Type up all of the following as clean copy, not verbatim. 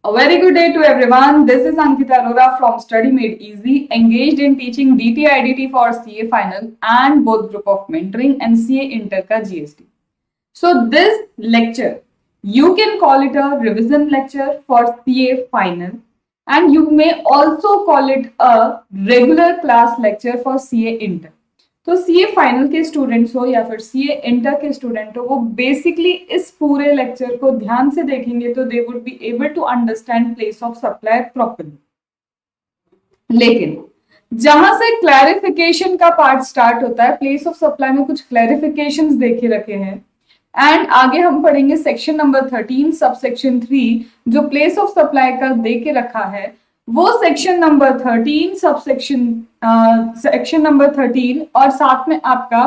A very good day to everyone. This is Ankita Arora from Study Made Easy, engaged in teaching DT for CA Final and both group of mentoring and CA Inter का GST. So this lecture, you can call it a revision lecture for CA Final and you may also call it a regular class lecture for CA Inter. तो CA final के students हो या फिर CA inter के student हो, वो basically इस पूरे लेक्चर को ध्यान से देखेंगे तो they would be able to understand place of supply properly. लेकिन जहां से क्लैरिफिकेशन का पार्ट स्टार्ट होता है, प्लेस ऑफ सप्लाई में कुछ क्लैरिफिकेशंस देखे रखे हैं एंड आगे हम पढ़ेंगे सेक्शन नंबर 13 सब सेक्शन 3 जो प्लेस ऑफ सप्लाई का दे के रखा है, वो section number 13 sub section number 13 और साथ में आपका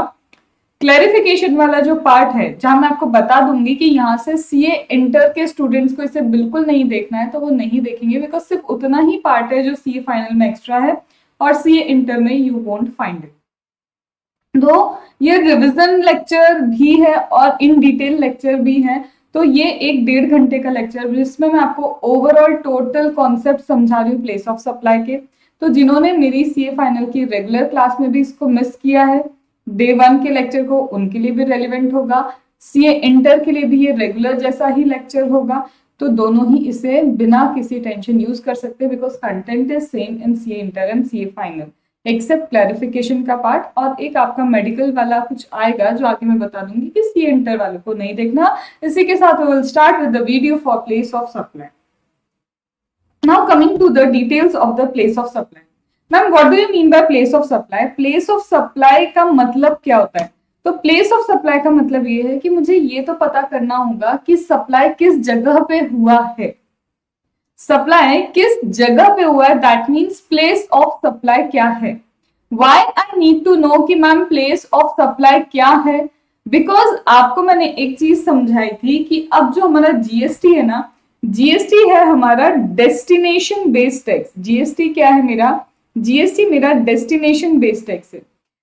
क्लैरिफिकेशन वाला जो पार्ट है, जहां मैं आपको बता दूंगी कि यहाँ से सीए इंटर के स्टूडेंट्स को इसे बिल्कुल नहीं देखना है तो वो नहीं देखेंगे, बिकॉज सिर्फ उतना ही पार्ट है जो सीए फाइनल में एक्स्ट्रा है और सीए इंटर में यू वोंट फाइंड इट। तो ये रिविजन लेक्चर भी है और इन डिटेल लेक्चर भी है, तो ये 1-1.5 घंटे का लेक्चर जिसमें मैं आपको ओवरऑल टोटल कॉन्सेप्ट समझा रही हूँ प्लेस ऑफ सप्लाई के। तो जिन्होंने मेरी सीए फाइनल की रेगुलर क्लास में भी इसको मिस किया है डे 1 के लेक्चर को, उनके लिए भी रेलिवेंट होगा। सीए इंटर के लिए भी ये रेगुलर जैसा ही लेक्चर होगा, तो दोनों ही इसे बिना किसी टेंशन यूज कर सकते हैं because content is same in CA inter and CA final except clarification का पार्ट, और एक आपका मेडिकल वाला कुछ आएगा जो आगे मैं बता दूंगी कि सीए इंटर वाले को नहीं देखना। इसी के साथ we will start with the video for place of supply. Now coming to the details of the place of supply. Ma'am what do you mean by place of supply? Place of supply का मतलब क्या होता है? तो place of supply का मतलब ये है कि मुझे ये तो पता करना होगा कि सप्लाई किस जगह पे हुआ है। सप्लाई किस जगह पे हुआ है, that means place of supply क्या है। Why I need to know कि मैम प्लेस ऑफ सप्लाई क्या है, बिकॉज आपको मैंने एक चीज समझाई थी कि अब जो हमारा जीएसटी है ना, जीएसटी है हमारा डेस्टिनेशन बेस्ड टैक्स। जीएसटी क्या है मेरा? जीएसटी मेरा डेस्टिनेशन बेस्ड टैक्स है।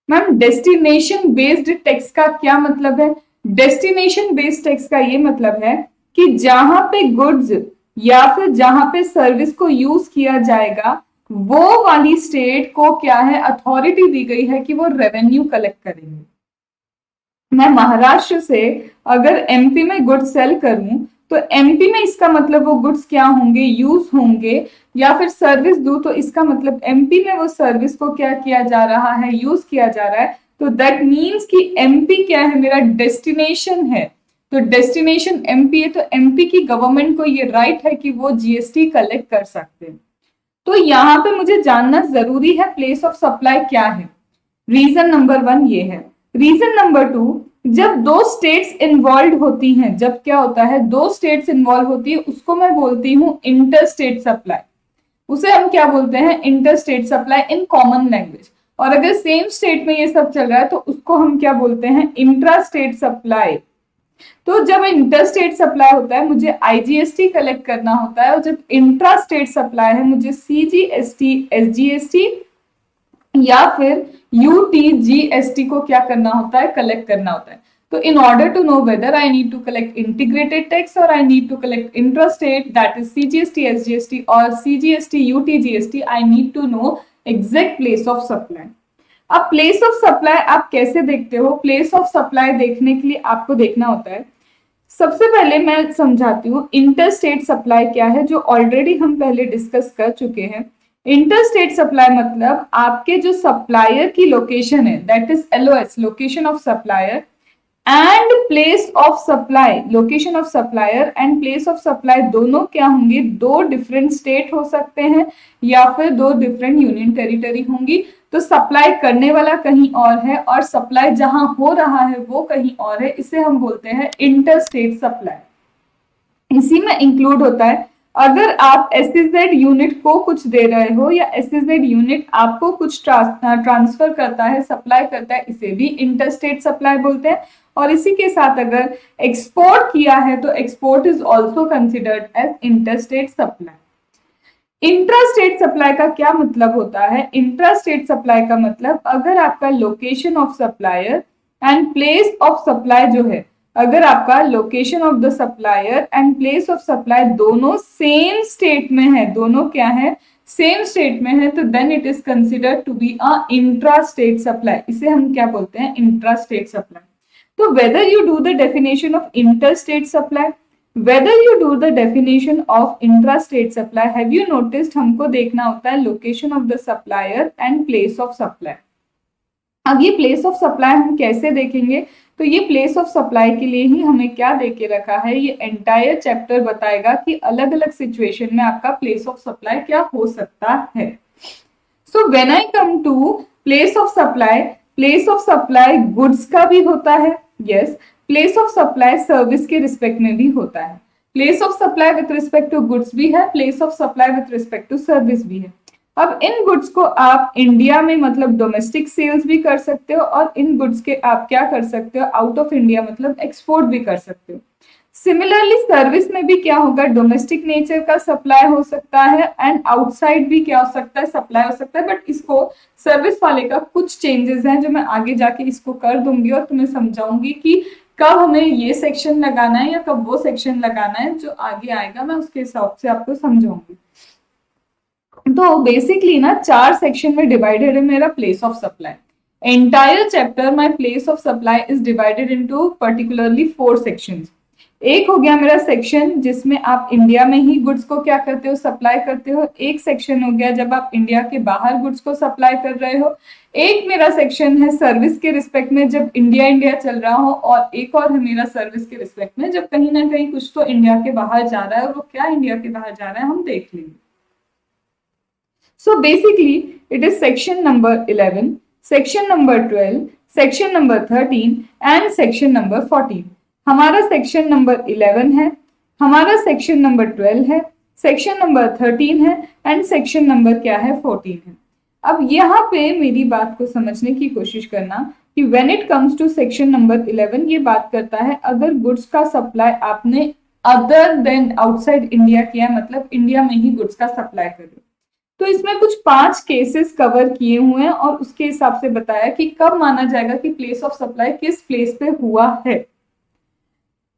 मैम डेस्टिनेशन बेस्ड टैक्स का क्या मतलब है? डेस्टिनेशन बेस्ड टैक्स का ये मतलब है कि जहां पे गुड्स या फिर जहां पे सर्विस को यूज किया जाएगा वो वाली स्टेट को क्या है, अथॉरिटी दी गई है कि वो रेवेन्यू कलेक्ट करेंगे। मैं महाराष्ट्र से अगर एमपी में गुड्स सेल करूं तो एमपी में इसका मतलब वो गुड्स क्या होंगे, यूज होंगे, या फिर सर्विस दूं तो इसका मतलब एमपी में वो सर्विस को क्या किया जा रहा है, यूज किया जा रहा है। तो दैट मीन्स कि एमपी क्या है, मेरा डेस्टिनेशन है। तो डेस्टिनेशन एमपी है, तो एमपी की गवर्नमेंट को ये राइट है कि वो जीएसटी कलेक्ट कर सकते हैं। तो यहाँ पे मुझे जानना जरूरी है प्लेस ऑफ सप्लाई क्या है। रीजन नंबर 1 ये है। रीजन नंबर 2, जब दो स्टेट्स इन्वॉल्व होती हैं, जब क्या होता है, दो स्टेट्स इन्वॉल्व होती है, उसको मैं बोलती हूँ इंटर स्टेट सप्लाई। उसे हम क्या बोलते हैं? Inter state supply in common language. और अगर सेम स्टेट में ये सब चल रहा है तो उसको हम क्या बोलते हैं? Intra state supply. तो जब इंटर स्टेट सप्लाई होता है मुझे आईजीएसटी कलेक्ट करना होता है, और जब इंट्रा स्टेट सप्लाई है मुझे सीजीएसटी, एसजीएसटी या फिर यूटीजीएसटी को क्या करना होता है? कलेक्ट करना होता है। तो in order to know whether I need to collect integrated tax or I need to collect intrastate, that is CGST, SGST or CGST, UTGST, I need to know exact place of supply. अब place of supply आप कैसे देखते हो? Place of supply देखने के लिए आपको देखना होता है, सबसे पहले मैं समझाती हूँ इंटरस्टेट सप्लाई क्या है, जो ऑलरेडी हम पहले डिस्कस कर चुके हैं। इंटरस्टेट सप्लाई मतलब आपके जो सप्लायर की लोकेशन है, that is LOS, location of supplier, and place of supply, location of supplier and place of supply दोनों क्या होंगे? दो डिफरेंट स्टेट हो सकते हैं या फिर दो डिफरेंट यूनियन टेरिटरी होंगी। तो सप्लाई करने वाला कहीं और है और सप्लाई जहां हो रहा है वो कहीं और है, इसे हम बोलते हैं इंटर स्टेट सप्लाई। इसी में इंक्लूड होता है अगर आप एसईजेड यूनिट को कुछ दे रहे हो या एसईजेड यूनिट आपको कुछ ट्रांसफर करता है, सप्लाई करता है, इसे भी इंटरस्टेट सप्लाई बोलते हैं। और इसी के साथ अगर एक्सपोर्ट किया है तो export is also considered as interstate supply. Intrastate supply का क्या मतलब होता है? इंट्रास्टेट सप्लाई का मतलब अगर आपका location of supplier and place of supply जो है अगर आपका location of the supplier and place of supply दोनों सेम स्टेट में है, दोनों क्या है, सेम स्टेट में है, तो then it is considered to be a intra state supply. इसे हम क्या बोलते हैं, इंट्रा स्टेट सप्लाई। तो whether you do the definition of inter state supply, whether you do the definition of intra-state supply, have you noticed हमको देखना होता है location of the supplier and place of supply। अब ये place of supply हम कैसे देखेंगे, तो ये place of supply के लिए ही हमें क्या दे के रखा है, ये entire chapter बताएगा कि अलग अलग situation में आपका place of supply क्या हो सकता है। So when I come to place of supply goods का भी होता है, yes, place of supply service के रिस्पेक्ट में भी होता है। Place of supply with respect to goods भी है, place of supply with respect to service भी है। अब इन गुड्स को आप इंडिया में मतलब डोमेस्टिक सेल्स भी कर सकते हो, और इन गुड्स के आप क्या कर सकते हो, आउट ऑफ इंडिया मतलब एक्सपोर्ट भी कर सकते हो। सिमिलरली सर्विस में भी क्या होगा, डोमेस्टिक नेचर का सप्लाई हो सकता है एंड आउटसाइड भी क्या हो सकता है, सप्लाई हो सकता है। बट इसको सर्विस वाले का कुछ चेंजेस हैं जो मैं आगे जाके इसको कर दूंगी और तुम्हें समझाऊंगी कि कब हमें ये सेक्शन लगाना है या कब वो सेक्शन लगाना है, जो आगे आएगा मैं उसके हिसाब से आपको समझाऊंगी। तो बेसिकली ना 4 सेक्शन में डिवाइडेड है मेरा place of supply. Entire chapter my place of supply is divided into particularly 4 sections. एक हो गया मेरा सेक्शन जिसमें आप इंडिया में ही गुड्स को क्या करते हो, सप्लाई करते हो। एक सेक्शन हो गया जब आप इंडिया के बाहर गुड्स को सप्लाई कर रहे हो। एक मेरा सेक्शन है सर्विस के रिस्पेक्ट में जब इंडिया चल रहा हो, और एक और है मेरा सर्विस के रिस्पेक्ट में जब कहीं ना कहीं कुछ तो इंडिया के बाहर जा रहा है, और वो क्या इंडिया के बाहर जा रहा है हम देख लेंगे। So basically it is section number 11, section number 12, section number 13 and section number 14। हमारा सेक्शन नंबर 11 है, हमारा सेक्शन नंबर 12 है, सेक्शन नंबर 13 है एंड सेक्शन नंबर क्या है, 14 है। अब यहाँ पे मेरी बात को समझने की कोशिश करना कि when it comes to section number 11 ये बात करता है अगर गुड्स का सप्लाई आपने अदर देन आउटसाइड इंडिया किया, मतलब इंडिया में ही गुड्स का सप्लाई कर रहे हो, तो इसमें कुछ 5 केसेस कवर किए हुए हैं और उसके हिसाब से बताया कि कब माना जाएगा कि प्लेस ऑफ सप्लाई किस प्लेस पे हुआ है।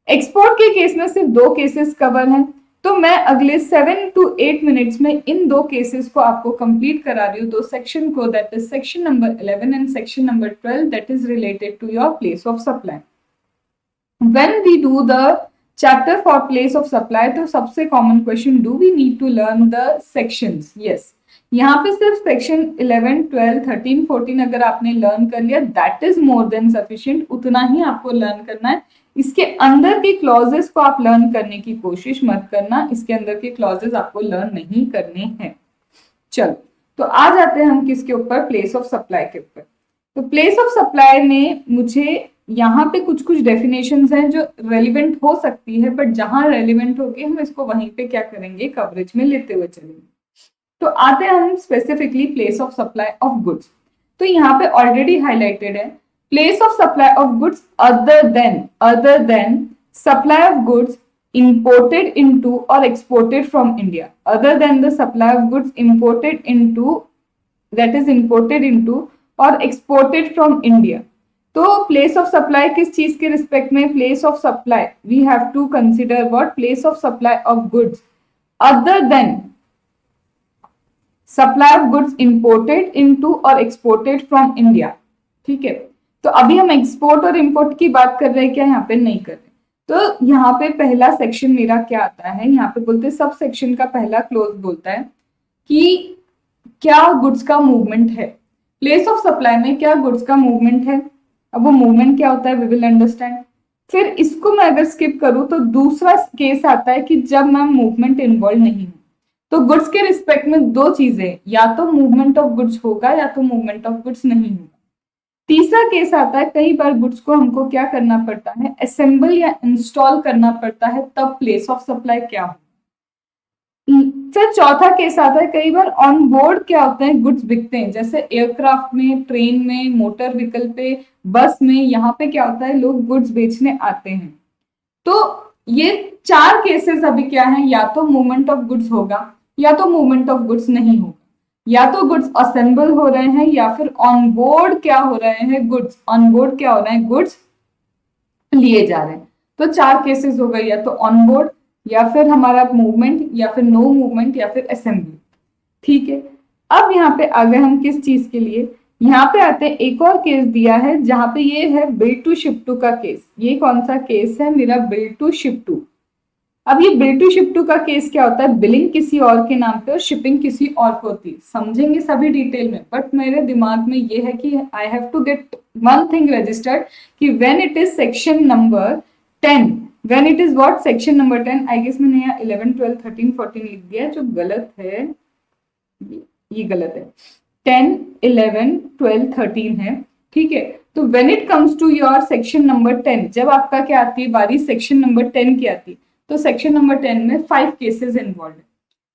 एक्सपोर्ट के केस में सिर्फ 2 केसेस कवर हैं, तो मैं अगले 7 to 8 मिनट्स में इन 2 केसेस को आपको कंप्लीट करा रही हूँ, 2 सेक्शन को, that is section number 11 and section number 12 that is related to your place of supply. When we do the chapter for place of supply, तो सबसे common question, do we need to learn the sections? Yes, यहाँ पे सिर्फ section 11, 12, 13, 14 अगर आपने learn कर लिया that is more than sufficient, उतना ही आपको लर्न करना है। इसके अंदर के क्लॉजेस को आप लर्न करने की कोशिश मत करना, इसके अंदर के क्लॉजेस आपको लर्न नहीं करने हैं। चलो तो आ जाते हैं हम किसके ऊपर, प्लेस ऑफ सप्लाई के ऊपर। तो प्लेस ऑफ सप्लाई में मुझे यहाँ पे कुछ कुछ डेफिनेशंस हैं जो रेलिवेंट हो सकती है, बट जहां रेलिवेंट होगी हम इसको वहीं पे क्या करेंगे, कवरेज में लेते हुए चलेंगे। तो आते हैं हम specifically place of supply of goods. तो यहाँ पे ऑलरेडी हाईलाइटेड है, place of supply of goods other than supply of goods imported into or exported from India, other than the supply of goods imported into, that is imported into or exported from India। तो place of supply किस चीज के respect में, place of supply we have to consider what, place of supply of goods other than supply of goods imported into or exported from India। ठीक है, तो अभी हम एक्सपोर्ट और इंपोर्ट की बात कर रहे हैं क्या, यहाँ पे नहीं कर रहे। तो यहाँ पे पहला सेक्शन मेरा क्या आता है, यहाँ पे बोलते हैं सब सेक्शन का पहला क्लोज बोलता है कि क्या गुड्स का मूवमेंट है। प्लेस ऑफ सप्लाई में क्या गुड्स का मूवमेंट है, अब वो मूवमेंट क्या होता है वी विल अंडरस्टैंड। फिर इसको मैं अगर स्किप करूं तो दूसरा केस आता है कि जब मैं मूवमेंट इन्वॉल्व नहीं हूं, तो गुड्स के रिस्पेक्ट में 2 चीजें, या तो मूवमेंट ऑफ गुड्स होगा या तो मूवमेंट ऑफ गुड्स नहीं होगा। तीसरा केस आता है कई बार गुड्स को हमको क्या करना पड़ता है, असेंबल या इंस्टॉल करना पड़ता है, तब प्लेस ऑफ सप्लाई क्या हो। फिर चौथा केस आता है कई बार ऑन बोर्ड क्या होते हैं, गुड्स बिकते हैं, जैसे एयरक्राफ्ट में, ट्रेन में, मोटर व्हीकल पे, बस में, यहाँ पे क्या होता है लोग गुड्स बेचने आते हैं। तो ये 4 केसेस अभी क्या है, या तो मूवमेंट ऑफ गुड्स होगा या तो मूवमेंट ऑफ गुड्स नहीं होगा, या तो गुड्स असेंबल हो रहे हैं या फिर ऑन बोर्ड क्या हो रहे हैं, गुड्स ऑन बोर्ड क्या हो रहे हैं, गुड्स लिए जा रहे हैं। तो 4 केसेस हो गए, या तो ऑन बोर्ड, या फिर हमारा मूवमेंट, या फिर नो मूवमेंट, या फिर असेंबली। ठीक है, अब यहाँ पे आ गए हम किस चीज के लिए, यहाँ पे आते हैं, एक और केस दिया है जहां पे ये है बिल टू शिप टू का केस। ये कौन सा केस है मेरा, बिल टू शिप टू। अब ये बिल टू शिप टू का केस क्या होता है, बिलिंग किसी और के नाम पे और शिपिंग किसी और को होती है। समझेंगे सभी डिटेल में, बट मेरे दिमाग में ये है कि I have to get one thing registered कि when it is section number 10, when it is what, section number 10। I guess मैंने यहाँ 11 12 13 14 लिख दिया, जो गलत है, ये गलत है, 10 11 12 13 है। ठीक है, तो when it comes to your section number 10, जब आपका क्या आती है बारी सेक्शन नंबर 10 की आती है, तो सेक्शन नंबर 10 में 5 केसेस इन्वॉल्व है।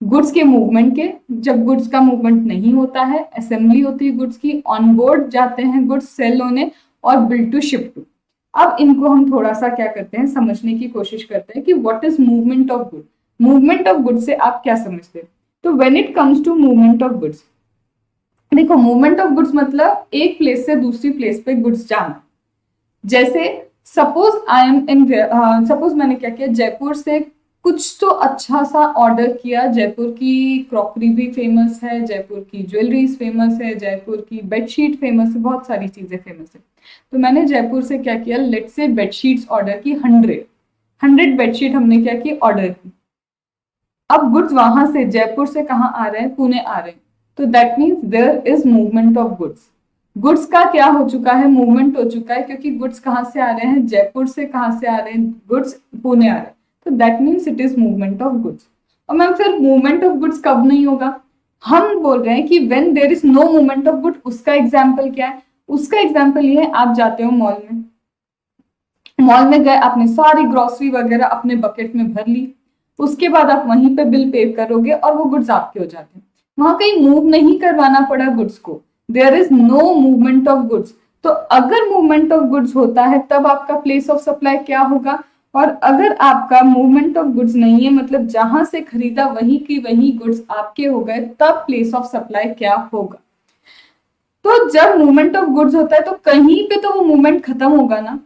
गुड्स के मूवमेंट के, जब गुड्स का मूवमेंट नहीं होता है, असेंबली होती है गुड्स की, ऑन बोर्ड जाते हैं गुड्स सेल होने, और बिल टू शिप टू। अब इनको हम थोड़ा सा क्या करते हैं, समझने की कोशिश करते हैं कि what is movement of good. Movement of goods से आप क्या समझते हैं, तो when it comes to movement of goods, देखो मूवमेंट ऑफ गुड्स मतलब एक प्लेस से दूसरी प्लेस पे गुड्स जाना। जैसे suppose I am in, suppose मैंने क्या किया, जयपुर से कुछ तो अच्छा सा ऑर्डर किया। जयपुर की क्रॉकरी भी फेमस है, जयपुर की ज्वेलरीज फेमस है, जयपुर की बेडशीट फेमस है, बहुत सारी चीजें फेमस है। तो मैंने जयपुर से क्या किया, लेट से बेडशीट्स ऑर्डर की 100 बेडशीट हमने क्या की, ऑर्डर की। अब गुड्स वहां से जयपुर से कहाँ आ रहे हैं, पुणे आ रहे हैं, तो that means there is movement of goods. Goods का क्या हो चुका है, मूवमेंट हो चुका है, क्योंकि गुड्स कहाँ से आ रहे हैं, जयपुर से कहाँ से आ रहे हैं, गुड्स पुणे आ रहे हैं, तो that means it is movement of goods. और मैम फिर मूवमेंट ऑफ गुड्स कब नहीं होगा, हम बोल रहे हैं कि when there is no movement of good. उसका एग्जाम्पल क्या है, उसका एग्जाम्पल ये है, आप जाते हो मॉल में, मॉल में गए, आपने सारी ग्रोसरी वगैरह अपने बकेट में भर ली, उसके बाद आप वहीं पे बिल पे करोगे और वो गुड्स आपके हो जाते हैं। वहां कहीं मूव नहीं करवाना पड़ा गुड्स को, there is no movement of goods. तो अगर मूवमेंट ऑफ गुड्स होता है तब आपका प्लेस ऑफ सप्लाई क्या होगा, और अगर आपका मूवमेंट ऑफ गुड्स नहीं है, मतलब जहां से खरीदा वहीं की वहीं गुड्स आपके हो गए, तब प्लेस ऑफ सप्लाई क्या होगा। तो जब मूवमेंट ऑफ गुड्स होता है तो कहीं पे तो वो मूवमेंट खत्म होगा ना।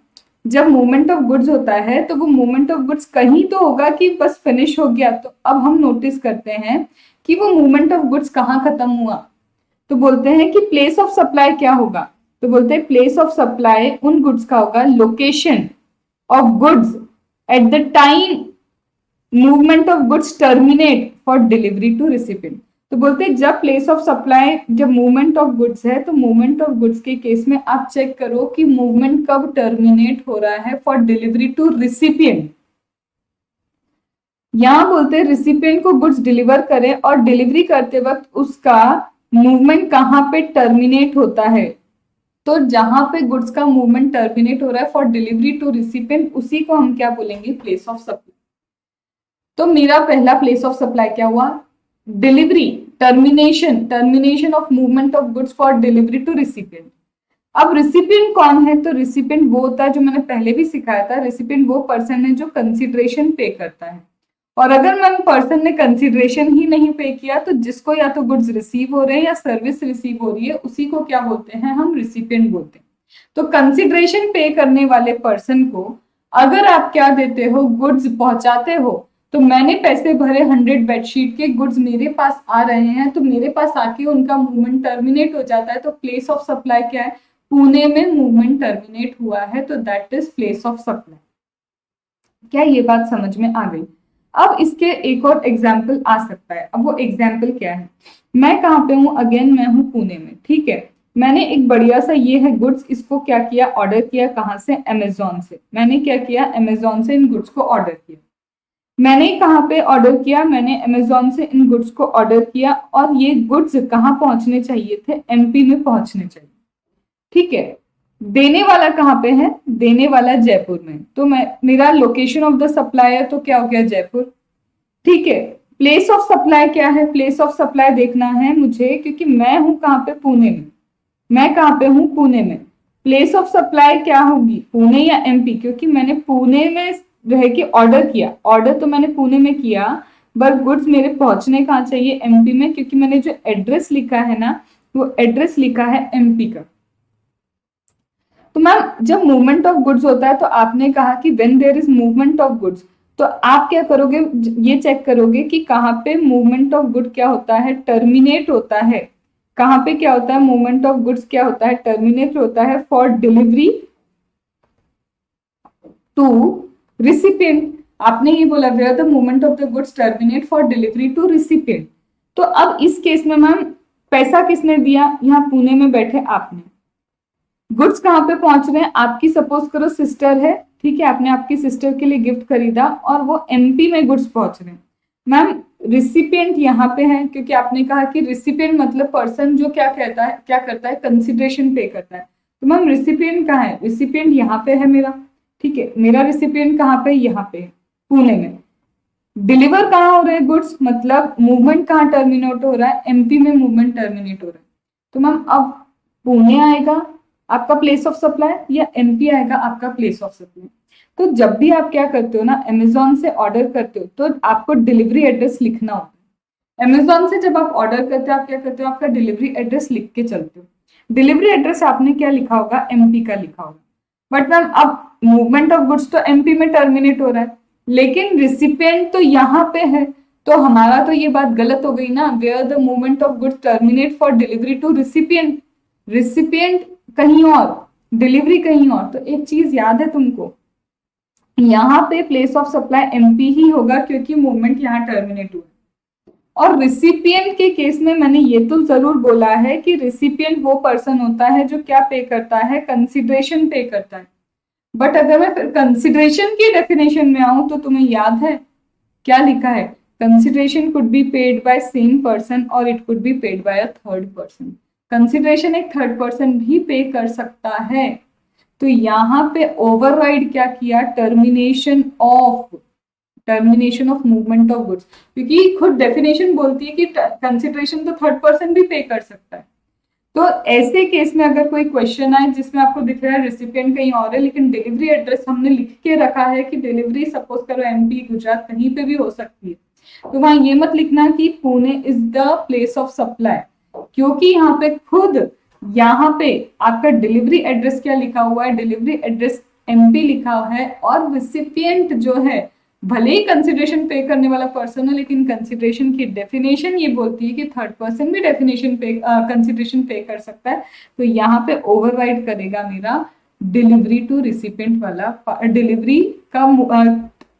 जब मूवमेंट ऑफ गुड्स होता है तो वो मूवमेंट ऑफ गुड्स कहीं तो होगा कि बस फिनिश हो गया। तो अब हम नोटिस करते हैं कि वो मूवमेंट ऑफ गुड्स कहाँ खत्म हुआ, तो बोलते हैं कि प्लेस ऑफ सप्लाई क्या होगा, तो बोलते हैं प्लेस ऑफ सप्लाई उन गुड्स का होगा location of goods at the time movement of goods terminate for delivery to recipient. तो बोलते हैं जब प्लेस ऑफ सप्लाई, जब मूवमेंट ऑफ गुड्स है, तो मूवमेंट ऑफ गुड्स के केस में आप चेक करो कि मूवमेंट कब टर्मिनेट हो रहा है फॉर डिलीवरी टू रिसिपिएंट। यहां बोलते हैं रिसिपिएंट को गुड्स डिलीवर करें और डिलीवरी करते वक्त उसका मूवमेंट कहां पे टर्मिनेट होता है, तो जहां पे गुड्स का मूवमेंट टर्मिनेट हो रहा है फॉर डिलीवरी टू रिसिपिएंट, उसी को हम क्या बोलेंगे, प्लेस ऑफ सप्लाई। तो मेरा पहला प्लेस ऑफ सप्लाई क्या हुआ, delivery, termination of movement of goods for delivery to recipient. अब रिसिपिएंट कौन है, तो रिसिपिएंट वो होता है, जो मैंने पहले भी सिखाया था, रिसिपिएंट वो पर्सन है जो कंसिडरेशन पे करता है। और अगर मैम पर्सन ने कंसिडरेशन ही नहीं पे किया, तो जिसको या तो गुड्स रिसीव हो रहे हैं या सर्विस रिसीव हो रही है, उसी को क्या बोलते हैं, हम रिसिपिएंट बोलते हैं। तो कंसिडरेशन पे करने वाले पर्सन को अगर आप क्या देते हो, गुड्स पहुंचाते हो, तो मैंने पैसे भरे 100 बेडशीट के, गुड्स मेरे पास आ रहे हैं, तो मेरे पास आके उनका मूवमेंट टर्मिनेट हो जाता है, तो प्लेस ऑफ सप्लाई क्या है, पुणे में मूवमेंट टर्मिनेट हुआ है, तो that is place of supply. क्या ये बात समझ में आ गई। अब इसके एक और एग्जाम्पल आ सकता है। अब वो एग्जाम्पल क्या है, मैं कहाँ पे हूँ, अगेन मैं हूँ पुणे में। ठीक है, मैंने एक बढ़िया सा ये है गुड्स, इसको क्या किया, ऑर्डर किया, कहाँ से, अमेजोन से। मैंने क्या किया, अमेजोन से इन गुड्स को ऑर्डर किया। मैंने कहाँ पे ऑर्डर किया, मैंने अमेजोन से इन गुड्स को ऑर्डर किया, और ये गुड्स कहाँ पहुंचने चाहिए थे, एमपी में पहुंचने चाहिए। ठीक है, देने वाला कहाँ पे है, देने वाला जयपुर में, तो मैं, मेरा लोकेशन ऑफ द सप्लायर तो क्या हो गया, जयपुर। ठीक है, प्लेस ऑफ सप्लाई क्या है, प्लेस ऑफ सप्लाई देखना है मुझे, क्योंकि मैं हूं कहाँ पे, पुणे में। मैं कहाँ पे हूँ, पुणे में। प्लेस ऑफ सप्लाई क्या होगी, पुणे या एमपी, क्योंकि मैंने पुणे में रह के ऑर्डर किया, ऑर्डर तो मैंने पुणे में किया, बट गुड्स मेरे पहुंचने कहाँ चाहिए, एमपी में, क्योंकि मैंने जो एड्रेस लिखा है ना, वो एड्रेस लिखा है एमपी का। तो मैम जब मूवमेंट ऑफ गुड्स होता है तो आपने कहा कि when there is movement of goods, तो आप क्या करोगे, ये चेक करोगे कि कहाँ पे मूवमेंट ऑफ गुड क्या होता है, टर्मिनेट होता है। कहाँ पे क्या होता है, मूवमेंट ऑफ गुड्स क्या होता है, टर्मिनेट होता है फॉर डिलीवरी टू रिसिपिएंट। आपने ये बोला where the movement of the goods terminate for delivery to recipient. तो अब इस केस में मैम पैसा किसने दिया, यहाँ पुणे में बैठे आपने। गुड्स कहाँ पे पहुंच रहे हैं, आपकी सपोज करो सिस्टर है, ठीक है, आपने आपकी सिस्टर के लिए गिफ्ट खरीदा और वो एमपी में गुड्स पहुंच रहे हैं। मैम रिसिपिएंट यहाँ पे है, क्योंकि आपने कहा कि रिसिपिएंट मतलब पर्सन जो क्या कहता है, क्या करता है, कंसिडरेशन पे करता है। तो मैम रिसिपिएंट कहाँ है, रिसिपिएंट यहाँ पे है मेरा, ठीक है, मेरा रिसिपिएंट कहाँ पे, यहाँ पे पुणे में। डिलीवर कहाँ हो रहे हैं गुड्स, मतलब मूवमेंट कहाँ टर्मिनेट हो रहा है, एमपी में मूवमेंट टर्मिनेट हो रहा है। तो मैम अब पुणे आएगा आपका प्लेस ऑफ सप्लाई या एमपी आएगा आपका प्लेस ऑफ सप्लाई। तो जब भी आप क्या करते हो ना, अमेजोन से ऑर्डर करते हो तो आपको डिलीवरी एड्रेस लिखना होता है। अमेजोन से जब आप ऑर्डर करते हो आप क्या करते हो, आपका डिलीवरी एड्रेस लिख के चलते हो। डिलीवरी एड्रेस आपने क्या लिखा होगा, एमपी का लिखा होगा। बट मैम अब मूवमेंट ऑफ गुड्स तो एमपी में टर्मिनेट हो रहा है, लेकिन रिसिपिएंट तो यहाँ पे है, तो हमारा तो ये बात गलत हो गई ना, where the movement of goods terminate for delivery to recipient, recipient कहीं और, डिलीवरी कहीं और। तो एक चीज याद है तुमको, यहाँ पे प्लेस ऑफ सप्लाई एमपी ही होगा क्योंकि मूवमेंट यहाँ टर्मिनेट हुआ। और रिसिपिएंट के केस में मैंने ये तो जरूर बोला है कि रिसिपिएंट वो पर्सन होता है जो क्या पे करता है, कंसिडरेशन पे करता है। बट अगर मैं फिर कंसिडरेशन की डेफिनेशन में आऊं तो तुम्हें याद है क्या लिखा है, consideration could be paid by same person और it could be paid by a third person. Consideration एक थर्ड पर्सन भी पे कर सकता है। तो यहाँ पे ओवरराइड क्या किया, termination of movement of goods, क्योंकि खुद डेफिनेशन बोलती है कि कंसिडरेशन तो थर्ड पर्सन भी पे कर सकता है। तो ऐसे केस में अगर कोई क्वेश्चन आए जिसमें आपको दिख रहा है रिसिपिएंट कहीं और है लेकिन डिलीवरी एड्रेस हमने लिख के रखा है कि डिलीवरी सपोज करो एमपी गुजरात कहीं पे भी हो सकती है, तो वहां ये मत लिखना कि Pune is the place of supply, क्योंकि यहाँ पे खुद यहाँ पे आपका डिलीवरी एड्रेस क्या लिखा हुआ है, डिलीवरी एड्रेस एमपी लिखा हुआ है। और रिसिपिएंट जो है भले ही कंसिडरेशन पे करने वाला पर्सन है, लेकिन कंसिडरेशन की डेफिनेशन ये बोलती है कि थर्ड पर्सन भी डेफिनेशन पे कंसिडरेशन पे कर सकता है। तो यहाँ पे ओवरराइड करेगा मेरा डिलीवरी टू रिसिपिएंट वाला, डिलीवरी का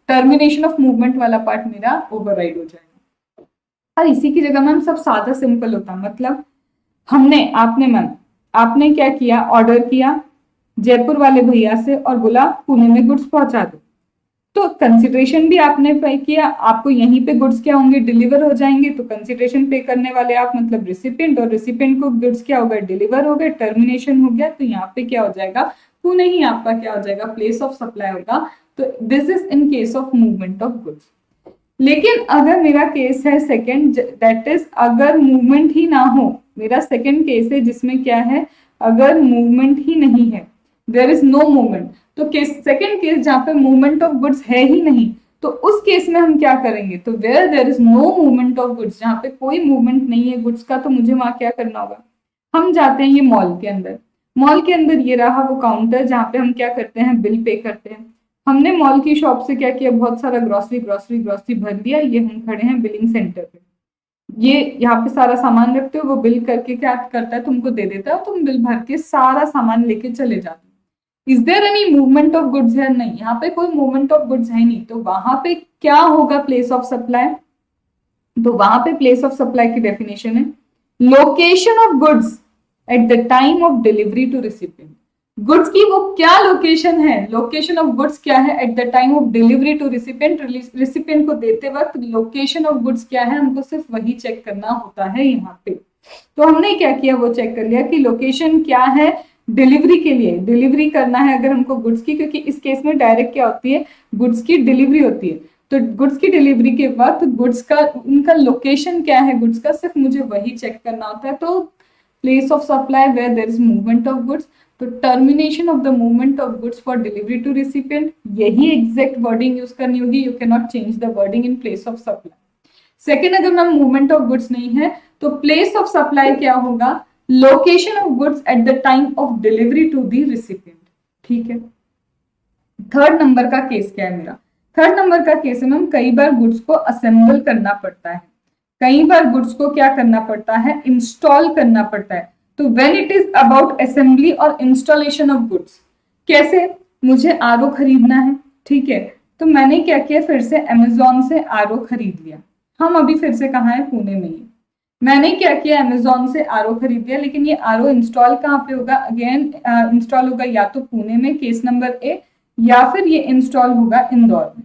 टर्मिनेशन ऑफ मूवमेंट वाला पार्ट मेरा ओवरराइड हो जाएगा। और इसी की जगह मैम सब सादा सिंपल होता, मतलब आपने क्या किया, ऑर्डर किया जयपुर वाले भैया से और बोला पुणे में गुड्स पहुंचा दो, तो कंसिडरेशन भी आपने पे किया, आपको यहीं पे गुड्स क्या होंगे, डिलीवर हो जाएंगे। तो कंसिडरेशन पे करने वाले आप मतलब रिसिपिएंट, और रिसिपिएंट को गुड्स क्या होगा, डिलीवर हो गए, टर्मिनेशन हो गया। तो यहाँ पे क्या हो जाएगा, पुणे ही आपका क्या हो जाएगा, प्लेस ऑफ सप्लाई होगा। तो this is in case of movement of goods. लेकिन अगर मेरा केस है सेकेंड, दैट इज अगर मूवमेंट ही ना हो, मेरा सेकेंड केस है जिसमें क्या है, अगर मूवमेंट ही नहीं है, देयर इज नो मूवमेंट। तो केस सेकेंड केस जहां पे मूवमेंट ऑफ गुड्स है ही नहीं, तो उस केस में हम क्या करेंगे, तो where there is no movement of goods, जहां पे कोई मूवमेंट नहीं है गुड्स का, तो मुझे वहां क्या करना होगा, हम जाते हैं ये मॉल के अंदर। मॉल के अंदर ये रहा वो काउंटर जहां पे हम क्या करते हैं, बिल पे करते हैं। हमने मॉल की शॉप से क्या किया, बहुत सारा ग्रोसरी भर लिया, ये हम खड़े हैं बिलिंग सेंटर पे, ये यहाँ पे सारा सामान रखते हो, वो बिल करके क्या करता है, तुमको दे देता है, तुम बिल भर के सारा सामान लेके चले जाते हो। Is there any movement of goods है, नहीं, यहाँ पे कोई मूवमेंट ऑफ गुड्स है नहीं। तो वहां पे क्या होगा, प्लेस ऑफ सप्लाई। तो वहां पे प्लेस ऑफ सप्लाई की डेफिनेशन है location of goods at the time of delivery to recipient. Goods की वो क्या लोकेशन है, लोकेशन ऑफ गुड्स क्या है at the time of delivery to recipient, recipient को देते वक्त लोकेशन ऑफ गुड्स क्या है, हमको सिर्फ वही चेक करना होता है यहाँ पे। तो हमने क्या किया, वो चेक कर लिया कि लोकेशन क्या है डिलीवरी के लिए, डिलीवरी करना है अगर हमको गुड्स की, क्योंकि इस केस में डायरेक्ट क्या होती है, गुड्स की डिलीवरी होती है। तो गुड्स की डिलीवरी के वक्त गुड्स का उनका लोकेशन क्या है, गुड्स का सिर्फ मुझे वही चेक करना होता है। तो place of supply where there is movement of goods, तो termination of the movement of goods for delivery to recipient, यही एग्जैक्ट वर्डिंग यूज करनी होगी, you can not change the wording in place of supply. Second, अगर ma'am movement of goods नहीं है तो place of supply क्या होगा, location of goods at the time of delivery to the recipient. ठीक है। थर्ड नंबर का case क्या है मेरा? थर्ड नंबर का केस है मैम, कई बार गुड्स को असेंबल करना पड़ता है, कई बार गुड्स को क्या करना पड़ता है, इंस्टॉल करना पड़ता है। तो when it is about assembly और इंस्टॉलेशन ऑफ गुड्स, कैसे? मुझे आरओ खरीदना है, ठीक है, तो मैंने क्या किया, फिर से अमेजोन से आरओ खरीद लिया। हम अभी फिर से कहाँ है, पुणे में ही। मैंने क्या किया, अमेजोन से आरओ खरीद लिया, लेकिन ये आरओ इंस्टॉल कहाँ पे होगा? अगेन इंस्टॉल होगा या तो पुणे में, केस नंबर ए, या फिर ये इंस्टॉल होगा इंदौर में।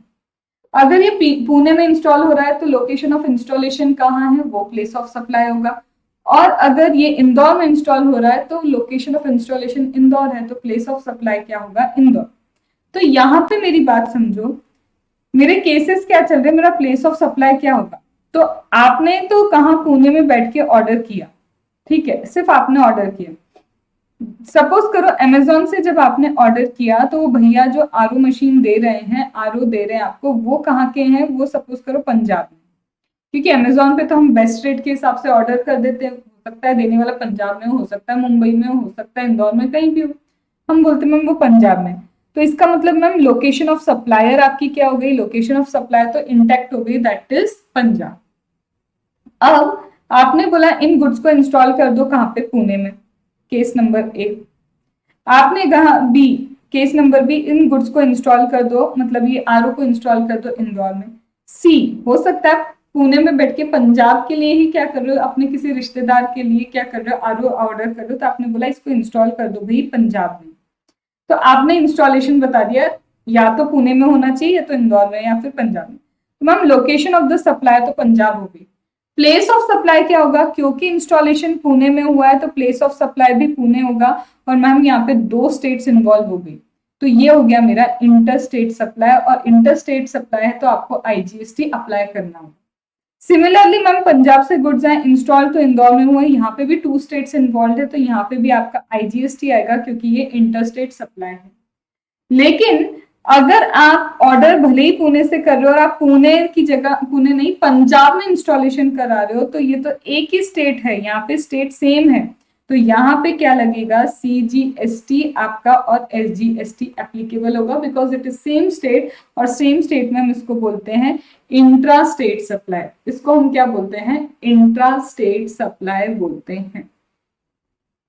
अगर ये पुणे में इंस्टॉल हो रहा है तो लोकेशन ऑफ इंस्टॉलेशन कहाँ है, वो प्लेस ऑफ सप्लाई होगा। और अगर ये इंदौर में इंस्टॉल हो रहा है तो लोकेशन ऑफ इंस्टॉलेशन इंदौर है, तो प्लेस ऑफ सप्लाई क्या होगा, इंदौर। तो यहाँ पे मेरी बात समझो, मेरे केसेस क्या चल रहे हैं, मेरा प्लेस ऑफ सप्लाई क्या होगा। तो आपने तो कहाँ, पुणे में बैठ के ऑर्डर किया, ठीक है, सिर्फ आपने ऑर्डर किया। सपोज करो अमेजोन से जब आपने ऑर्डर किया तो वो भैया जो आरओ मशीन दे रहे हैं, आरओ दे रहे हैं आपको, वो कहाँ के हैं, वो सपोज करो पंजाब में, क्योंकि अमेजोन पे तो हम बेस्ट रेट के हिसाब से ऑर्डर कर देते हैं। हो सकता है देने वाला पंजाब में हो सकता है मुंबई में हो सकता है इंदौर में, कहीं भी हो, हम बोलते मैम वो पंजाब में। तो इसका मतलब मैम लोकेशन ऑफ सप्लायर आपकी क्या हो गई, लोकेशन ऑफ सप्लायर तो इंटैक्ट हो गई, दैट इज पंजाब। अब आपने बोला इन गुड्स को इंस्टॉल कर दो, कहाँ पे, पुणे में, केस नंबर ए। आपने कहा बी, केस नंबर बी, इन गुड्स को इंस्टॉल कर दो, मतलब ये आरओ को इंस्टॉल कर दो इंदौर में। सी, हो सकता है पुणे में बैठ के पंजाब के लिए ही क्या कर रहे हो, अपने किसी रिश्तेदार के लिए क्या कर रहे हो, आरओ ऑर्डर कर रहे हो, तो आपने बोला इसको इंस्टॉल कर दो भाई पंजाब में। तो आपने इंस्टॉलेशन बता दिया, या तो पुणे में होना चाहिए या तो इंदौर में या फिर पंजाब में। तो ma'am location of the supply तो पंजाब हो गई। प्लेस ऑफ सप्लाई क्या होगा, क्योंकि इंस्टॉलेशन पुणे में हुआ है तो प्लेस ऑफ सप्लाई भी पुणे होगा। और मैम यहाँ पे 2 स्टेट्स इन्वॉल्व हो गई, तो ये हो गया मेरा इंटर स्टेट सप्लाई, और इंटर स्टेट सप्लाई है तो आपको आईजीएसटी अप्लाई करना होगा। सिमिलरली मैम पंजाब से गुड्स आए इंस्टॉल तो इंदौर में हुआ, यहाँ पे भी 2 स्टेट्स इन्वॉल्व है, तो यहाँ पे भी आपका आईजीएसटी आएगा क्योंकि ये इंटर स्टेट सप्लाई है। लेकिन अगर आप ऑर्डर भले ही पुणे से कर रहे हो और आप पुणे की जगह, पुणे नहीं पंजाब में इंस्टॉलेशन करा रहे हो, तो ये तो एक ही स्टेट है, यहाँ पे स्टेट सेम है, तो यहाँ पे क्या लगेगा, सीजीएसटी आपका और एसजीएसटी एप्लीकेबल होगा, because it is same state, और सेम स्टेट में हम इसको बोलते हैं इंट्रा स्टेट सप्लाई। इसको हम क्या बोलते हैं, इंट्रा स्टेट सप्लाई बोलते हैं।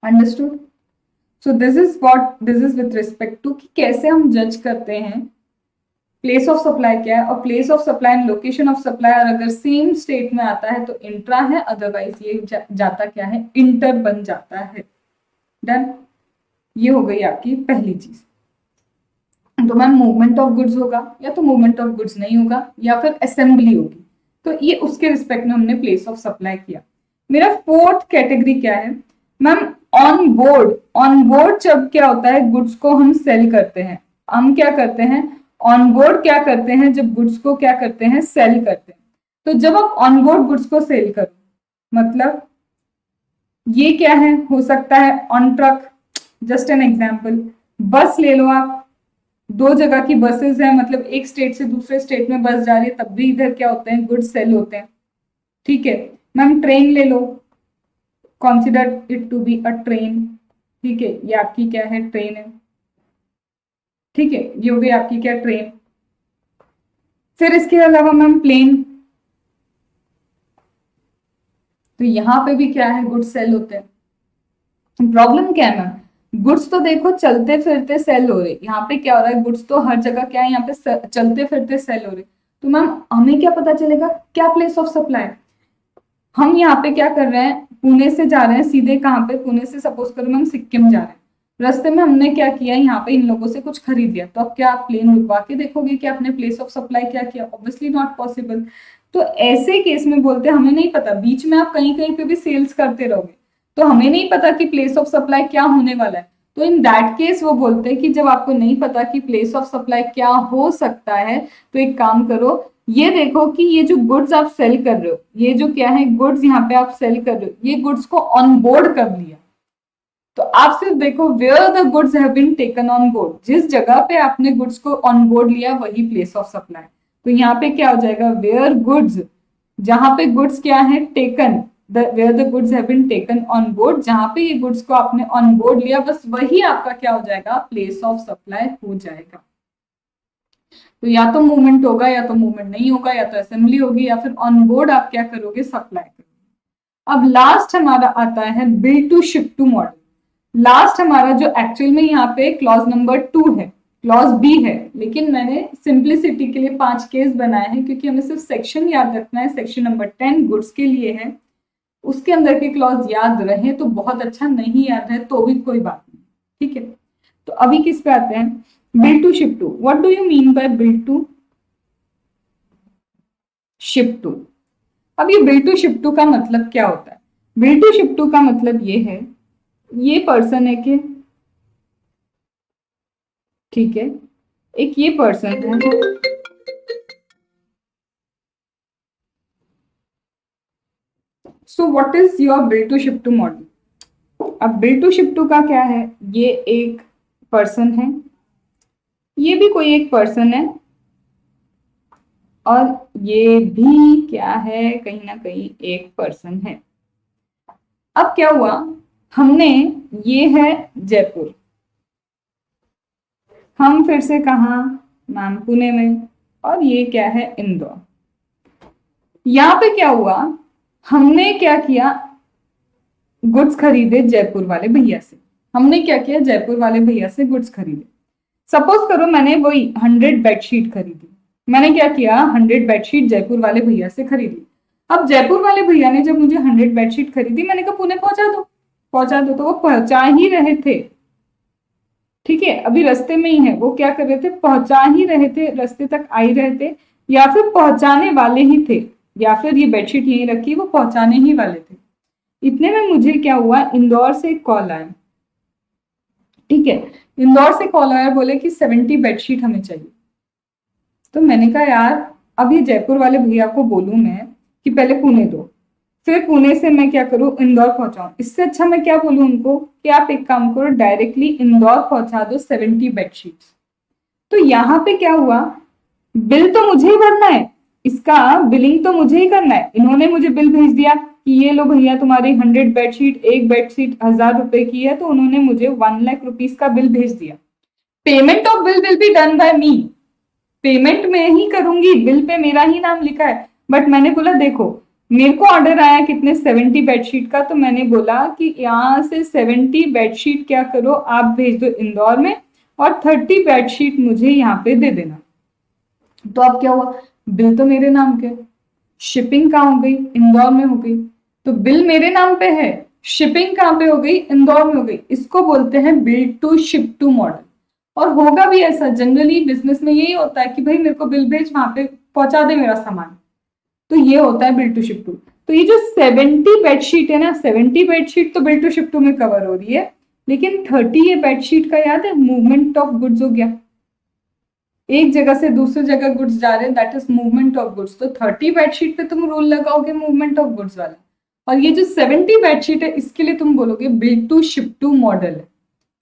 Understood? So this is with respect to कि कैसे हम जज करते हैं प्लेस ऑफ सप्लाई क्या है, और place of supply and location of supply, और अगर सेम स्टेट में आता है तो इंट्रा है, अदरवाइज ये जाता क्या है, इंटर बन जाता है। डन, ये हो गई आपकी पहली चीज। तो मैम मूवमेंट ऑफ गुड्स होगा, या तो मूवमेंट ऑफ गुड्स नहीं होगा, या फिर असेंबली होगी, तो ये उसके रिस्पेक्ट में हमने प्लेस ऑफ सप्लाई किया। मेरा फोर्थ कैटेगरी क्या है ma'am, on board. On board जब क्या होता है, गुड्स को हम सेल करते हैं, हम क्या करते हैं ऑन बोर्ड, क्या करते हैं जब गुड्स को क्या करते हैं, सेल करते हैं। तो जब आप ऑन बोर्ड गुड्स को सेल करो, मतलब ये क्या है, हो सकता है on truck, just an example, बस ले लो आप, 2 जगह की बसेस हैं, मतलब एक स्टेट से दूसरे स्टेट में बस जा रही है, तब भी इधर क्या होते हैं, गुड्स सेल होते हैं, ठीक है। मैम ट्रेन ले लो, consider it to be a train, ठीक है, ये आपकी क्या है, ट्रेन है, ठीक है, ये हो गई आपकी क्या, ट्रेन। फिर इसके अलावा मैम प्लेन, तो यहां पे भी क्या है, गुड्स सेल होते हैं। प्रॉब्लम क्या है मैम, गुड्स तो देखो चलते फिरते सेल हो रहे, यहाँ पे क्या हो रहा है, गुड्स तो हर जगह क्या है, यहाँ पे चलते फिरते सेल हो रहे, तो मैम हमें क्या पता चलेगा, क्या प्लेस ऑफ सप्लाई। हम यहाँ पे क्या कर रहे हैं, पुणे से जा रहे हैं सीधे, कहाँ पे, पुणे से सपोज करो मैम सिक्किम जा रहे हैं, रास्ते में हमने क्या किया, यहाँ पे इन लोगों से कुछ खरीद लिया, तो अब क्या आप प्लेन रुकवा के देखोगे कि आपने प्लेस ऑफ सप्लाई क्या किया, ऑब्वियसली नॉट पॉसिबल। तो ऐसे केस में बोलते हैं हमें नहीं पता, बीच में आप कहीं कहीं पे भी सेल्स करते रहोगे तो हमें नहीं पता कि प्लेस ऑफ सप्लाई क्या होने वाला है। तो इन दैट केस वो बोलते हैं कि जब आपको नहीं पता कि प्लेस ऑफ सप्लाई क्या हो सकता है, तो एक काम करो, ये देखो कि ये जो गुड्स आप सेल कर रहे हो, ये जो क्या है गुड्स यहाँ पे आप सेल कर रहे हो, ये गुड्स को ऑन बोर्ड कर लिया, तो आप सिर्फ देखो where the goods have been taken on board, जिस जगह पे आपने गुड्स को ऑन बोर्ड लिया वही प्लेस ऑफ सप्लाई। तो यहाँ पे क्या हो जाएगा, वेयर गुड्स, जहां पे गुड्स क्या है taken, where the goods have been taken on board, जहां पे ये गुड्स को आपने ऑन बोर्ड लिया, बस वही आपका क्या हो जाएगा, प्लेस ऑफ सप्लाई हो जाएगा। तो या तो मूवमेंट होगा या तो मूवमेंट नहीं होगा, या तो असेंबली होगी, या फिर ऑन बोर्ड आप क्या करोगे, सप्लाई करोगे। अब लास्ट हमारा आता है bill to ship to model. Last हमारा जो एक्चुअल में यहाँ पे क्लॉज नंबर 2 है, क्लॉज बी है, लेकिन मैंने सिंप्लिसिटी के लिए 5 केस बनाए हैं, क्योंकि हमें सिर्फ सेक्शन याद रखना है। सेक्शन नंबर 10 गुड्स के लिए है, उसके अंदर के क्लॉज याद रहे तो बहुत अच्छा, नहीं याद है तो भी कोई बात नहीं, ठीक है। तो अभी किस पे आते हैं, bill to ship to. What do you mean by bill to ship to? अब ये बिल टू शिप टू का मतलब क्या होता है? बिल टू शिप टू का मतलब ये है, ये पर्सन है कि, ठीक है, एक ये पर्सन है, so what is your bill to ship to model? अब बिल टू शिप टू का क्या है, ये एक पर्सन है, ये भी कोई एक पर्सन है, और ये भी क्या है, कहीं ना कहीं एक पर्सन है। अब क्या हुआ, हमने, ये है जयपुर, हम फिर से कहा मैम पुणे में, और ये क्या है, इंदौर। यहां पे क्या हुआ, हमने क्या किया, गुड्स खरीदे जयपुर वाले भैया से। हमने क्या किया, जयपुर वाले भैया से गुड्स खरीदे। सपोज करो मैंने वही 100 बेडशीट खरीदी, मैंने क्या किया, 100 बेडशीट जयपुर वाले भैया से खरीदी। अब जयपुर वाले भैया ने जब मुझे 100 बेडशीट खरीदी, मैंने कहा पुणे पहुंचा दो, पहुंचा दो, तो वो पहुंचा ही रहे थे, ठीक है, अभी रास्ते में ही है, वो क्या कर रहे थे, पहुंचा ही रहे थे, रास्ते तक आ ही रहे थे, या फिर पहुंचाने वाले ही थे, या फिर ये बेडशीट यहीं रखी, वो पहुंचाने ही वाले थे। इतने में मुझे क्या हुआ, इंदौर से एक कॉल आया, ठीक है, इंदौर से कॉल आया, बोले कि 70 बेडशीट हमें चाहिए। तो मैंने कहा यार अब ये जयपुर वाले भैया को बोलूं मैं कि पहले पुणे दो, फिर पुणे से मैं क्या करूं, इंदौर पहुंचाऊं, इससे अच्छा मैं क्या बोलूं उनको कि आप एक काम करो, डायरेक्टली इंदौर पहुंचा दो 70 बेडशीट्स। तो यहाँ पे क्या हुआ, बिल तो मुझे ही भरना है, इसका बिलिंग तो मुझे ही करना है। इन्होंने मुझे बिल भेज दिया कि ये लो भैया तुम्हारी 100 बेडशीट, एक बेडशीट 1000 रुपए की है, तो उन्होंने मुझे 1 लाख रुपीज का बिल भेज दिया। Payment of bill will be done by me, payment मैं ही करूंगी, बिल पे मेरा ही नाम लिखा है। बट मैंने बोला देखो मेरे को ऑर्डर आया कितने, 70 बेडशीट का, तो मैंने बोला कि यहाँ से 70 बेडशीट क्या करो, आप भेज दो इंदौर में, और 30 बेडशीट मुझे यहाँ पे दे देना। तो अब क्या हुआ, बिल तो मेरे नाम के, शिपिंग कहाँ हो गई, इंदौर में हो गई। तो बिल मेरे नाम पे है, शिपिंग कहाँ पे हो गई, इंदौर में हो गई। इसको बोलते हैं bill to ship to model. और होगा भी ऐसा, जनरली बिजनेस में यही होता है कि भाई मेरे को बिल भेज, वहां पे पहुंचा दे मेरा सामान, तो ये होता है बिल टू शिप टू। तो ये जो 70 बेडशीट है ना, 70 बेडशीट तो बिल टू शिप टू में कवर हो रही है, लेकिन 30 ये बेडशीट का याद है, मूवमेंट ऑफ गुड्स हो गया, एक जगह से दूसरी जगह गुड्स जा रहे हैं, that is movement of goods. तो 30 बेडशीट पे तुम रूल लगाओगे मूवमेंट ऑफ गुड्स वाला, और ये जो 70 बेडशीट है इसके लिए तुम बोलोगे bill to ship to model है।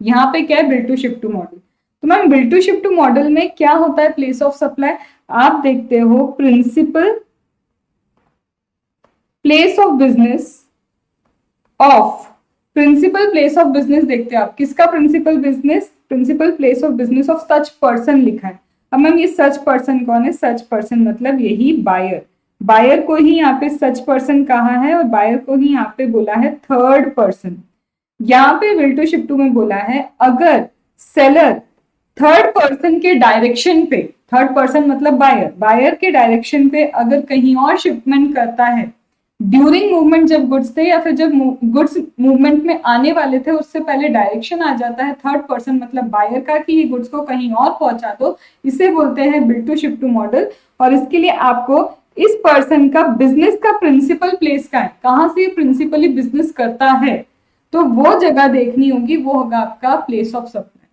यहाँ पे क्या है, bill to ship to model. तो ma'am bill to ship to model में क्या होता है, प्लेस ऑफ सप्लाई, आप देखते हो principal place of business of, principal place of business देखते हो आप, किसका principal business, principal place of business of such person लिखा है। अब मैम ये सच पर्सन कौन है, सच पर्सन मतलब यही बायर, बायर को ही यहाँ पे सच पर्सन कहा है, और बायर को ही यहाँ पे बोला है थर्ड पर्सन। यहाँ पे बिल टू शिप टू में बोला है अगर सेलर थर्ड पर्सन के डायरेक्शन पे, थर्ड पर्सन मतलब बायर, बायर के डायरेक्शन पे अगर कहीं और शिपमेंट करता है ड्यूरिंग मूवमेंट, जब गुड्स थे या फिर जब गुड्स मूवमेंट में आने वाले थे उससे पहले डायरेक्शन आ जाता है थर्ड पर्सन मतलब बायर का कि ये गुड्स को कहीं और पहुंचा दो, इसे बोलते हैं bill to ship to model. और इसके लिए आपको इस पर्सन का बिजनेस का प्रिंसिपल प्लेस का है, कहाँ से प्रिंसिपली बिजनेस करता है, तो वो जगह देखनी होगी, वो होगा आपका place of supply.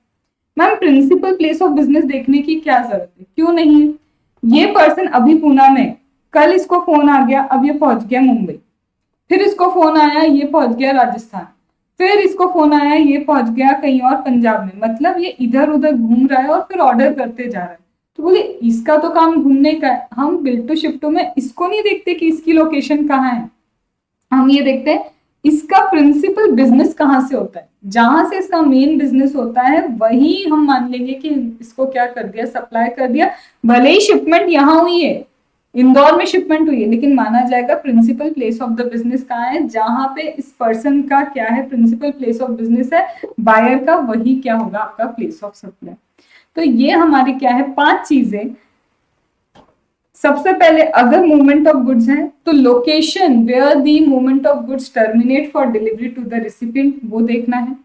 Ma'am principal place of business देखने की क्या जरूरत है, क्यों नहीं है, ये पर्सन अभी पूना में, कल इसको फोन आ गया, अब ये पहुंच गया मुंबई, फिर इसको फोन आया ये पहुंच गया राजस्थान, फिर इसको फोन आया ये पहुंच गया कहीं और पंजाब में, मतलब ये इधर उधर घूम रहा है और फिर ऑर्डर करते जा रहा है। तो बोले इसका तो काम घूमने का है, हम बिल टू शिप टू में इसको नहीं देखते कि इसकी लोकेशन कहाँ है, हम ये देखते हैं इसका प्रिंसिपल बिजनेस कहाँ से होता है, जहां से इसका मेन बिजनेस होता है वही हम मान लेंगे कि इसको क्या कर दिया, सप्लाई कर दिया। भले ही शिपमेंट यहाँ हुई है, इंदौर में शिपमेंट हुई है, लेकिन माना जाएगा principal place of the business कहाँ है, जहां पे इस पर्सन का क्या है प्रिंसिपल प्लेस ऑफ बिजनेस है, बायर का, वही क्या होगा आपका प्लेस ऑफ सप्लाई। तो ये हमारी क्या है 5 चीजें। सबसे पहले अगर मूवमेंट ऑफ गुड्स है तो location where the movement of goods terminate for delivery to the recipient, वो देखना है।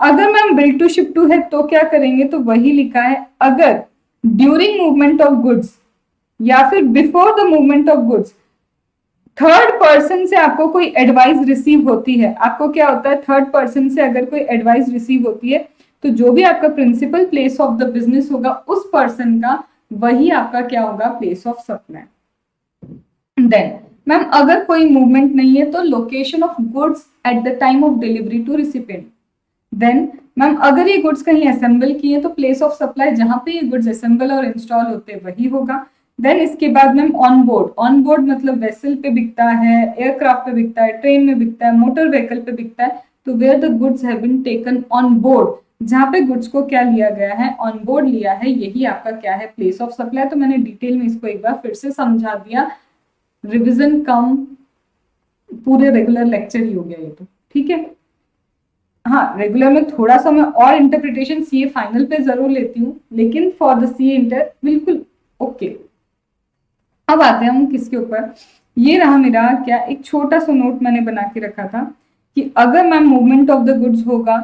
अगर ma'am bill to ship to है तो क्या करेंगे, तो वही लिखा है अगर ड्यूरिंग मूवमेंट ऑफ गुड्स या फिर before the movement of goods third person से आपको कोई एडवाइस रिसीव होती है, आपको क्या होता है थर्ड पर्सन से अगर कोई एडवाइस रिसीव होती है तो जो भी आपका principal place of the business होगा उस पर्सन का, वही आपका क्या होगा place of supply. Then ma'am अगर कोई मूवमेंट नहीं है तो location of goods at the time of delivery to recipient. Then ma'am अगर ये गुड्स कहीं असेंबल किए तो प्लेस ऑफ सप्लाई जहां पे ये गुड्स असेंबल और इंस्टॉल होते हैं वही होगा। देन इसके बाद ma'am on board, on board मतलब वेसल पे बिकता है, एयरक्राफ्ट पे बिकता है, ट्रेन में बिकता है, मोटर व्हीकल पे बिकता है, तो where the goods have been taken on board, जहां पे गुड्स को क्या लिया गया है ऑन बोर्ड लिया है, यही आपका क्या है प्लेस ऑफ सप्लाई। तो मैंने डिटेल में इसको एक बार फिर से समझा दिया, रिविजन कम पूरे रेगुलर लेक्चर ही हो गया ये तो, ठीक है। हाँ रेगुलर में थोड़ा सा मैं और इंटरप्रिटेशन सीए फाइनल पे जरूर लेती हूँ, लेकिन फॉर द सीए इंटर बिल्कुल ओके। अब आते हैं हम किसके ऊपर, ये रहा मेरा क्या एक छोटा सा नोट मैंने बना के रखा था कि अगर ma'am movement of the goods होगा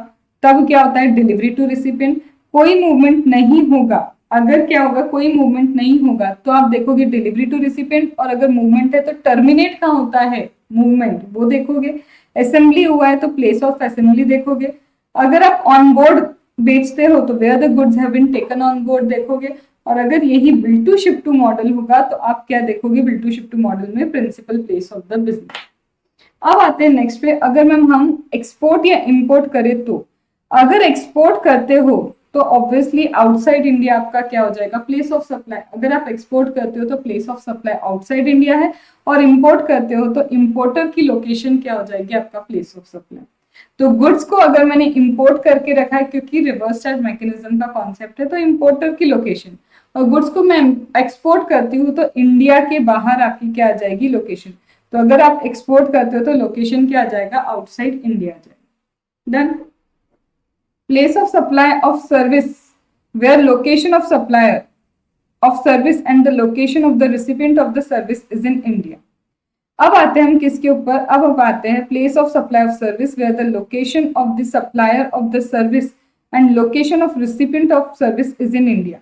तब क्या होता है डिलीवरी टू रिसिपिएंट, कोई मूवमेंट नहीं होगा, अगर क्या होगा कोई मूवमेंट नहीं होगा तो आप देखोगे डिलीवरी टू रिसिपिएंट, और अगर मूवमेंट है तो टर्मिनेट कहाँ होता है मूवमेंट वो देखोगे, असेंबली हुआ है तो प्लेस ऑफ असेंबली देखोगे, अगर आप ऑन बोर्ड बेचते हो तो where the goods have been taken on board देखोगे, और अगर यही bill to ship to model होगा तो आप क्या देखोगे bill to ship to model में principal place of the business. अब आते हैं नेक्स्ट पे, अगर मैम हम एक्सपोर्ट या इंपोर्ट करें तो अगर एक्सपोर्ट करते हो तो ऑब्वियसली आउटसाइड इंडिया आपका क्या हो जाएगा प्लेस ऑफ सप्लाई, अगर आप एक्सपोर्ट करते हो तो place of supply outside India है, और इंपोर्ट करते हो तो इंपोर्टर की लोकेशन क्या हो जाएगी आपका प्लेस ऑफ सप्लाई। तो गुड्स को अगर मैंने इंपोर्ट करके रखा है क्योंकि रिवर्स चार्ज मैकेनिज्म का कॉन्सेप्ट है, तो इंपोर्टर की लोकेशन, और गुड्स को मैं एक्सपोर्ट करती हूँ तो इंडिया के बाहर आपकी क्या आ जाएगी लोकेशन, तो अगर आप एक्सपोर्ट करते हो तो लोकेशन क्या आ जाएगा आउटसाइड इंडिया आ जाएगा। Done. Place of supply of service where location of supplier of service and the location of the recipient of the service is in India. अब आते हैं हम किसके ऊपर, अब आते हैं place of supply of service where the location of the supplier of the service and location of recipient of service is in India.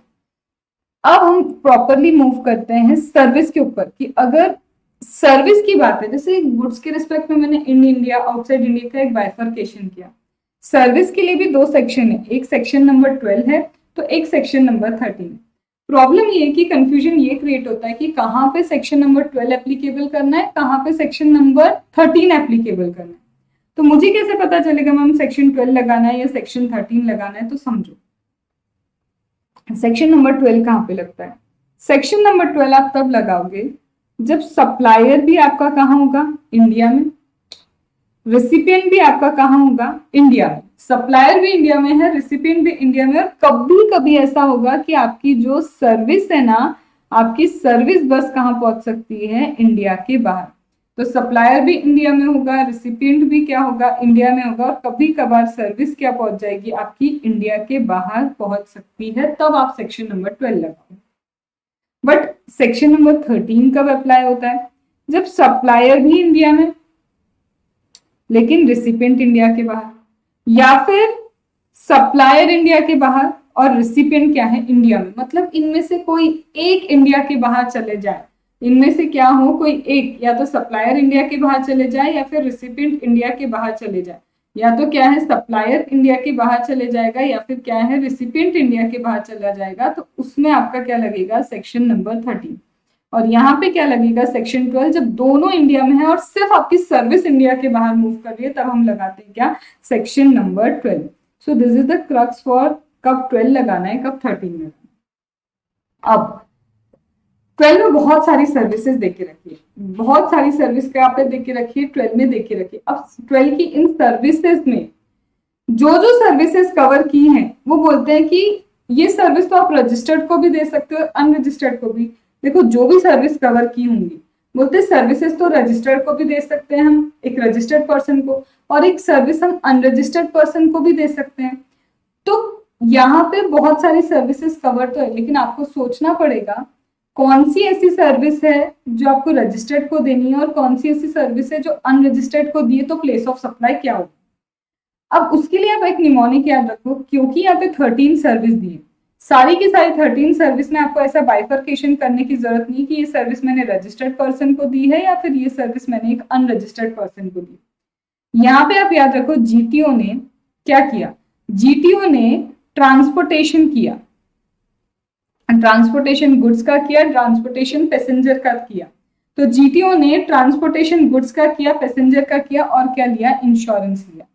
अब हम प्रॉपरली मूव करते हैं सर्विस के ऊपर कि अगर सर्विस की बात है, जैसे गुड्स के रिस्पेक्ट में मैंने इन इंडिया आउटसाइड इंडिया का एक बाइफर्केशन किया, सर्विस के लिए भी 2 सेक्शन है, एक सेक्शन नंबर 12 है तो एक सेक्शन नंबर 13 है। प्रॉब्लम ये है कि कंफ्यूजन ये क्रिएट होता है कि कहाँ पे सेक्शन नंबर 12 एप्लीकेबल करना है, कहाँ पे सेक्शन नंबर 13 एप्लीकेबल करना है। तो मुझे कैसे पता चलेगा मैम सेक्शन 12 लगाना है या सेक्शन 13 लगाना है, तो समझो सेक्शन नंबर 12 कहाँ पे लगता है, सेक्शन नंबर 12 आप तब लगाओगे जब सप्लायर भी आपका कहाँ होगा इंडिया में, रेसिपिएंट भी आपका कहाँ होगा इंडिया में, सप्लायर भी इंडिया में है, रेसिपिएंट भी इंडिया में, और कभी कभी ऐसा होगा कि आपकी जो सर्विस है ना, आपकी सर्विस बस कहाँ पहुंच सकती है इंडिया के बाहर, तो सप्लायर भी इंडिया में होगा, रेसिपिएंट भी क्या होगा इंडिया में होगा, और कभी कभार सर्विस क्या पहुंच जाएगी आपकी इंडिया के बाहर पहुंच सकती है, तब आप सेक्शन नंबर 12 लगाओ। बट सेक्शन नंबर 13 कब अप्लाई होता है, जब सप्लायर भी इंडिया में लेकिन रिसिपिएंट इंडिया के बाहर, या फिर सप्लायर इंडिया के बाहर और रिसिपिएंट क्या है इंडिया में, मतलब इनमें से कोई एक इंडिया के बाहर चले जाए, इनमें से क्या हो कोई एक, या तो सप्लायर इंडिया के बाहर चले जाए या फिर रिसिपिएंट इंडिया के बाहर चले जाए, या तो क्या है सप्लायर इंडिया के बाहर चले जाएगा या फिर क्या है रिसिपिएंट इंडिया के बाहर चला जाएगा, तो उसमें आपका क्या लगेगा सेक्शन नंबर 13। और यहाँ पे क्या लगेगा सेक्शन 12, जब दोनों इंडिया में है और सिर्फ आपकी सर्विस इंडिया के बाहर मूव कर रही है तब हम लगाते हैं क्या section number 12। So this is the crux for कब 12 लगाना है कब 13 लगाना है। अब 12 में बहुत सारी सर्विसेज दे के रखी है, बहुत सारी सर्विस क्या पे दे के रखी है, 12 में दे के रखी है। अब 12 की इन सर्विसेज में जो जो सर्विसेज कवर की हैं वो बोलते हैं कि ये सर्विस तो आप रजिस्टर्ड को भी दे सकते हो, अनरजिस्टर्ड को भी। देखो जो भी सर्विस कवर की होंगी, बोलते सर्विसेज तो रजिस्टर्ड को भी दे सकते हैं हम, एक रजिस्टर्ड पर्सन को, और एक सर्विस हम अनरजिस्टर्ड पर्सन को भी दे सकते हैं। तो यहाँ पे बहुत सारी सर्विसेज कवर तो है, लेकिन आपको सोचना पड़ेगा कौन सी ऐसी सर्विस है जो आपको रजिस्टर्ड को देनी है और कौन सी ऐसी सर्विस है जो अनरजिस्टर्ड को दिए, तो प्लेस ऑफ सप्लाई क्या होगा। अब उसके लिए आप एक निमोनिक याद रखो, क्योंकि यहाँ पे 13 सर्विस दी है, सारी की सारी 13 सर्विस में आपको ऐसा बाइफर्केशन करने की जरूरत नहीं कि ये सर्विस मैंने रजिस्टर्ड पर्सन को दी है या फिर ये सर्विस मैंने एक अनरजिस्टर्ड पर्सन को दी। यहाँ पे आप याद रखो जीटीओ ने क्या किया, जीटीओ ने ट्रांसपोर्टेशन किया, ट्रांसपोर्टेशन गुड्स का किया, ट्रांसपोर्टेशन पैसेंजर का किया। तो जीटीओ ने ट्रांसपोर्टेशन गुड्स का किया, पैसेंजर का किया, और क्या लिया, इंश्योरेंस लिया।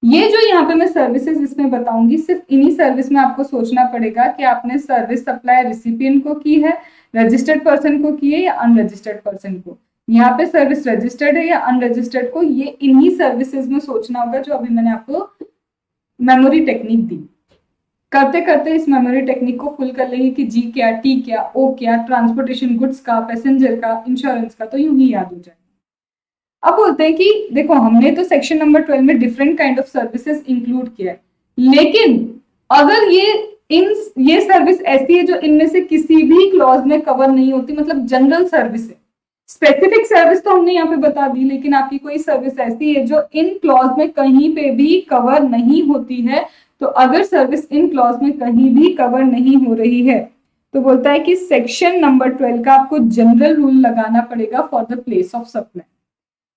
ये जो यहाँ पे मैं सर्विसेज इसमें बताऊंगी, सिर्फ इन्हीं सर्विस में आपको सोचना पड़ेगा कि आपने सर्विस सप्लाई रिसिपिएंट को की है, रजिस्टर्ड पर्सन को की है या अनरजिस्टर्ड पर्सन को। यहाँ पे सर्विस रजिस्टर्ड है या अनरजिस्टर्ड को, ये इन्हीं सर्विसेज में सोचना होगा जो अभी मैंने आपको मेमोरी टेक्निक दी। करते करते इस मेमोरी टेक्निक को फुल कर लेंगे कि जी क्या, टी क्या, ओ क्या, ट्रांसपोर्टेशन गुड्स का, पैसेंजर का, इंश्योरेंस का, तो यूं ही याद हो जाएगा। अब बोलते हैं कि देखो हमने तो सेक्शन नंबर 12 में different kind of services include किया है, लेकिन अगर ये सर्विस ऐसी है जो इनमें से किसी भी क्लॉज में कवर नहीं होती, मतलब जनरल सर्विस है, स्पेसिफिक सर्विस तो हमने यहाँ पे बता दी, लेकिन आपकी कोई सर्विस ऐसी है जो इन क्लॉज में कहीं पे भी कवर नहीं होती है, तो अगर सर्विस इन क्लॉज में कहीं भी कवर नहीं हो रही है तो बोलता है कि सेक्शन नंबर 12 का आपको जनरल रूल लगाना पड़ेगा for the place of supply.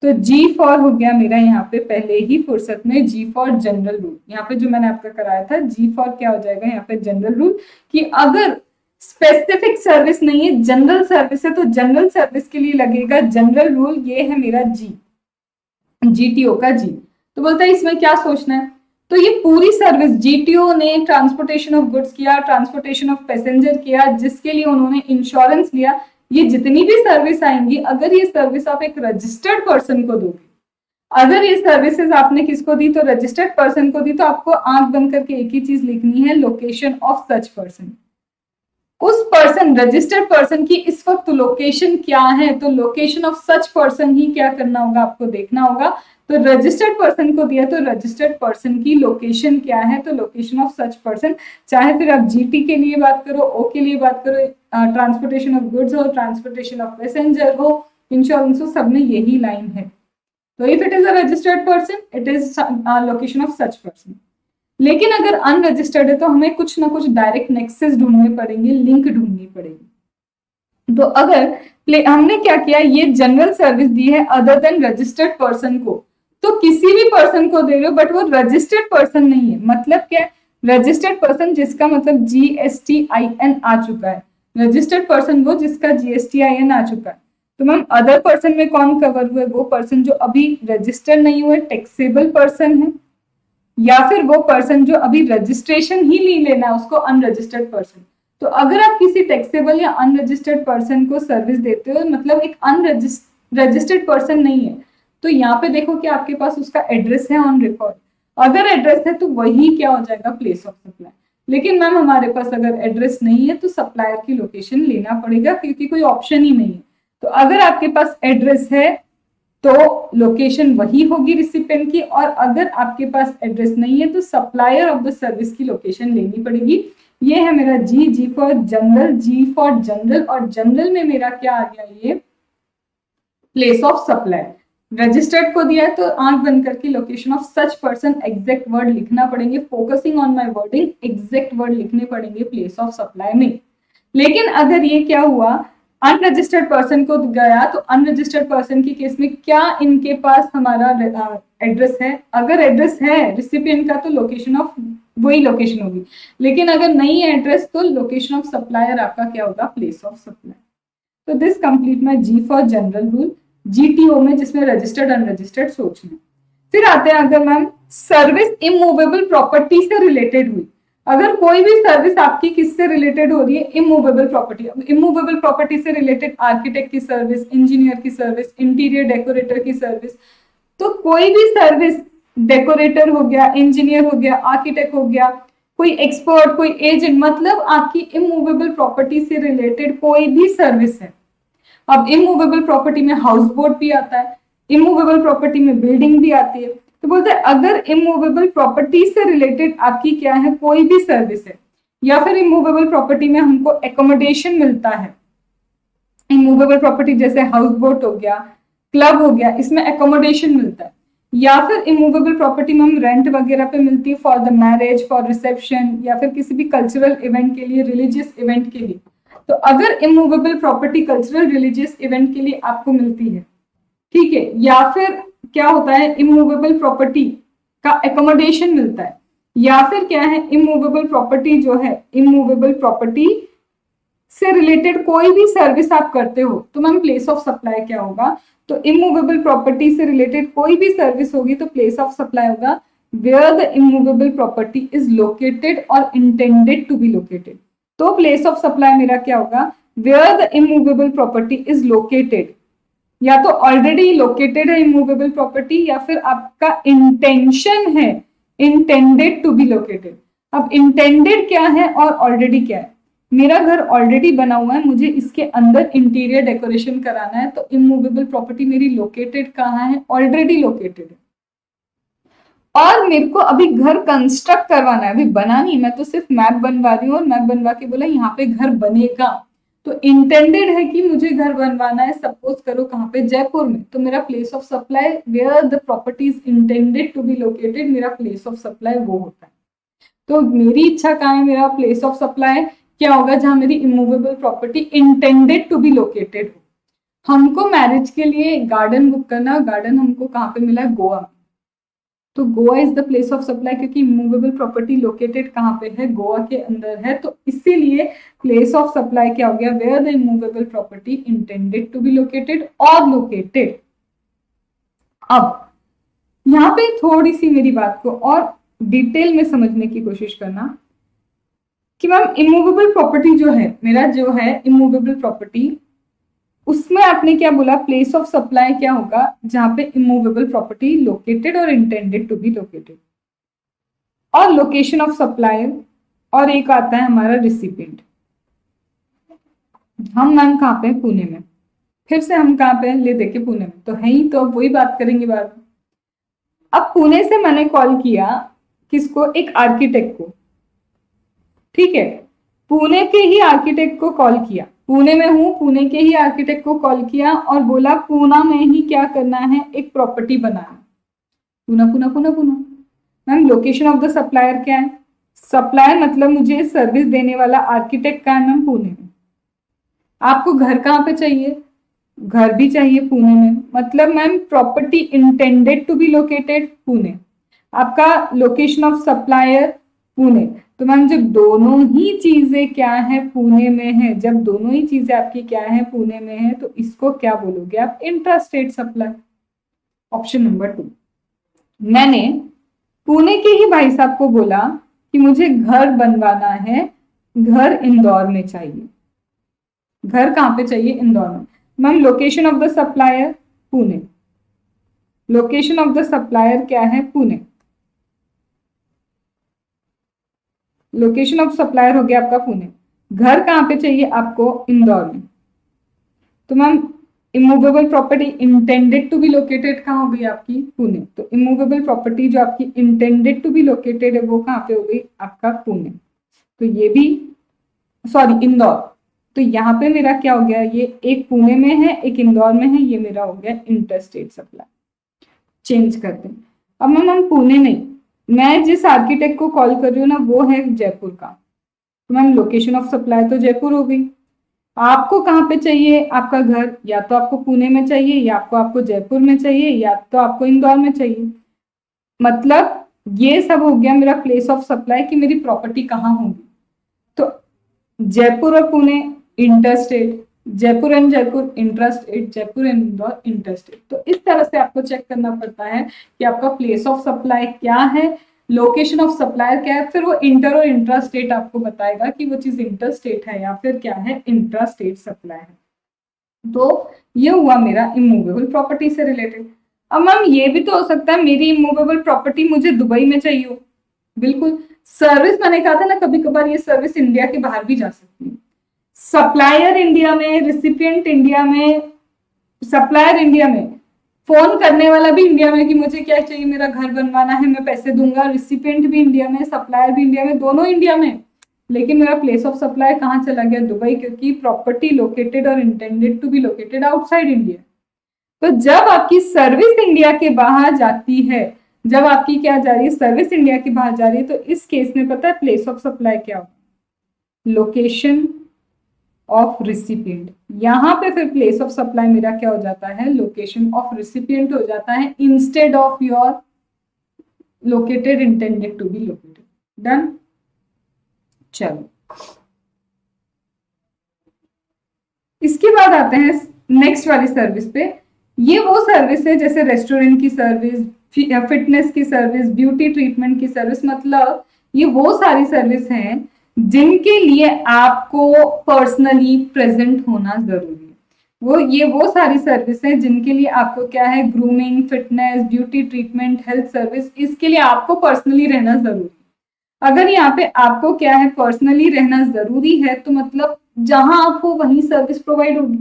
तो जी फॉर हो गया मेरा यहाँ पे पहले ही फुर्सत में, जी फॉर जनरल रूल। यहाँ पे जो मैंने आपका कराया था जी फॉर क्या हो जाएगा यहाँ पे जनरल रूल, कि अगर स्पेसिफिक सर्विस नहीं है, जनरल सर्विस है, तो जनरल सर्विस के लिए लगेगा जनरल रूल। ये है मेरा जी, जीटीओ का जी। तो बोलता है इसमें क्या सोचना है, तो ये पूरी सर्विस जीटीओ ने ट्रांसपोर्टेशन ऑफ गुड्स किया, ट्रांसपोर्टेशन ऑफ पैसेंजर किया, जिसके लिए उन्होंने इंश्योरेंस लिया, ये जितनी भी सर्विस आएंगी, अगर ये सर्विस आप एक रजिस्टर्ड पर्सन को दोगे, अगर ये सर्विसेज आपने किसको दी, तो रजिस्टर्ड पर्सन को दी, तो आपको आंख बंद करके एक ही चीज लिखनी है, लोकेशन ऑफ सच पर्सन। उस पर्सन, रजिस्टर्ड पर्सन की इस वक्त लोकेशन क्या है, तो लोकेशन ऑफ सच पर्सन ही क्या करना होगा, आपको देखना होगा। तो रजिस्टर्ड पर्सन को दिया तो रजिस्टर्ड पर्सन की लोकेशन क्या है, तो लोकेशन ऑफ सच पर्सन। चाहे फिर आप जीटी के लिए बात करो, ओ के लिए बात करो, ट्रांसपोर्टेशन ऑफ गुड्स हो, ट्रांसपोर्टेशन ऑफ पैसेंजर हो, इंश्योरेंस हो, सब में यही लाइन है। तो if it is a registered person, it is location of such person. लेकिन अगर अनरजिस्टर्ड है तो हमें कुछ ना कुछ डायरेक्ट नेक्सेस ढूंढने पड़ेंगे, लिंक ढूंढनी पड़ेगी। तो अगर हमने क्या किया, ये जनरल सर्विस दी है अदर देन रजिस्टर्ड पर्सन को, तो किसी भी पर्सन को दे रहे हो बट वो रजिस्टर्ड पर्सन नहीं है। मतलब क्या है, रजिस्टर्ड पर्सन जिसका मतलब GSTIN आ चुका है, रजिस्टर्ड पर्सन वो जिसका GSTIN आ चुका है। तो मैम अदर पर्सन में कौन कवर हुए, वो पर्सन जो अभी रजिस्टर्ड नहीं हुए, टैक्सेबल पर्सन है, या फिर वो पर्सन जो अभी रजिस्ट्रेशन ही नहीं लेना है उसको, अनरजिस्टर्ड पर्सन। तो अगर आप किसी टैक्सेबल या अनरजिस्टर्ड पर्सन को सर्विस देते हो, मतलब एक अनरजिस्टर्ड पर्सन नहीं है, तो यहाँ पे देखो कि आपके पास उसका एड्रेस है ऑन रिकॉर्ड। अगर एड्रेस है तो वही क्या हो जाएगा, प्लेस ऑफ सप्लाई। लेकिन मैम हमारे पास अगर एड्रेस नहीं है तो सप्लायर की लोकेशन लेना पड़ेगा, क्योंकि कोई ऑप्शन ही नहीं है। तो अगर आपके पास एड्रेस है तो लोकेशन वही होगी रिसिपिएंट की, और अगर आपके पास एड्रेस नहीं है तो सप्लायर ऑफ द सर्विस की लोकेशन लेनी पड़ेगी। ये है मेरा G for general, G for general, और जनरल में मेरा क्या आ गया, ये प्लेस ऑफ सप्लाई। रजिस्टर्ड को दिया है तो आंख बंद करके location of such person, exact word लिखना पड़ेंगे, focusing on my wording, exact word लिखने पड़ेंगे प्लेस ऑफ सप्लाई में। लेकिन अगर ये क्या हुआ, अनरजिस्टर्ड पर्सन को गया, तो अनरजिस्टर्ड पर्सन की केस में क्या इनके पास हमारा एड्रेस है, अगर एड्रेस है रिसिपिएंट का तो लोकेशन ऑफ वही लोकेशन होगी। लेकिन अगर नहीं है एड्रेस तो लोकेशन ऑफ सप्लायर आपका क्या होगा, प्लेस ऑफ सप्लाई। तो this complete my ji for general rule GTO में, जिसमें रजिस्टर्ड अनरजिस्टर्ड सोचना। फिर आते हैं अगर मैम सर्विस इमूवेबल प्रॉपर्टी से रिलेटेड हुई, अगर कोई भी सर्विस आपकी किससे रिलेटेड हो रही है, इमूवेबल प्रॉपर्टी। अब इमूवेबल प्रॉपर्टी से रिलेटेड आर्किटेक्ट की सर्विस, इंजीनियर की सर्विस, इंटीरियर डेकोरेटर की सर्विस, तो कोई भी सर्विस, डेकोरेटर हो गया, इंजीनियर हो गया, आर्किटेक्ट हो गया, कोई एक्सपर्ट, कोई एजेंट, मतलब आपकी इमूवेबल प्रॉपर्टी से रिलेटेड कोई भी सर्विस है। अब इमूवेबल प्रॉपर्टी में हाउस बोट भी आता है, इमूवेबल प्रॉपर्टी में बिल्डिंग भी आती है। तो बोलते हैं अगर इमूवेबल प्रॉपर्टी से रिलेटेड आपकी क्या है, कोई भी सर्विस है, या फिर इमूवेबल प्रॉपर्टी में हमको एकोमोडेशन मिलता है, इमूवेबल प्रॉपर्टी जैसे हाउस बोट हो गया, क्लब हो गया, इसमें एकोमोडेशन मिलता है, या फिर इमूवेबल प्रॉपर्टी में हम रेंट वगैरह पे मिलती है for the marriage, for reception, या फिर किसी भी कल्चरल इवेंट के लिए, रिलीजियस इवेंट के लिए। तो अगर immovable property cultural religious event के लिए आपको मिलती है, ठीक है, या फिर क्या होता है, इमूवेबल प्रॉपर्टी का एकोमोडेशन मिलता है, या फिर क्या है, इमूवेबल प्रॉपर्टी जो है, इमूवेबल प्रॉपर्टी से रिलेटेड कोई भी सर्विस आप करते हो, तो मैम प्लेस ऑफ सप्लाई क्या होगा, तो इमूवेबल प्रॉपर्टी से रिलेटेड कोई भी सर्विस होगी तो प्लेस ऑफ सप्लाई होगा where the immovable property is located और इंटेंडेड टू बी लोकेटेड। तो प्लेस ऑफ सप्लाई मेरा क्या होगा, where the immovable property is located, या तो ऑलरेडी लोकेटेड है इमूवेबल प्रॉपर्टी, या फिर आपका इंटेंशन है इंटेंडेड टू बी लोकेटेड। अब इंटेंडेड क्या है और ऑलरेडी क्या है, मेरा घर ऑलरेडी बना हुआ है, मुझे इसके अंदर इंटीरियर डेकोरेशन कराना है, तो इमूवेबल प्रॉपर्टी मेरी लोकेटेड कहाँ है, ऑलरेडी लोकेटेड है। और मेरे को अभी घर कंस्ट्रक्ट करवाना है, अभी बना नहीं, मैं तो सिर्फ मैप बनवा रही हूँ और मैप बनवा के बोला यहाँ पे घर बनेगा, तो इंटेंडेड है कि मुझे घर बनवाना है, सपोज करो कहाँ पे, जयपुर में, तो मेरा place of supply where the property is intended to be located, मेरा प्लेस ऑफ सप्लाई वो होता है। तो मेरी इच्छा कहाँ है, मेरा प्लेस ऑफ सप्लाई क्या होगा, जहां मेरी immovable property intended to be located हो। हमको मैरिज के लिए गार्डन बुक करना, गार्डन हमको कहाँ पे मिला है, गोवा में, तो Goa is the place of supply, क्योंकि इमूवेबल प्रॉपर्टी लोकेटेड कहाँ पे है, गोवा के अंदर है, तो इसीलिए प्लेस ऑफ सप्लाई क्या हो गया, where the immovable property intended to be located और लोकेटेड। अब यहाँ पे थोड़ी सी मेरी बात को और डिटेल में समझने की कोशिश करना कि मैम इमूवेबल प्रॉपर्टी जो है, मेरा जो है इमूवेबल प्रॉपर्टी, उसमें आपने क्या बोला, प्लेस ऑफ सप्लाई क्या होगा, जहां पे इमूवेबल प्रॉपर्टी लोकेटेड और इंटेंडेड टू बी लोकेटेड, और लोकेशन ऑफ सप्लायर, और एक आता है हमारा रिसिपिएंट। हम मैम कहाँ पे, पुणे में, फिर से हम कहाँ पे, ले देखे पुणे में तो है ही, तो अब वही बात करेंगे बाद में। अब पुणे से मैंने कॉल किया किसको, एक आर्किटेक्ट को, ठीक है, पुणे के ही आर्किटेक्ट को कॉल किया, पुणे में हूं, पुणे के ही आर्किटेक्ट को कॉल किया और बोला पूना में ही क्या करना है, एक property banana. Poona Poona Poona Poona, ma'am location of the supplier क्या है, सप्लायर मतलब मुझे सर्विस देने वाला आर्किटेक्ट का है मैम पुणे में। आपको घर कहाँ पे चाहिए, घर भी चाहिए पुणे में, मतलब ma'am property intended to be located Pune, आपका लोकेशन ऑफ सप्लायर पुणे। तो मैम जब दोनों ही चीजें क्या है, पुणे में है, जब दोनों ही चीजें आपकी क्या है, पुणे में है, तो इसको क्या बोलोगे आप, इंट्रास्टेट सप्लाई। ऑप्शन नंबर 2, मैंने पुणे के ही भाई साहब को बोला कि मुझे घर बनवाना है, घर इंदौर में चाहिए, घर कहाँ पे चाहिए, इंदौर में। Ma'am location of the supplier Pune, location of the supplier क्या है, पुणे, लोकेशन ऑफ सप्लायर हो गया आपका पुणे, घर कहाँ पे चाहिए आपको, इंदौर में। तो ma'am immovable property intended to be located कहाँ हो गई आपकी, पुणे, तो इमूवेबल प्रॉपर्टी जो आपकी इंटेंडेड टू बी लोकेटेड है वो कहाँ पे हो गई, आपका पुणे, तो ये भी, सॉरी इंदौर, तो यहाँ पे मेरा क्या हो गया, ये एक पुणे में है, एक इंदौर में है, ये मेरा हो गया इंटरस्टेट सप्लाई। चेंज करते हैं, अब मैम हम पुणे नहीं, मैं जिस आर्किटेक्ट को कॉल कर रही हूँ ना वो है जयपुर का, तो मैम लोकेशन ऑफ सप्लाई तो जयपुर हो गई। आपको कहाँ पे चाहिए आपका घर, या तो आपको पुणे में चाहिए, या आपको जयपुर में चाहिए, या तो आपको इंदौर में चाहिए। मतलब ये सब हो गया मेरा प्लेस ऑफ सप्लाई कि मेरी प्रॉपर्टी कहाँ होगी। तो जयपुर और Pune interstate, Jaipur and Jaipur intrastate, Jaipur and Indore interstate. तो इस तरह से आपको चेक करना पड़ता है कि आपका प्लेस ऑफ सप्लाई क्या है, लोकेशन ऑफ सप्लायर क्या है, फिर वो इंटर और इंट्रा स्टेट आपको बताएगा कि वो चीज इंटर स्टेट है या फिर क्या है, इंट्रा स्टेट सप्लाई है। तो ये हुआ मेरा इमूवेबल प्रॉपर्टी से रिलेटेड। अब मैम ये भी तो हो सकता है मेरी इमूवेबल प्रॉपर्टी मुझे दुबई में चाहिए हो, बिल्कुल। सर्विस मैंने कहा था ना, कभी कभार ये सर्विस इंडिया के बाहर भी जा सकती है। सप्लायर इंडिया में, रिसिपिएंट इंडिया में, सप्लायर इंडिया में, फोन करने वाला भी इंडिया में कि मुझे क्या चाहिए, मेरा घर बनवाना है, मैं पैसे दूंगा, रिसिपिएंट भी इंडिया में, सप्लायर भी इंडिया में, दोनों इंडिया में। लेकिन मेरा प्लेस ऑफ सप्लाई कहाँ चला गया, दुबई, क्योंकि प्रॉपर्टी लोकेटेड और intended to be located outside India. तो जब आपकी सर्विस इंडिया के बाहर जाती है, जब आपकी क्या जा रही है, सर्विस इंडिया के बाहर जा रही है, तो इस केस में पता है प्लेस ऑफ सप्लाई क्या होगा, लोकेशन ऑफ रिसिपिएंट। यहां पे फिर प्लेस ऑफ सप्लाई मेरा क्या हो जाता है, लोकेशन ऑफ रिसिपिएंट हो जाता है, instead of your located intended to be located. Done. चलो इसके बाद आते हैं नेक्स्ट वाली सर्विस पे। ये वो सर्विस है जैसे रेस्टोरेंट की सर्विस, फिटनेस की सर्विस, ब्यूटी ट्रीटमेंट की सर्विस, मतलब ये वो सारी सर्विस हैं जिनके लिए आपको पर्सनली प्रेजेंट होना जरूरी है। वो सारी सर्विस है जिनके लिए आपको क्या है, grooming, fitness, beauty treatment, health service, इसके लिए आपको पर्सनली रहना जरूरी है। अगर यहाँ पे आपको क्या है, पर्सनली रहना जरूरी है, तो मतलब जहां आप हो वहीं सर्विस प्रोवाइड होगी।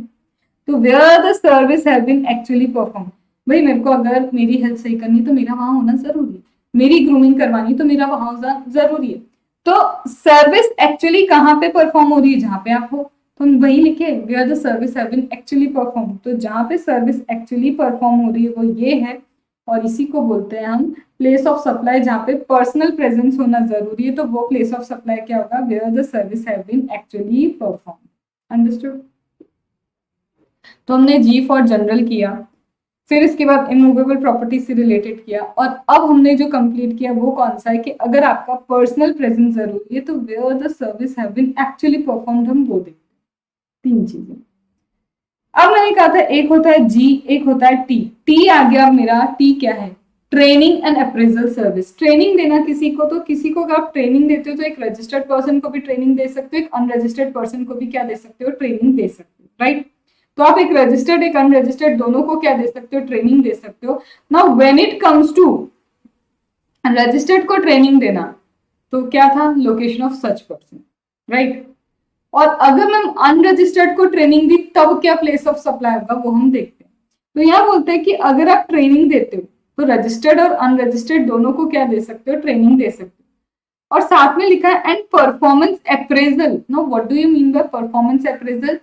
तो where the service have been actually perform, भाई मेरे को अगर मेरी हेल्थ सही करनी तो मेरा वहां होना जरूरी है, मेरी ग्रूमिंग करवानी तो मेरा वहां जरूरी है। तो सर्विस एक्चुअली कहाँ पे परफॉर्म हो रही है, जहां पे आप हो। तो हम वही लिखे, where the service have been actually perform. तो जहां पे सर्विस एक्चुअली परफॉर्म हो रही है वो ये है, और इसी को बोलते हैं हम प्लेस ऑफ सप्लाई, जहाँ पे पर्सनल प्रेजेंस होना जरूरी है। तो वो प्लेस ऑफ सप्लाई क्या होगा, where the service have been actually perform. Understood. तो हमने जी फॉर जनरल किया, फिर इसके बाद इमूवेबल प्रॉपर्टी से रिलेटेड किया, और अब हमने जो कंप्लीट किया वो कौन सा है कि अगर आपका पर्सनल प्रेजेंस जरूरी है तो where the service have been actually performed, हम वो देखते हैं। तीन चीजें। अब मैंने कहा था एक होता है जी, एक होता है टी। टी आ गया मेरा, टी क्या है, training and appraisal service. Training देना किसी को, तो किसी को अगर आप ट्रेनिंग देते हो तो एक रजिस्टर्ड पर्सन को भी ट्रेनिंग दे सकते हो, एक अनरजिस्टर्ड पर्सन को भी क्या दे सकते हो, ट्रेनिंग दे सकते हो, राइट। तो आप एक रजिस्टर्ड एक अनरजिस्टर्ड दोनों को क्या दे सकते हो, ट्रेनिंग दे सकते हो। Now when it comes to registered को ट्रेनिंग देना, तो क्या था, location of such person, right. और अगर मैं अनरजिस्टर्ड को ट्रेनिंग दी तब क्या प्लेस ऑफ सप्लाई होगा, वो हम देखते हैं। तो यहाँ बोलते हैं कि अगर आप ट्रेनिंग देते हो तो रजिस्टर्ड और अनरजिस्टर्ड दोनों को क्या दे सकते हो, ट्रेनिंग दे सकते हो। और साथ में लिखा है and performance appraisal. Know what do you mean bye performance appraisal,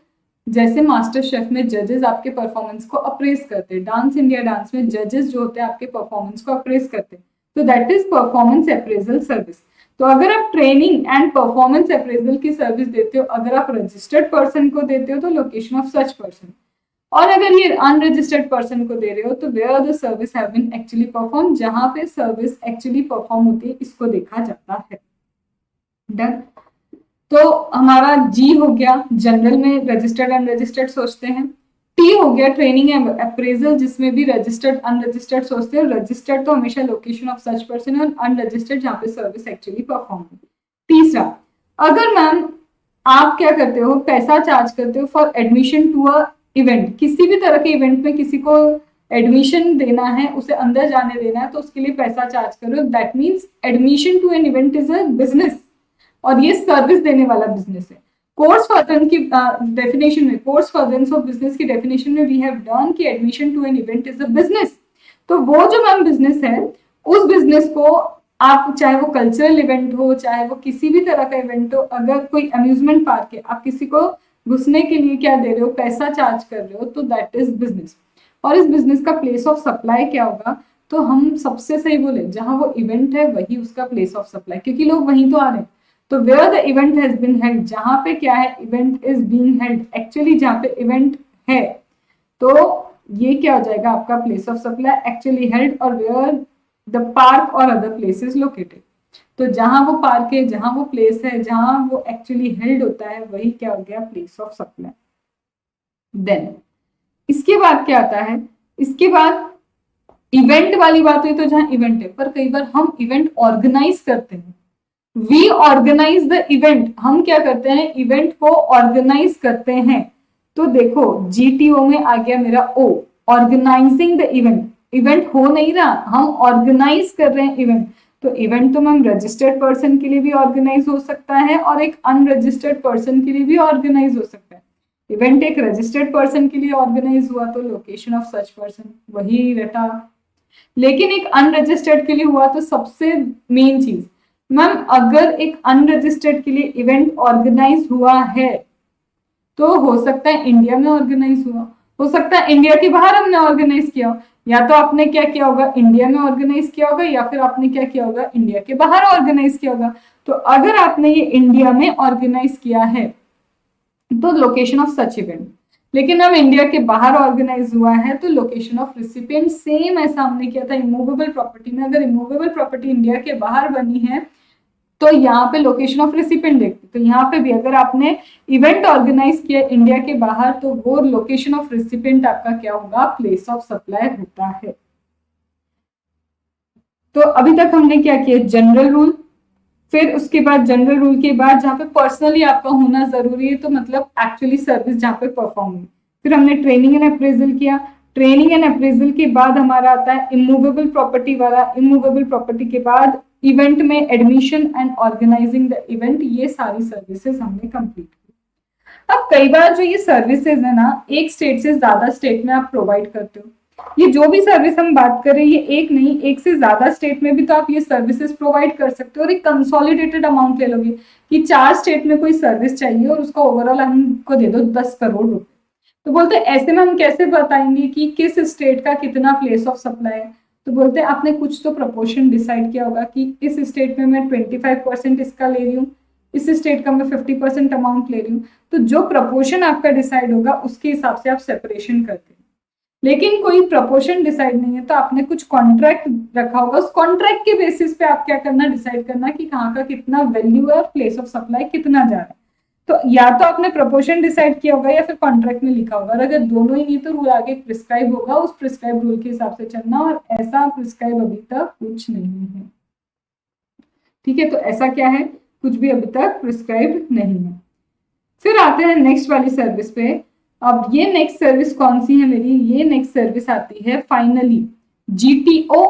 जैसे मास्टर शेफ में जजेस आपके परफॉर्मेंस को अप्रेज करते हैं, डांस इंडिया डांस में जजेस जो होते हैं आपके परफॉर्मेंस को अप्रेज करते हैं, तो that is performance appraisal service. तो अगर आप ट्रेनिंग एंड परफॉर्मेंस अप्रेजल की सर्विस देते हो, अगर आप रजिस्टर्ड पर्सन को देते हो तो लोकेशन ऑफ सच पर्सन, और अगर ये अनरजिस्टर्ड पर्सन को दे रहे हो तो where the service have been actually perform, जहां पे सर्विस एक्चुअली परफॉर्म होती है इसको देखा जाता है। डन। तो हमारा जी हो गया, जनरल में रजिस्टर्ड अनरजिस्टर्ड सोचते हैं। टी हो गया ट्रेनिंग एंड अप्रेजल, जिसमें भी रजिस्टर्ड अनरजिस्टर्ड सोचते हैं। रजिस्टर्ड तो हमेशा लोकेशन ऑफ सच पर्सन है, और अनरजिस्टर्ड जहाँ पे सर्विस एक्चुअली परफॉर्म हो। तीसरा, अगर मैम आप क्या करते हो, पैसा चार्ज करते हो for admission to a event, किसी भी तरह के इवेंट में किसी को एडमिशन देना है, उसे अंदर जाने देना है, तो उसके लिए पैसा चार्ज करो। That means admission to an event is a business, और ये सर्विस देने वाला बिजनेस है। कोर्स फर्दरेंस की डेफिनेशन में, कोर्स फर्दरेंस ऑफ बिजनेस की डेफिनेशन में वी हैव डन कि admission to an event is a business. तो वो जो मैम बिजनेस है, उस बिजनेस को आप, चाहे वो कल्चरल इवेंट हो, चाहे वो किसी भी तरह का इवेंट हो, अगर कोई अम्यूजमेंट पार्क है, आप किसी को घुसने के लिए क्या दे रहे हो, पैसा चार्ज कर रहे हो, तो दैट इज बिजनेस। और इस बिजनेस का प्लेस ऑफ सप्लाई क्या होगा, तो हम सबसे सही बोले जहां वो इवेंट है वही उसका प्लेस ऑफ सप्लाई, क्योंकि लोग वहीं तो आ रहे हैं। तो where the event has been held, जहां पे क्या है, event is being held, actually जहां पे इवेंट है, तो ये क्या हो जाएगा आपका place of supply actually held, और वेयर द पार्क और अदर प्लेसेस लोकेटेड। तो जहां वो पार्क है, जहां वो प्लेस है, जहां वो एक्चुअली हेल्ड होता है, वही क्या हो गया, प्लेस ऑफ सप्लाई। देन इसके बाद क्या आता है, इसके बाद इवेंट वाली बात हुई तो जहां इवेंट है, पर कई बार हम इवेंट ऑर्गेनाइज करते हैं, वी ऑर्गेनाइज द इवेंट, हम क्या करते हैं, इवेंट को ऑर्गेनाइज करते हैं। तो देखो जीटीओ में आ गया मेरा ओ, ऑर्गेनाइजिंग द इवेंट, इवेंट हो नहीं रहा, हम ऑर्गेनाइज कर रहे हैं इवेंट। तो इवेंट तो मैम रजिस्टर्ड पर्सन के लिए भी ऑर्गेनाइज हो सकता है और एक अनरजिस्टर्ड पर्सन के लिए भी ऑर्गेनाइज हो सकता है। इवेंट एक रजिस्टर्ड पर्सन के लिए ऑर्गेनाइज हुआ तो लोकेशन ऑफ सच पर्सन वही रटा, लेकिन एक अनरजिस्टर्ड के लिए हुआ तो सबसे मेन चीज, मैम अगर एक अनरजिस्टर्ड के लिए इवेंट ऑर्गेनाइज हुआ है तो हो सकता है इंडिया में ऑर्गेनाइज हुआ, हो सकता है इंडिया के बाहर हमने ऑर्गेनाइज किया हो, या तो आपने क्या किया होगा इंडिया में ऑर्गेनाइज किया होगा या फिर आपने क्या किया होगा इंडिया के बाहर ऑर्गेनाइज किया होगा। तो अगर आपने ये इंडिया में ऑर्गेनाइज किया है तो लोकेशन ऑफ सच इवेंट, लेकिन अब इंडिया के बाहर ऑर्गेनाइज हुआ है तो लोकेशन ऑफ रिसिपिएंट सेम ऐसा हमने किया था इमूवेबल प्रॉपर्टी में। अगर इमूवेबल प्रॉपर्टी इंडिया के बाहर बनी है तो यहाँ पे लोकेशन ऑफ रिसिपिएंट देखते, तो यहाँ पे भी अगर आपने इवेंट ऑर्गेनाइज किया इंडिया के बाहर तो वो लोकेशन ऑफ रिसिपिएंट आपका क्या होगा, प्लेस ऑफ सप्लाई होता है। तो अभी तक हमने क्या किया, जनरल रूल, फिर उसके बाद जनरल रूल के बाद जहाँ पे पर्सनली आपका होना जरूरी है तो मतलब एक्चुअली सर्विस जहाँ पे परफॉर्म हुई, फिर हमने ट्रेनिंग एंड अप्रेजल किया, ट्रेनिंग एंड अप्रेजल के बाद हमारा आता है इमूवेबल प्रॉपर्टी वाला, इमूवेबल प्रॉपर्टी के बाद इवेंट में admission and organising the event, ये सारी सर्विसेज हमने कंप्लीट की। अब कई बार जो ये सर्विसेज है ना एक स्टेट से ज्यादा स्टेट में आप प्रोवाइड करते हो, ये जो भी सर्विस हम बात कर रहे हैं ये एक नहीं एक से ज्यादा स्टेट में भी तो आप ये सर्विसेज प्रोवाइड कर सकते हो, और एक कंसोलिडेटेड अमाउंट ले लोगे कि 4 स्टेट में कोई सर्विस चाहिए और उसका ओवरऑल हमको दे दो 10 करोड़ रुपए, तो बोलते ऐसे में हम कैसे बताएंगे कि किस स्टेट का कितना प्लेस ऑफ सप्लाई है। तो बोलते आपने कुछ तो प्रपोर्शन डिसाइड किया होगा कि इस स्टेट में मैं 25% इसका ले रही हूँ, इस स्टेट का मैं 50% अमाउंट ले रही हूँ, तो जो प्रपोर्शन आपका डिसाइड होगा उसके हिसाब से आप सेपरेशन करते हैं। लेकिन कोई प्रपोर्शन डिसाइड नहीं है तो आपने कुछ कॉन्ट्रैक्ट रखा होगा, उस कॉन्ट्रैक्ट के बेसिस पे आप क्या करना, डिसाइड करना कि कहाँ का कितना वैल्यू है और प्लेस ऑफ सप्लाई कितना जा रहा है। तो या तो आपने प्रपोर्शन डिसाइड किया होगा या फिर कॉन्ट्रैक्ट में लिखा होगा, और अगर दोनों ही नहीं तो रूल आगे प्रिस्क्राइब होगा, उस प्रिस्क्राइब रूल के हिसाब से चलना, और ऐसा प्रिस्क्राइब अभी तक कुछ नहीं है। ठीक है, तो ऐसा क्या है, कुछ भी अभी तक प्रिस्क्राइब नहीं है। फिर आते हैं नेक्स्ट वाली सर्विस पे। अब ये नेक्स्ट सर्विस कौन सी है मेरी, ये नेक्स्ट सर्विस आती है फाइनली जीटीओ।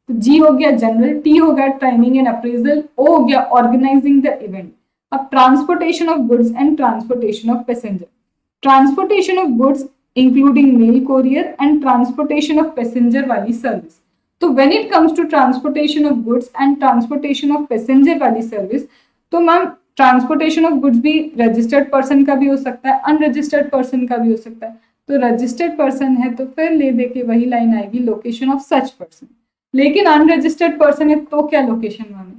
जी हो गया जनरल, टी हो गया ट्रेनिंग एंड अप्रेजल, ओ हो गया ऑर्गेनाइजिंग द इवेंट। अब transportation of goods and transportation of passenger, transportation of goods including mail courier and transportation of passenger वाली सर्विस। तो when it comes to transportation of goods and transportation of passenger वाली service, तो ma'am transportation of goods भी registered person का भी हो सकता है, अनरजिस्टर्ड पर्सन का भी हो सकता है। तो रजिस्टर्ड पर्सन है तो फिर ले दे के वही लाइन आएगी लोकेशन ऑफ सच पर्सन, लेकिन अनरजिस्टर्ड पर्सन है तो क्या लोकेशन मैम।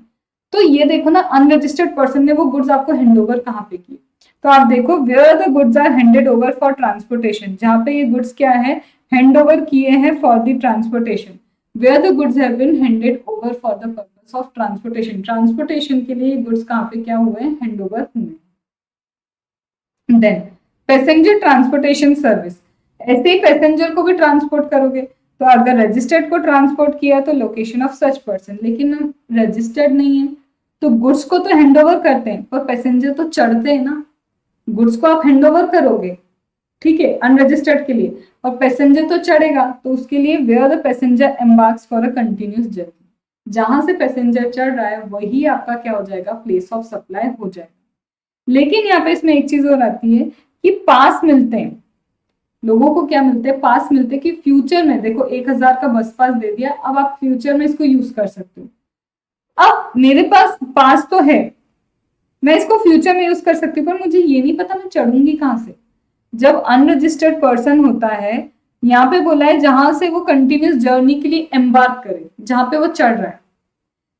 तो ये देखो ना, अनरजिस्टर्ड पर्सन ने वो गुड्स आपको हैंड ओवर कहाँ पे किए, तो आप देखो where the goods are handed over for transportation, जहाँ पे ये गुड्स क्या है, हैंड ओवर किए हैं for the transportation, where the goods have been handed over for the purpose of transportation, transportation के लिए गुड्स कहाँ पे क्या हुए हैं, हैंड ओवर हुए। देन पैसेंजर ट्रांसपोर्टेशन सर्विस, ऐसे ही पैसेंजर को भी ट्रांसपोर्ट करोगे, तो अगर रजिस्टर्ड को ट्रांसपोर्ट किया तो लोकेशन ऑफ सच पर्सन, लेकिन हम रजिस्टर्ड नहीं है तो गुड्स को तो हैंड ओवर करते हैं पर पैसेंजर तो चढ़ते हैं ना, गुड्स को आप हैंड ओवर करोगे, ठीक है, अनरजिस्टर्ड के लिए, और पैसेंजर तो चढ़ेगा, तो उसके लिए where the passenger embarks for a continuous journey, जहां से पैसेंजर चढ़ रहा है वही आपका क्या हो जाएगा, प्लेस ऑफ सप्लाई हो जाएगा। लेकिन यहाँ पे इसमें एक चीज और आती है कि पास मिलते हैं लोगों को, क्या मिलते हैं, पास मिलते हैं कि फ्यूचर में देखो 1000 का बस पास दे दिया, अब आप फ्यूचर में इसको यूज कर सकते हो। अब मेरे पास पास तो है, मैं इसको फ्यूचर में यूज कर सकती हूँ, पर मुझे ये नहीं पता मैं चढ़ूंगी कहाँ से। जब अनरजिस्टर्ड पर्सन होता है, यहाँ पे बोला है जहां से वो कंटिन्यूस जर्नी के लिए एम्बार्क करे, जहां पे वो चढ़ रहा है।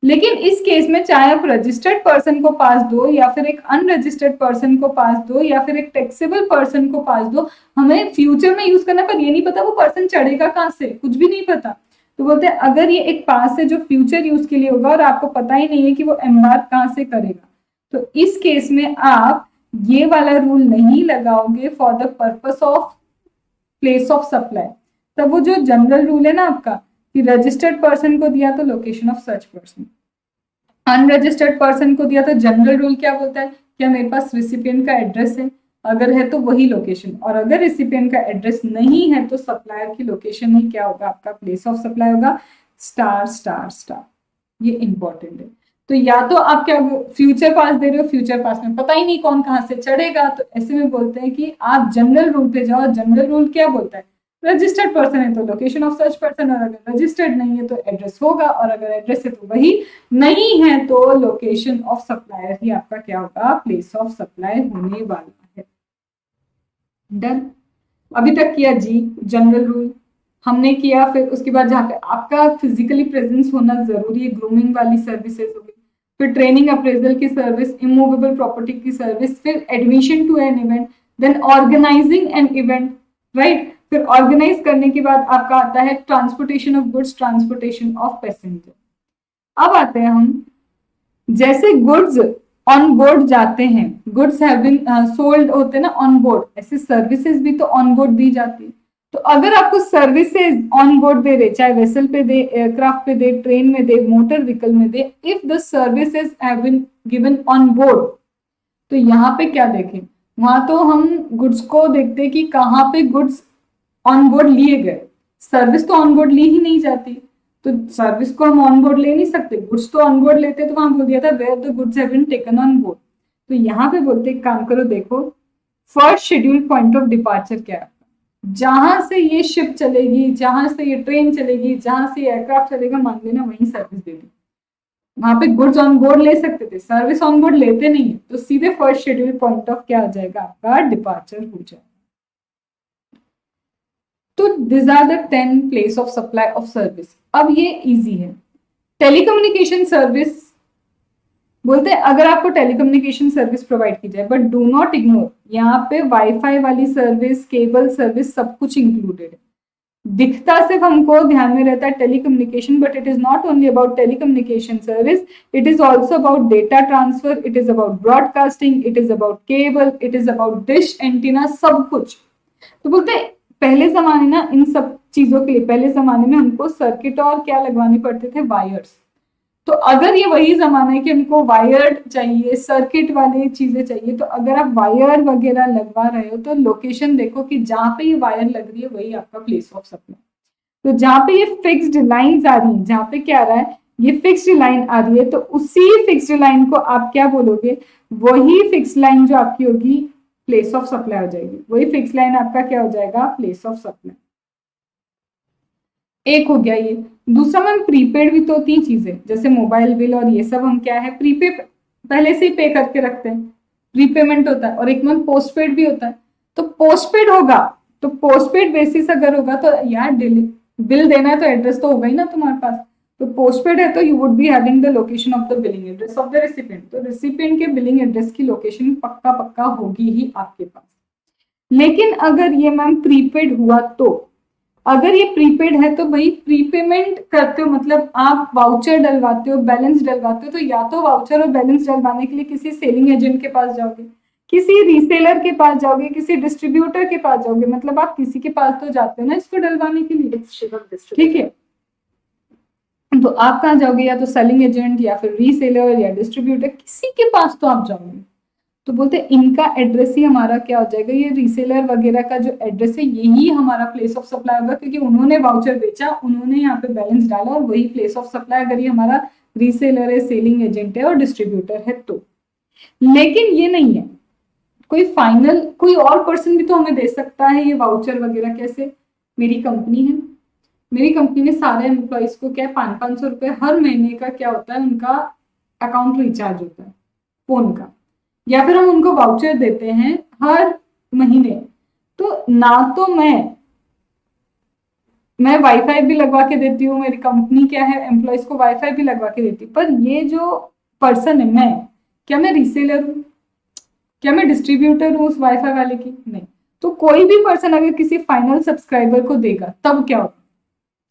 लेकिन इस केस में चाहे आप रजिस्टर्ड पर्सन को पास दो या फिर एक अनरजिस्टर्ड पर्सन को पास दो या फिर एक टैक्सेबल पर्सन को पास दो, हमें फ्यूचर में यूज करना, पर ये नहीं पता वो पर्सन चढ़ेगा कहाँ से, कुछ भी नहीं पता। तो बोलते हैं अगर ये एक पास है जो फ्यूचर यूज के लिए होगा और आपको पता ही नहीं है कि वो एम्बार्क कहाँ से करेगा, तो इस केस में आप ये वाला रूल नहीं लगाओगे for the purpose of place of supply. तब वो जो जनरल रूल है ना आपका कि रजिस्टर्ड पर्सन को दिया तो location of such person, unregistered person को दिया तो जनरल रूल क्या बोलता है, क्या मेरे पास रिसिपिएंट का एड्रेस है, अगर है तो वही लोकेशन, और अगर रिसिपिएंट का एड्रेस नहीं है तो सप्लायर की लोकेशन ही क्या होगा, आपका प्लेस ऑफ सप्लाई होगा स्टार स्टार स्टार। ये इंपॉर्टेंट है। तो या तो आप क्या फ्यूचर पास दे रहे हो, फ्यूचर पास में पता ही नहीं कौन कहाँ से चढ़ेगा, तो ऐसे में बोलते हैं कि आप जनरल रूल पे जाओ। जनरल रूल क्या बोलता है, रजिस्टर्ड पर्सन है तो लोकेशन ऑफ सच पर्सन, और अगर रजिस्टर्ड नहीं है तो एड्रेस होगा, और अगर एड्रेस है तो वही, नहीं है तो लोकेशन ऑफ सप्लायर ही आपका क्या होगा, प्लेस ऑफ सप्लाई होने वाला है। डन। अभी तक किया जी जनरल रूल हमने किया, फिर उसके बाद जहाँ पे आपका फिजिकली प्रेजेंस होना जरूरी है, ग्रूमिंग वाली सर्विसेज हो गई, फिर ट्रेनिंग अप्रेजल की सर्विस, इमूवेबल प्रॉपर्टी की सर्विस, फिर admission to an event, then organising an event, right. फिर ऑर्गेनाइज करने के बाद आपका आता है transportation of goods, transportation of passenger. अब आते हैं हम, जैसे गुड्स ऑन बोर्ड जाते हैं, गुड्स हैव बीन सोल्ड होते हैं ना ऑन बोर्ड, ऐसे सर्विसेज भी तो ऑन बोर्ड दी जाती है। तो अगर आपको सर्विसेज ऑन बोर्ड दे रहे, चाहे वेसल पे दे, एयरक्राफ्ट पे दे, ट्रेन में दे, मोटर व्हीकल में दे, if the services have been given on board, तो यहाँ पे क्या देखें, वहां तो हम गुड्स को देखते हैं कि कहाँ पे गुड्स ऑन बोर्ड लिए गए, सर्विस तो ऑन बोर्ड ली ही नहीं जाती, तो सर्विस को हम ऑन बोर्ड ले नहीं सकते, गुड्स तो ऑन बोर्ड लेते, तो वहां बोल दिया था where the goods have been taken on board. तो यहाँ पे बोलते काम करो, देखो first schedule point of departure क्या है, जहां से ये शिप चलेगी, जहां से ये ट्रेन चलेगी, जहां से एयरक्राफ्ट चलेगा, मान लेना वहीं सर्विस दे दी। वहां पे गुड्स ऑन बोर्ड ले सकते थे, सर्विस ऑन बोर्ड लेते नहीं है, तो सीधे फर्स्ट शेड्यूल पॉइंट ऑफ क्या आ जाएगा, आपका डिपार्चर हो जाएगा। तो this are the 10 place of supply of service. अब ये इजी है। टेलीकम्युनिकेशन सर्विस बोलते हैं अगर आपको टेलीकम्युनिकेशन सर्विस प्रोवाइड की जाए, बट डू नॉट इग्नोर, यहाँ पे वाईफाई वाली सर्विस, केबल सर्विस, सब कुछ इंक्लूडेड है। दिखता सिर्फ हमको ध्यान में रहता है telecommunication, but it is not only about telecommunication service, it is also about data transfer, it is about broadcasting, it is about cable, it is about dish antenna, सब कुछ। तो बोलते हैं पहले जमाने ना इन सब चीजों के लिए, पहले जमाने में हमको सर्किट और क्या लगवाने पड़ते थे, वायर्स। तो अगर ये वही जमाना है कि हमको वायर्ड चाहिए, सर्किट वाली चीजें चाहिए, तो अगर आप वायर वगैरह लगवा रहे हो तो लोकेशन देखो कि जहाँ पे ये वायर लग रही है वही आपका प्लेस ऑफ सप्लाई। तो जहाँ पे ये फिक्स्ड लाइंस आ रही है, जहाँ पे क्या आ रहा है, ये फिक्स्ड लाइन आ रही है, तो उसी फिक्स्ड लाइन को आप क्या बोलोगे, वही फिक्स्ड लाइन जो आपकी होगी प्लेस ऑफ सप्लाई हो जाएगी, वही फिक्स लाइन आपका क्या हो जाएगा, प्लेस ऑफ सप्लाई। एक हो गया ये। दूसरा मैम प्रीपेड भी तो होती है चीजें, जैसे मोबाइल बिल और ये सब हम क्या है प्रीपेड पहले से ही पे करके रखते हैं, प्रीपेमेंट होता है, और एक मैम पोस्टपेड भी होता है। तो पोस्टपेड होगा तो पोस्टपेड बेसिस अगर होगा तो यार बिल देना है तो एड्रेस तो होगा ही ना तुम्हारे पास। तो पोस्टपेड है तो you would be having the location of the billing address of the recipient, तो रेसिपिएंट के बिलिंग एड्रेस की लोकेशन पक्का पक्का होगी ही आपके पास। लेकिन अगर ये मैम प्रीपेड हुआ, तो अगर ये प्रीपेड है तो भाई प्रीपेमेंट करते हो, मतलब आप वाउचर डलवाते हो, बैलेंस डलवाते हो, तो या तो वाउचर और बैलेंस डलवाने के लिए किसी सेलिंग एजेंट के पास जाओगे, किसी रीसेलर के पास जाओगे, किसी डिस्ट्रीब्यूटर के पास जाओगे, मतलब आप किसी के पास तो जाते हो ना इसको डलवाने के लिए, ठीक है। तो आप कहाँ जाओगे, या तो सेलिंग एजेंट या फिर रीसेलर या डिस्ट्रीब्यूटर, किसी के पास तो आप जाओगे। तो बोलते हैं इनका एड्रेस ही हमारा क्या हो जाएगा, ये रीसेलर वगैरह का जो एड्रेस है यही हमारा प्लेस ऑफ सप्लाई होगा, क्योंकि उन्होंने वाउचर बेचा, उन्होंने यहाँ पे बैलेंस डाला, और वही प्लेस ऑफ सप्लाई अगर ये हमारा रीसेलर है, सेलिंग एजेंट है और डिस्ट्रीब्यूटर है तो। लेकिन ये नहीं है, कोई फाइनल कोई और पर्सन भी तो हमें दे सकता है ये वाउचर वगैरह। कैसे, मेरी कंपनी है, मेरी कंपनी में सारे एम्प्लॉइज को क्या 500-500 रुपए हर महीने का क्या होता है, उनका अकाउंट रिचार्ज होता है फोन का, या फिर हम उनको वाउचर देते हैं हर महीने। तो ना तो मैं वाईफाई भी लगवा के देती हूँ, मेरी कंपनी क्या है एम्प्लॉइज को वाईफाई भी लगवा के देती, पर ये जो पर्सन है, क्या मैं रीसेलर हूँ, क्या मैं डिस्ट्रीब्यूटर हूँ उस वाईफाई वाले की, नहीं। तो कोई भी पर्सन अगर किसी फाइनल सब्सक्राइबर को देगा तब क्या होगा,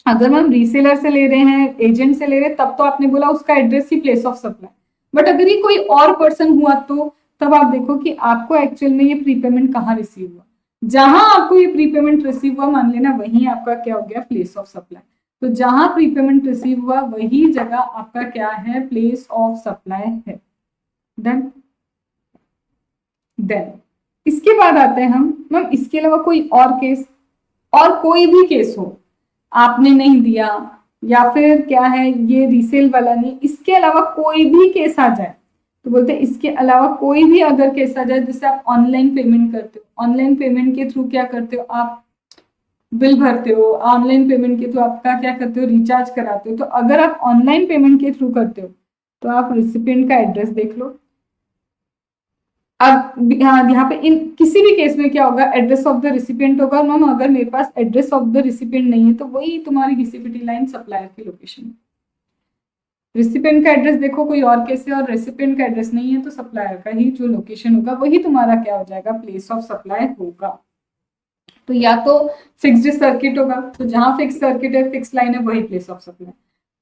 अगर हम रीसेलर से ले रहे हैं, एजेंट से ले रहे हैं, तब तो आपने बोला उसका address he place of supply. But अगर ये कोई और पर्सन हुआ तो तब आप देखो कि आपको एक्चुअल में ये प्रीपेमेंट कहाँ रिसीव हुआ। जहां आपको ये प्रीपेमेंट रिसीव हुआ मान लेना वही आपका क्या हो गया प्लेस ऑफ सप्लाई। तो जहां प्रीपेमेंट रिसीव हुआ वही जगह आपका क्या है प्लेस ऑफ सप्लाई है। डन। देन इसके बाद आते हैं हम मैम इसके अलावा कोई और केस, और कोई भी केस हो आपने नहीं दिया या फिर क्या है ये रीसेल वाला नहीं, इसके अलावा कोई भी केस आ जाए तो बोलते हैं इसके अलावा कोई भी अगर केस आ जाए जैसे आप ऑनलाइन पेमेंट करते हो, ऑनलाइन पेमेंट के थ्रू क्या करते हो आप बिल भरते हो, ऑनलाइन पेमेंट के थ्रू आपका क्या करते हो रिचार्ज कराते हो। तो अगर आप ऑनलाइन पेमेंट के थ्रू करते हो तो आप रिसिपिएंट का एड्रेस देख लो। अब यहाँ पे इन किसी भी केस में क्या होगा एड्रेस ऑफ द रिसिपिएंट होगा। मैम अगर मेरे पास एड्रेस ऑफ द रिसिपिएंट नहीं है तो वही तुम्हारी रिसिपिटी लाइन सप्लायर की लोकेशन। रिसिपिएंट का एड्रेस देखो कोई और केस है और रेसिपिएंट का एड्रेस नहीं है तो सप्लायर का ही जो लोकेशन होगा वही तुम्हारा क्या हो जाएगा प्लेस ऑफ सप्लाई होगा। तो या तो फिक्स्ड सर्किट होगा, तो जहां फिक्स सर्किट है फिक्स लाइन है वही place of supply.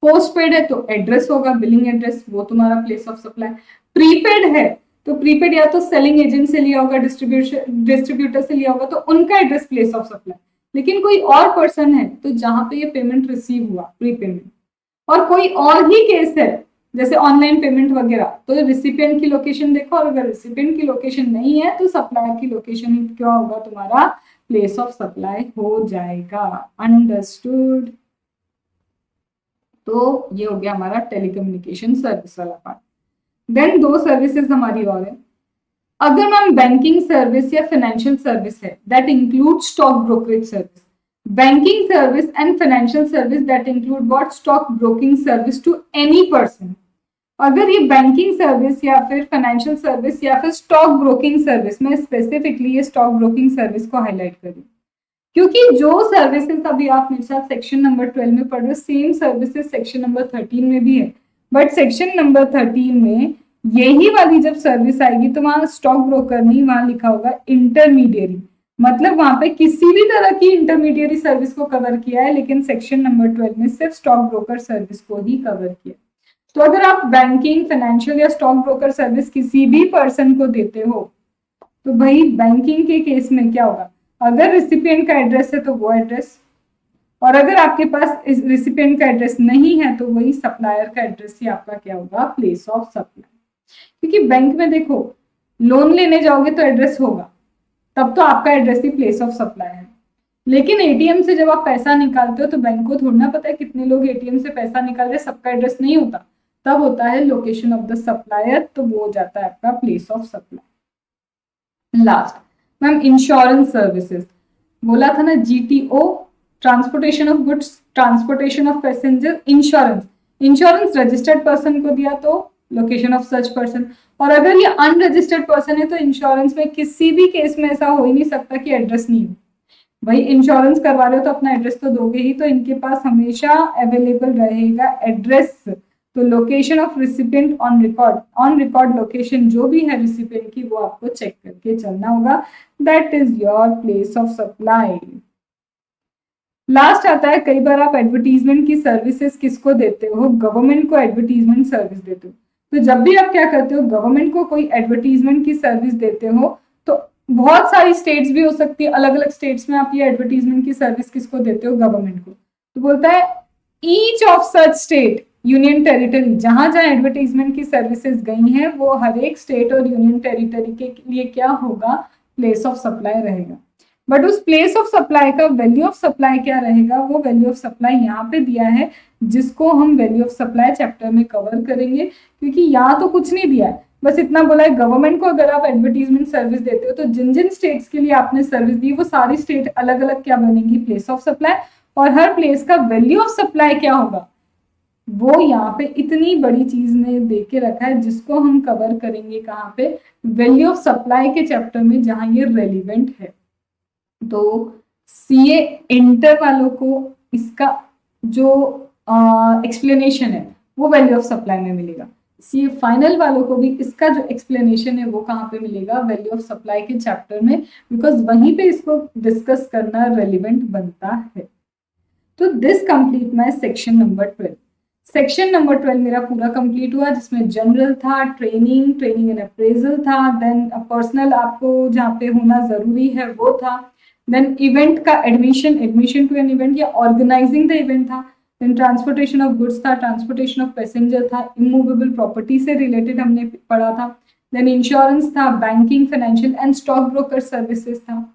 Post paid है तो एड्रेस होगा बिलिंग एड्रेस, वो तुम्हारा प्लेस ऑफ सप्लाई। प्रीपेड है तो प्रीपेड या तो सेलिंग एजेंट से लिया होगा, डिस्ट्रीब्यूटर से लिया होगा तो उनका एड्रेस प्लेस ऑफ सप्लाई। लेकिन कोई और पर्सन है तो जहां पे ये पेमेंट रिसीव हुआ प्रीपेमेंट, और कोई और ही केस है जैसे ऑनलाइन पेमेंट वगैरह तो रिसिपिएंट की लोकेशन देखो, और अगर रिसिपिएंट की लोकेशन नहीं है तो सप्लायर की लोकेशन ही क्या होगा तुम्हारा प्लेस ऑफ सप्लाई हो जाएगा। अंडरस्टूड। तो ये हो गया हमारा टेलीकम्युनिकेशन सर्विस वाला पार्ट। देन दो सर्विसेज हमारी और है। अगर मैम बैंकिंग सर्विस या फाइनेंशियल सर्विस है that include stock brokerage service, banking service and financial service that include what stock broking service to any person. अगर ये बैंकिंग सर्विस या फिर फाइनेंशियल सर्विस या फिर स्टॉक ब्रोकिंग सर्विस, में specifically ये स्टॉक ब्रोकिंग सर्विस को हाईलाइट करूँ क्योंकि जो सर्विसेज अभी आप मेरे साथ सेक्शन नंबर 12 में पढ़ रहे हो सेम सर्विसेज सेक्शन नंबर 13 में भी है, बट सेक्शन नंबर 13 में यही वाली जब सर्विस आएगी तो वहां स्टॉक ब्रोकर नहीं, वहां लिखा होगा इंटरमीडियरी। मतलब वहां पे किसी भी तरह की इंटरमीडियरी सर्विस को कवर किया है, लेकिन सेक्शन नंबर 12 में सिर्फ स्टॉक ब्रोकर सर्विस को ही कवर किया। तो अगर आप बैंकिंग फाइनेंशियल या स्टॉक ब्रोकर सर्विस किसी भी पर्सन को देते हो तो भाई बैंकिंग के केस में क्या होगा, अगर रिसिपिएंट का एड्रेस है तो वो एड्रेस, और अगर आपके पास इस रिसिपिएंट का एड्रेस नहीं है तो वही सप्लायर का एड्रेस ही आपका क्या होगा प्लेस ऑफ सप्लाई। क्योंकि बैंक में देखो लोन लेने जाओगे तो एड्रेस होगा, तब तो आपका address he place of supply है। लेकिन एटीएम से जब आप पैसा निकालते हो तो बैंक को थोड़ा पता है कितने लोग एटीएम से पैसा निकाल रहे, सबका एड्रेस नहीं होता, तब होता है लोकेशन ऑफ द सप्लायर, तो वो हो जाता है आपका place of supply. Last ma'am insurance services, बोला था ना GTO transportation of goods, transportation of passenger, insurance. Insurance registered person को दिया तो लोकेशन ऑफ सच पर्सन, और अगर ये अनरजिस्टर्ड पर्सन है तो इंश्योरेंस में किसी भी केस में ऐसा हो ही नहीं सकता कि एड्रेस नहीं हो। भाई इंश्योरेंस करवा रहे हो तो अपना एड्रेस तो दोगे ही, तो इनके पास हमेशा अवेलेबल रहेगा एड्रेस। तो location of recipient on record location जो भी है रिसिपिएंट की वो आपको चेक करके चलना होगा, that is your place of supply. Last आता है कई बार आप एडवर्टीजमेंट की सर्विसेज किसको देते हो, गवर्नमेंट को एडवर्टीजमेंट सर्विस देते हो। तो जब भी आप क्या करते हो गवर्नमेंट को कोई एडवर्टीजमेंट की सर्विस देते हो तो बहुत सारी स्टेट्स भी हो सकती है, अलग अलग स्टेट्स में आप ये एडवर्टीजमेंट की सर्विस किसको देते हो गवर्नमेंट को। तो बोलता है each of such state union territory, जहां जहां एडवर्टीजमेंट की सर्विसेज गई हैं वो हर एक स्टेट और यूनियन टेरिटरी के लिए क्या होगा प्लेस ऑफ सप्लाई रहेगा। बट उस प्लेस ऑफ सप्लाई का वैल्यू ऑफ सप्लाई क्या रहेगा, वो वैल्यू ऑफ सप्लाई यहाँ पे दिया है जिसको हम वैल्यू ऑफ सप्लाई चैप्टर में कवर करेंगे, क्योंकि यहाँ तो कुछ नहीं दिया है, बस इतना बोला है गवर्नमेंट को अगर आप एडवर्टीजमेंट सर्विस देते हो तो जिन जिन स्टेट्स के लिए आपने सर्विस दी वो सारी स्टेट अलग अलग क्या बनेगी प्लेस ऑफ सप्लाई, और हर प्लेस का वैल्यू ऑफ सप्लाई क्या होगा वो यहाँ पे इतनी बड़ी चीज ने दे के रखा है जिसको हम कवर करेंगे कहाँ पे वैल्यू ऑफ सप्लाई के चैप्टर में जहां ये रेलिवेंट है। तो सीए इंटर वालों को इसका जो एक्सप्लेनेशन है वो वैल्यू ऑफ सप्लाई में मिलेगा, सीए फाइनल वालों को भी इसका जो एक्सप्लेनेशन है वो कहाँ पे मिलेगा वैल्यू ऑफ सप्लाई के चैप्टर में, बिकॉज वहीं पे इसको डिस्कस करना रेलिवेंट बनता है। तो this complete my section number 12। Section number 12 मेरा पूरा कंप्लीट हुआ, जिसमें जनरल था, ट्रेनिंग एंड अप्रेजल था, देन पर्सनल आपको जहाँ पे होना जरूरी है वो था, देन इवेंट का एडमिशन टू एन इवेंट या ऑर्गेनाइजिंग द इवेंट था, देन ट्रांसपोर्टेशन ऑफ गुड्स था, ट्रांसपोर्टेशन ऑफ पैसेंजर था, इमूवेबल प्रॉपर्टी से रिलेटेड हमने पढ़ा था, देन इंश्योरेंस था, banking, financial and stock broker services था।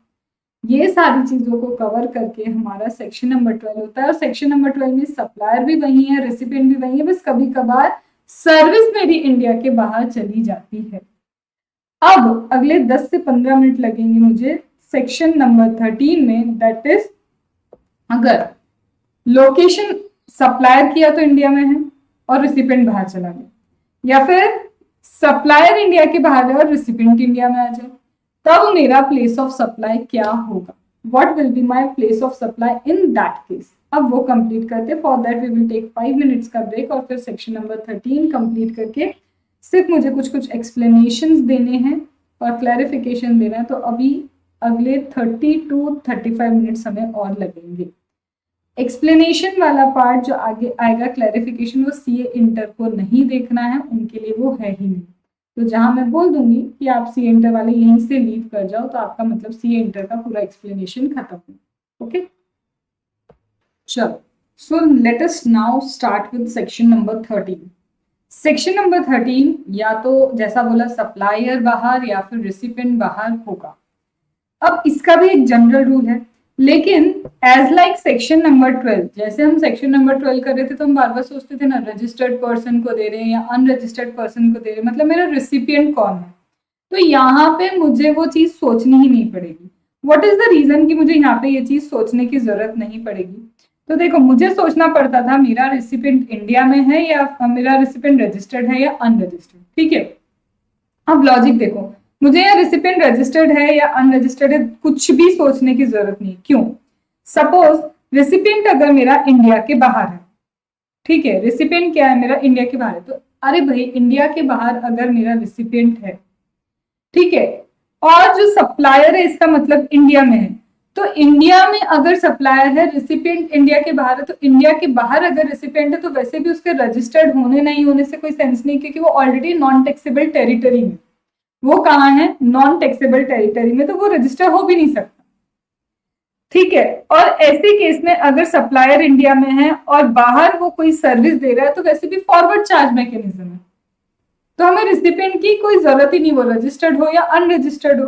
ये सारी चीजों को कवर करके हमारा सेक्शन नंबर 12 होता है। और सेक्शन नंबर 12 में सप्लायर भी वही है, रेसिपिएंट भी वही है, बस कभी कभार सर्विस मेरी इंडिया के बाहर चली जाती है। अब अगले 10 से 15 मिनट लगेंगे मुझे सेक्शन नंबर 13 में, दैट इज अगर लोकेशन सप्लायर किया तो इंडिया में है और रिसिपिएंट बाहर चला गया, या फिर सप्लायर इंडिया के बाहर है और रिसिपिएंट इंडिया में आ जाए, तब मेरा प्लेस ऑफ सप्लाई क्या होगा, what will be my place of supply in that case. अब वो कंप्लीट करते, for that we will take 5 minutes का ब्रेक और फिर सेक्शन नंबर 13 कंप्लीट करके सिर्फ मुझे कुछ कुछ एक्सप्लेनेशंस देने हैं और क्लैरिफिकेशन देना है, तो अभी अगले 30 to 35 मिनट्स हमें और लगेंगे। एक्सप्लेनेशन वाला पार्ट जो आगे आएगा, क्लैरिफिकेशन, वो सीए इंटर को नहीं देखना है, उनके लिए वो है ही नहीं। तो जहां मैं बोल दूंगी कि आप सी इंटर वाले यहीं से लीव कर जाओ, तो आपका मतलब सी इंटर का पूरा एक्सप्लेनेशन खत्म हो। ओके, चलो, so let us now start with section number 13। Section number 13 या तो जैसा बोला सप्लायर बाहर या फिर रिसिपिएंट बाहर होगा। अब इसका भी एक जनरल रूल है, लेकिन एज लाइक सेक्शन नंबर 12, जैसे हम सेक्शन नंबर 12 कर रहे थे तो हम बार बार सोचते थे ना, रजिस्टर्ड पर्सन को दे रहे हैं या अनरजिस्टर्ड पर्सन को दे रहे हैं, मतलब मेरा रिसिपिएंट कौन है। तो यहाँ पे मुझे वो चीज सोचनी ही नहीं पड़ेगी। व्हाट इज द रीजन कि मुझे यहाँ पे ये चीज सोचने की जरूरत नहीं पड़ेगी। तो देखो, मुझे सोचना पड़ता था मेरा रिसिपिएंट इंडिया में है या मेरा रिसिपिएंट रजिस्टर्ड है या अनरजिस्टर्ड। ठीक है, अब लॉजिक देखो, मुझे यह रिसिपिएंट रजिस्टर्ड है या अनरजिस्टर्ड है कुछ भी सोचने की जरूरत नहीं। क्यों? सपोज रिसिपिएंट अगर मेरा इंडिया के बाहर है, ठीक है, रिसिपिएंट क्या है मेरा, इंडिया के बाहर है, तो अरे भाई इंडिया के बाहर अगर मेरा रिसिपिएंट है, ठीक है, और जो सप्लायर है इसका मतलब इंडिया में है, तो इंडिया में अगर सप्लायर है, रिसिपिएंट इंडिया के बाहर है, तो इंडिया के बाहर अगर रिसिपिएंट है तो वैसे भी उसके रजिस्टर्ड होने नहीं होने से कोई सेंस नहीं, क्योंकि वो ऑलरेडी नॉन टैक्सेबल टेरिटरी में, वो कहाँ है, नॉन टैक्सेबल टेरिटरी में, तो वो रजिस्टर हो भी नहीं सकता। ठीक है, और ऐसे केस में अगर सप्लायर इंडिया में है और बाहर वो कोई सर्विस दे रहा है, तो वैसे भी फॉरवर्ड चार्ज मैकेनिज्म है, तो हमें रिसिपिएंट की कोई जरूरत ही नहीं, वो रजिस्टर्ड हो या अनरजिस्टर्ड हो।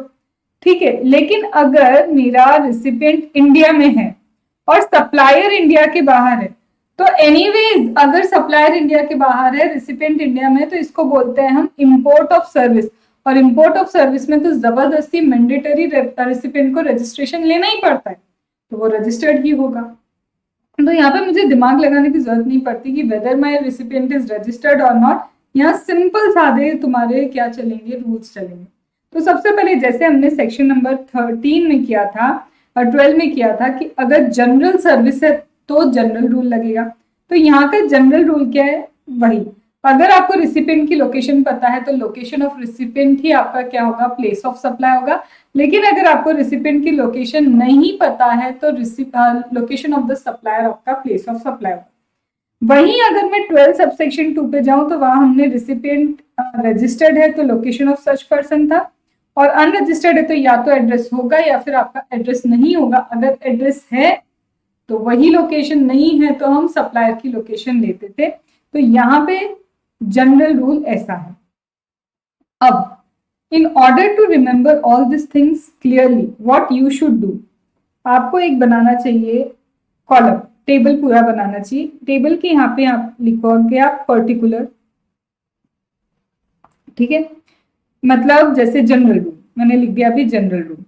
ठीक है, लेकिन अगर मेरा रिसिपिएंट इंडिया में है और सप्लायर इंडिया के बाहर है, तो एनीवेज अगर सप्लायर इंडिया के बाहर है, रिसिपिएंट इंडिया में, तो इसको बोलते हैं हम इंपोर्ट ऑफ सर्विस। और इंपोर्ट ऑफ सर्विस में तो जबरदस्ती मैंडेटरी रेसिपिएंट को रजिस्ट्रेशन लेना ही पड़ता है, तो वो रजिस्टर्ड ही होगा। तो यहाँ पे मुझे दिमाग लगाने की जरूरत नहीं पड़ती कि whether my recipient is registered और नॉट। यहाँ सिंपल सादे तुम्हारे क्या चलेंगे, रूल्स चलेंगे। तो सबसे पहले जैसे हमने सेक्शन नंबर 13 में किया था और 12 में किया था कि अगर जनरल सर्विस है तो जनरल रूल लगेगा। तो यहाँ का जनरल रूल क्या है, वही, अगर आपको रिसिपिएंट की लोकेशन पता है तो लोकेशन ऑफ रिसिपिएंट ही आपका क्या होगा, प्लेस ऑफ सप्लाई होगा। लेकिन अगर आपको रिसिपिएंट की लोकेशन नहीं पता है तो लोकेशन ऑफ द सप्लायर आपका प्लेस ऑफ सप्लाई होगा। वहीं अगर मैं 12 सबसेक्शन 2 पे जाऊं तो वहां हमने रिसिपिएंट रजिस्टर्ड है तो लोकेशन ऑफ सच पर्सन था, और अनरजिस्टर्ड है तो या तो एड्रेस होगा या फिर आपका एड्रेस नहीं होगा। अगर एड्रेस है तो वही लोकेशन, नहीं है तो हम सप्लायर की लोकेशन लेते थे। तो यहाँ पे जनरल रूल ऐसा है। अब in order to remember all this things clearly what you should do, आपको एक बनाना चाहिए कॉलम, टेबल पूरा बनाना चाहिए। टेबल के यहाँ पे आप लिखोगे आप पर्टिकुलर, ठीक है, मतलब जैसे जनरल रूल मैंने लिख दिया अभी जनरल रूल।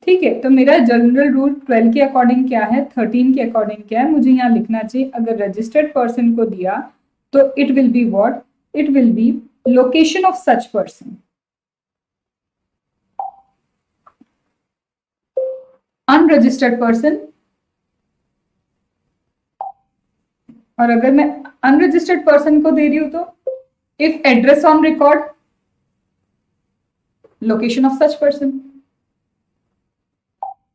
ठीक है, तो मेरा जनरल रूल 12 के अकॉर्डिंग क्या है, 13 के अकॉर्डिंग क्या है, मुझे यहाँ लिखना चाहिए। अगर रजिस्टर्ड पर्सन को दिया तो it will be what, it will be location of such person. Unregistered person, और अगर मैं अनरजिस्टर्ड पर्सन को दे रही हूं तो if address on record, location of such person.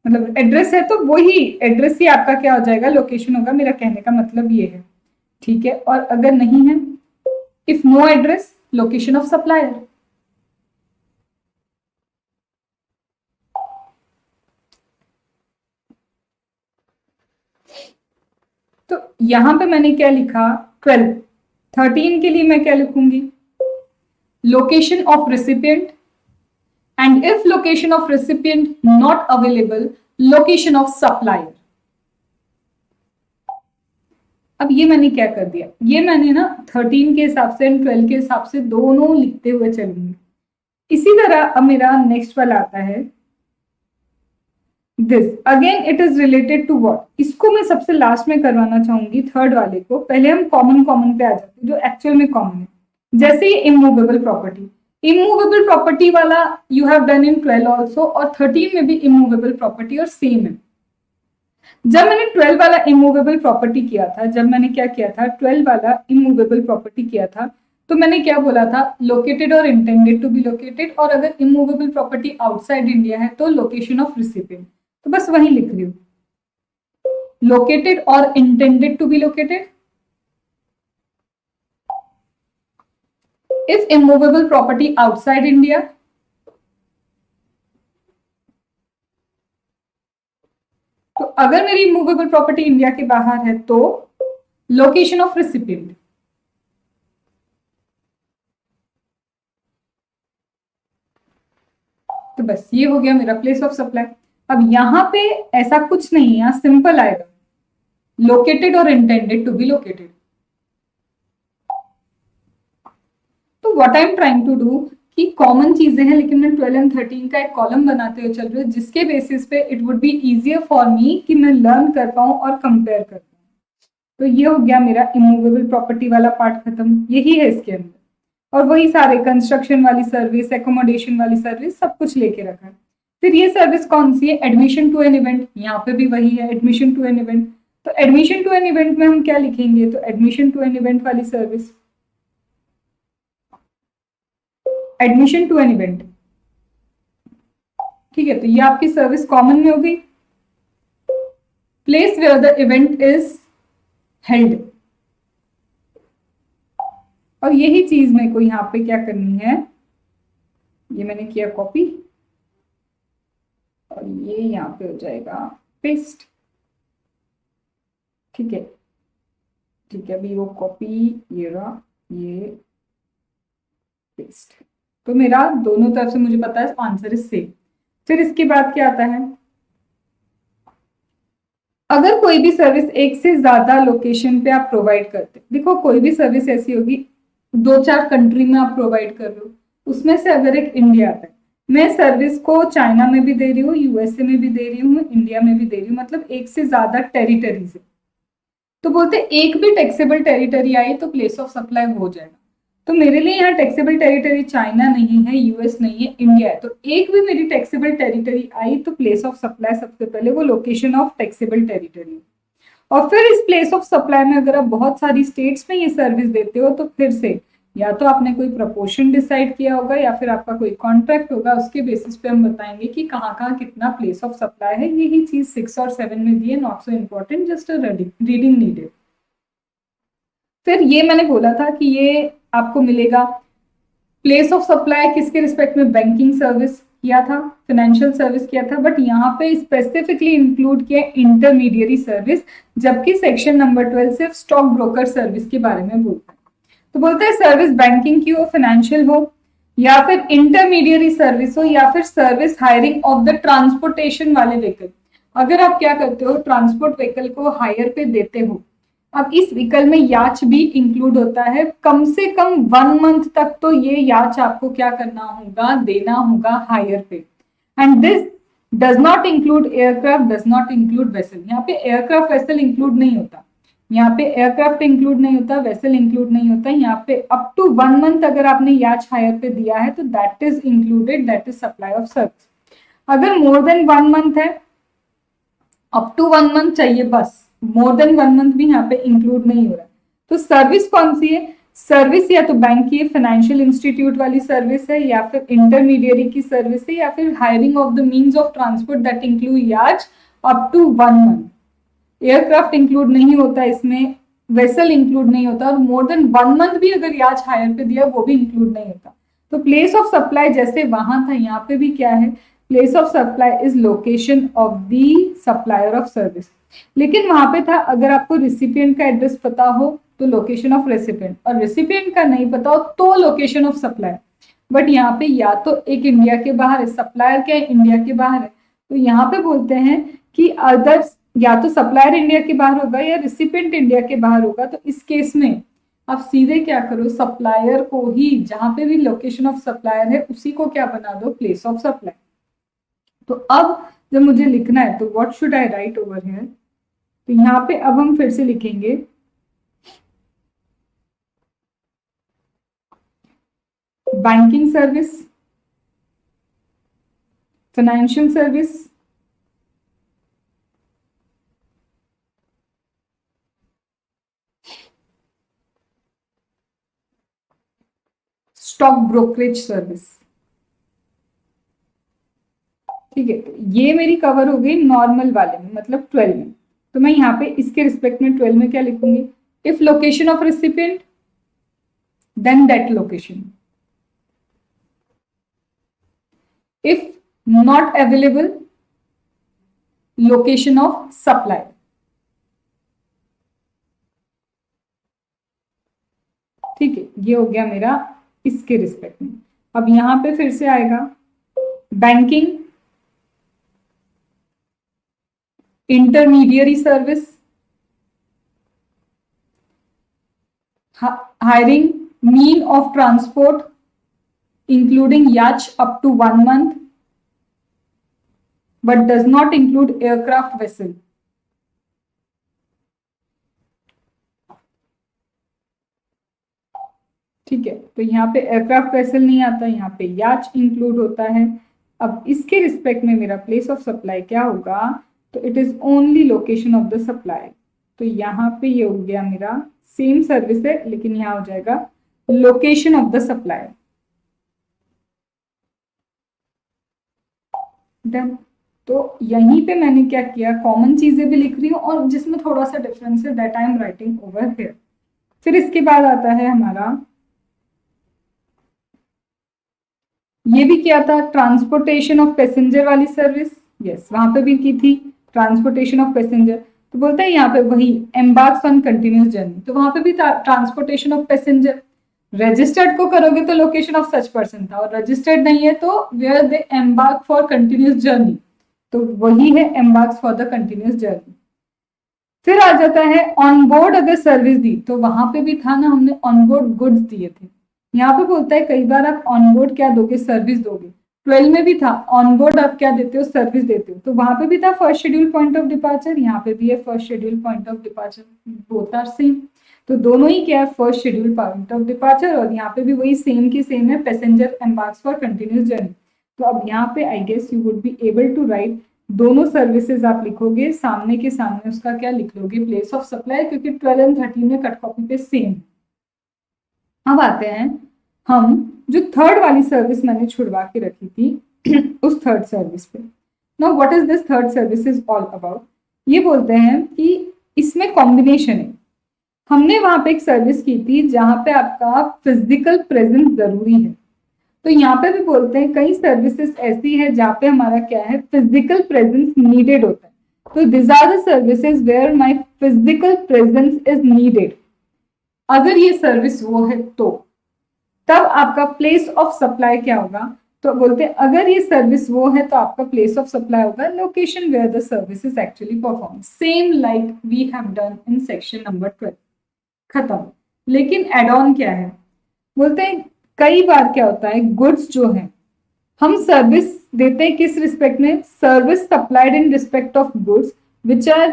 मतलब एड्रेस है तो वही एड्रेस ही आपका क्या हो जाएगा, लोकेशन होगा। मेरा कहने का मतलब ये है। ठीक है, और अगर नहीं है, if no address, location of supplier. तो यहां पे मैंने क्या लिखा, 12। 13 के लिए मैं क्या लिखूंगी, location of recipient, and if location of recipient not available, location of supplier. अब ये मैंने क्या कर दिया, ये मैंने ना 13 के हिसाब से एंड 12 के हिसाब से दोनों लिखते हुए चलूंगी। इसी तरह अब मेरा नेक्स्ट वाला आता है this, again it is related to what. इसको मैं सबसे लास्ट में करवाना चाहूंगी, थर्ड वाले को। पहले हम कॉमन पे आ जाते हैं जो एक्चुअल में कॉमन है। जैसे इमूवेबल प्रॉपर्टी, इमूवेबल प्रॉपर्टी वाला you have done in 12 also, और 13 में भी इमूवेबल प्रॉपर्टी और सेम है। जब मैंने 12 वाला इमूवेबल प्रॉपर्टी किया था, जब मैंने क्या किया था, 12 वाला इमूवेबल प्रॉपर्टी किया था, तो मैंने क्या बोला था, लोकेटेड और इंटेंडेड टू बी लोकेटेड, और अगर इमूवेबल प्रॉपर्टी आउटसाइड इंडिया है तो लोकेशन ऑफ रिसिपिएंट। तो बस वही लिख रही हूँ, लोकेटेड और intended to be located. If immovable property outside India, तो अगर मेरी इमूवेबल प्रॉपर्टी इंडिया के बाहर है तो लोकेशन ऑफ रिसिपिएंट। तो बस ये हो गया मेरा प्लेस ऑफ सप्लाई। अब यहां पे ऐसा कुछ नहीं है, यहां सिंपल आएगा, लोकेटेड और इंटेंडेड टू बी लोकेटेड। तो what I am trying to do कि कॉमन चीजें हैं, लेकिन मैं 12 एंड 13 का एक कॉलम बनाते हुए चल रही हूँ, जिसके बेसिस पे it would be easier for me कि मैं लर्न कर पाऊं और कंपेयर कर पाऊं। तो ये हो गया मेरा इमूवेबल प्रॉपर्टी वाला पार्ट खत्म, यही है इसके अंदर। और वही सारे कंस्ट्रक्शन वाली सर्विस, एकोमोडेशन वाली सर्विस, सब कुछ लेके रखा है। फिर ये सर्विस कौन सी है, एडमिशन टू एन इवेंट, यहाँ पे भी वही है, एडमिशन टू एन इवेंट। तो एडमिशन टू एन इवेंट में हम क्या लिखेंगे, तो एडमिशन टू एन इवेंट वाली service, admission to an event. ठीक है, तो ये आपकी सर्विस कॉमन में हो गई। Place where the event is held, और यही चीज मेरे को यहां पे क्या करनी है, ये मैंने किया कॉपी, और ये यहां पे हो जाएगा पेस्ट। ठीक है, ठीक है, अभी वो कॉपी, ये रहा, ये पेस्ट। तो मेरा दोनों तरफ से मुझे पता है आंसर इज सेम। फिर इसके बाद क्या आता है, अगर कोई भी सर्विस एक से ज्यादा लोकेशन पे आप प्रोवाइड करते, देखो कोई भी सर्विस ऐसी होगी 2-4 कंट्री में आप प्रोवाइड कर रहे हो, उसमें से अगर एक इंडिया आता है, मैं सर्विस को चाइना में भी दे रही हूँ, यूएसए में भी दे रही हूँ, इंडिया में भी दे रही हूँ, मतलब एक से ज्यादा टेरिटरीज है, तो बोलते एक भी टैक्सेबल टेरिटरी आई तो प्लेस ऑफ सप्लाई हो जाएगा। तो मेरे लिए यहाँ टैक्सेबल टेरिटरी चाइना नहीं है, यूएस नहीं है, इंडिया है। तो एक भी मेरी टैक्सेबल टेरिटरी आई तो प्लेस ऑफ सप्लाई सबसे पहले वो लोकेशन ऑफ टैक्सेबल टेरिटरी। और फिर इस प्लेस ऑफ सप्लाई में अगर आप बहुत सारी स्टेट्स में ये सर्विस देते हो, तो फिर से या तो आपने कोई प्रपोर्शन डिसाइड किया होगा या फिर आपका कोई कॉन्ट्रैक्ट होगा, उसके बेसिस पे हम बताएंगे कि कहाँ कहाँ कितना प्लेस ऑफ सप्लाई है। यही चीज 6 और 7 में दी है, not so important, just reading needed. फिर ये मैंने बोला था कि ये आपको मिलेगा प्लेस ऑफ सप्लाई किसके रिस्पेक्ट में, बैंकिंग सर्विस किया था, फाइनेंशियल सर्विस किया था, बट यहाँ पे स्पेसिफिकली इंक्लूड किया इंटरमीडियरी सर्विस, जबकि सेक्शन नंबर 12 सिर्फ स्टॉक ब्रोकर सर्विस के बारे में बोलता है। तो बोलते हैं सर्विस बैंकिंग की हो, फाइनेंशियल हो, या फिर इंटरमीडियरी सर्विस हो, या फिर service hiring of the transportation वाले व्हीकल। अगर आप क्या करते हो, ट्रांसपोर्ट व्हीकल को हायर पे देते हो, अब इस व्हीकल में याच भी इंक्लूड होता है, कम से कम 1 मंथ तक तो ये याच आपको क्या करना होगा, देना होगा हायर पे। And this does not include aircraft, does not include vessel. यहाँ पे एयरक्राफ्ट वेसल इंक्लूड नहीं होता, यहाँ पे एयरक्राफ्ट इंक्लूड नहीं होता, वेसल इंक्लूड नहीं होता। यहाँ पे अप टू 1 मंथ अगर आपने याच हायर पे दिया है तो that is included, that is supply of service. अगर मोर देन 1 मंथ है, अप टू 1 मंथ चाहिए बस, मोर देन 1 मंथ भी यहाँ पे इंक्लूड नहीं हो रहा। तो सर्विस कौन सी है, सर्विस या तो बैंक की फाइनेंशियल इंस्टीट्यूट वाली सर्विस है, या फिर इंटरमीडियरी की सर्विस है, या फिर hiring of the means of transport that include yacht up to 1 month. Aircraft include नहीं होता इसमें, वेसल इंक्लूड नहीं होता, और मोर देन 1 मंथ भी अगर याच हायर पे दिया वो भी इंक्लूड नहीं होता। तो प्लेस ऑफ सप्लाई जैसे वहां था, यहाँ पे भी क्या है, place of supply is location of the supplier of service. लेकिन वहां पे था अगर आपको रिसिपिएंट का एड्रेस पता हो तो लोकेशन ऑफ रेसिपिएंट, और रेसिपिएंट का नहीं पता हो तो लोकेशन ऑफ सप्लायर। बट यहाँ पे या तो एक इंडिया के बाहर है, सप्लायर क्या है, इंडिया के बाहर है, तो यहाँ पे बोलते हैं कि अदर या तो सप्लायर इंडिया के बाहर होगा या रिसिपिएंट इंडिया के बाहर होगा। तो इस केस में आप सीधे क्या करो, सप्लायर को ही, जहां पे भी लोकेशन ऑफ सप्लायर है उसी को क्या बना दो, प्लेस ऑफ सप्लाई। तो अब जब मुझे लिखना है तो what should I right over here, तो यहाँ पे अब हम फिर से लिखेंगे banking service, financial service, stock brokerage service. ठीक है, तो ये मेरी कवर हो गई नॉर्मल वाले में, मतलब 12 में। तो मैं यहाँ पे इसके रिस्पेक्ट में 12 में क्या लिखूंगी, if location of recipient then that location, if not available location of supply। ठीक है, ये हो गया मेरा इसके रिस्पेक्ट में। अब यहां पे फिर से आएगा banking, intermediary service, hiring mean of transport including yacht up to 1 month but does not include aircraft vessel। ठीक है, तो यहाँ पे एयरक्राफ्ट वेसल नहीं आता, यहाँ पे याच इंक्लूड होता है। अब इसके रिस्पेक्ट में मेरा प्लेस ऑफ सप्लाई क्या होगा, तो it is only location of the supply. तो यहाँ पे ये हो गया मेरा सेम सर्विस है, लेकिन यहाँ हो जाएगा location of the supply. Done. तो यहीं पे मैंने क्या किया, कॉमन चीजें भी लिख रही हूँ और जिसमें थोड़ा सा डिफरेंस है that I am writing over here. फिर इसके बाद आता है हमारा, ये भी किया था ट्रांसपोर्टेशन ऑफ पैसेंजर वाली सर्विस, यस वहां पे भी की थी ट्रांसपोर्टेशन ऑफ पैसेंजर। तो बोलते हैं यहाँ पे वही एम्बार्क्स ऑन कंटिन्यूस जर्नी, तो वहां पे भी था ट्रांसपोर्टेशन ऑफ पैसेंजर। रजिस्टर्ड को करोगे तो लोकेशन ऑफ सच पर्सन था, और रजिस्टर्ड नहीं है तो where they embark for continuous journey, तो वही है embarks for the continuous journey. फिर आ जाता है ऑन बोर्ड अगर सर्विस दी, तो वहां पे भी था ना, हमने ऑन बोर्ड गुड्स दिए थे। यहाँ पे बोलता है कई बार आप ऑन बोर्ड क्या दोगे, सर्विस दोगे। 12 में भी था ऑन बोर्ड आप क्या देते हो, सर्विस देते हो। तो वहां पे भी था first schedule point of departure, यहाँ पे भी है first schedule point of departure, both are same. तो दोनों ही क्या है, first schedule point of departure, और यहाँ पे भी वही सेम की सेम है, passenger embarks for continuous journey. तो अब यहाँ पे I guess you would be able to write, दोनों सर्विसेज आप लिखोगे, सामने के सामने उसका क्या लिख लोगे, प्लेस ऑफ सप्लाई, क्योंकि 12 एंड 13 में कट कॉपी पे सेम। अब आते हैं हम जो थर्ड वाली सर्विस मैंने छुड़वा के रखी थी उस थर्ड सर्विस पे। Now what is this third service is all about, ये बोलते हैं कि इसमें कॉम्बिनेशन है। हमने वहां पे एक सर्विस की थी जहां पे आपका फिजिकल प्रेजेंस जरूरी है, तो यहाँ पे भी बोलते हैं कई सर्विसेज ऐसी है जहाँ पे हमारा क्या है, फिजिकल प्रेजेंस नीडेड होता है। तो this are the services where my physical presence is needed. अगर ये सर्विस वो है तो तब आपका प्लेस ऑफ सप्लाई क्या होगा, तो बोलते हैं अगर ये सर्विस वो है तो आपका प्लेस ऑफ सप्लाई होगा location where the service is actually perform, same like we have done in section number 12। खत्म। लेकिन एड ऑन क्या है, बोलते हैं कई बार क्या होता है, गुड्स जो है हम सर्विस देते हैं किस रिस्पेक्ट में, service supplied in respect of goods which are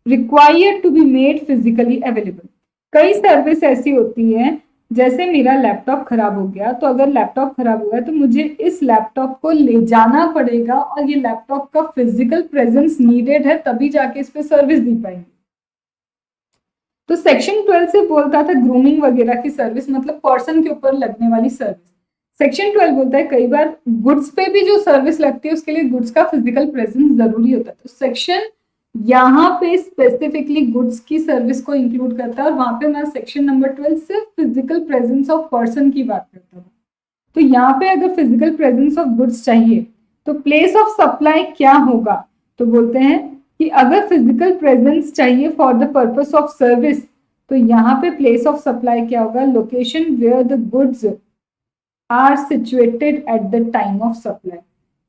required to be made physically available. कई सर्विस ऐसी होती है, जैसे मेरा लैपटॉप खराब हो गया, तो अगर लैपटॉप खराब हुआ है तो मुझे इस लैपटॉप को ले जाना पड़ेगा और ये लैपटॉप का फिजिकल प्रेजेंस नीडेड है, तभी जाके इस पे सर्विस दी पाएंगे। तो सेक्शन 12 से बोलता था ग्रूमिंग वगैरह की सर्विस, मतलब पर्सन के ऊपर लगने वाली सर्विस। सेक्शन 12 बोलता है कई बार गुड्स पे भी जो सर्विस लगती है उसके लिए गुड्स का फिजिकल प्रेजेंस जरूरी होता है। तो सेक्शन यहाँ पे स्पेसिफिकली गुड्स की सर्विस को इंक्लूड करता है और वहां पे मैं सेक्शन नंबर 12 सिर्फ फिजिकल प्रेजेंस ऑफ पर्सन की बात करता हूँ। तो यहाँ पे अगर फिजिकल प्रेजेंस ऑफ गुड्स चाहिए तो प्लेस ऑफ सप्लाई क्या होगा, तो बोलते हैं कि अगर फिजिकल प्रेजेंस चाहिए for the purpose of service तो यहाँ पे प्लेस ऑफ सप्लाई क्या होगा, location where the goods are situated at the time of supply.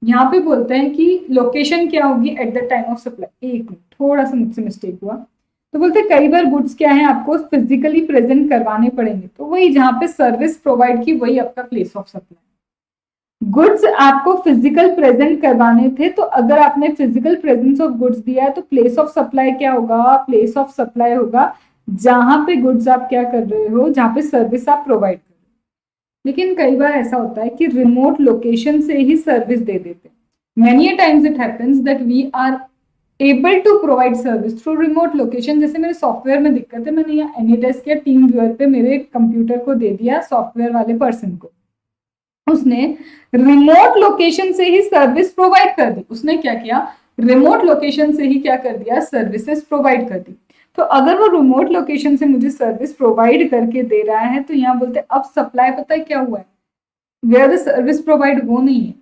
यहाँ पे बोलते हैं कि लोकेशन क्या होगी at the time of supply. एक मिनट, थोड़ा सा मुझसे मिस्टेक हुआ। तो बोलते हैं कई बार गुड्स क्या है आपको फिजिकली प्रेजेंट करवाने पड़ेंगे, तो वही जहाँ पे सर्विस प्रोवाइड की वही आपका प्लेस ऑफ सप्लाई। गुड्स आपको फिजिकल प्रेजेंट करवाने थे, तो अगर आपने फिजिकल प्रेजेंस ऑफ गुड्स दिया है तो प्लेस ऑफ सप्लाई क्या होगा, प्लेस ऑफ सप्लाई होगा जहां पे गुड्स आप क्या कर रहे हो, जहां पे सर्विस आप प्रोवाइड कर रहे हो। लेकिन कई बार ऐसा होता है कि रिमोट लोकेशन से ही सर्विस दे देते हैं। Many times it happens that we are able to provide service through remote location. जैसे मेरे सॉफ्टवेयर में दिक्कत है, मैंने यहाँ एनीडेस्क या टीम व्यूअर पे मेरे कंप्यूटर को दे दिया सॉफ्टवेयर वाले पर्सन को, उसने रिमोट लोकेशन से ही सर्विस प्रोवाइड कर दी। उसने क्या किया, रिमोट लोकेशन से ही क्या कर दिया, सर्विसेज प्रोवाइड कर दी। तो अगर वो रिमोट लोकेशन से मुझे सर्विस प्रोवाइड करके दे रहा है तो यहाँ बोलते हैं अब सप्लाई पता है क्या हुआ है, वेयर द सर्विस प्रोवाइड वो नहीं है,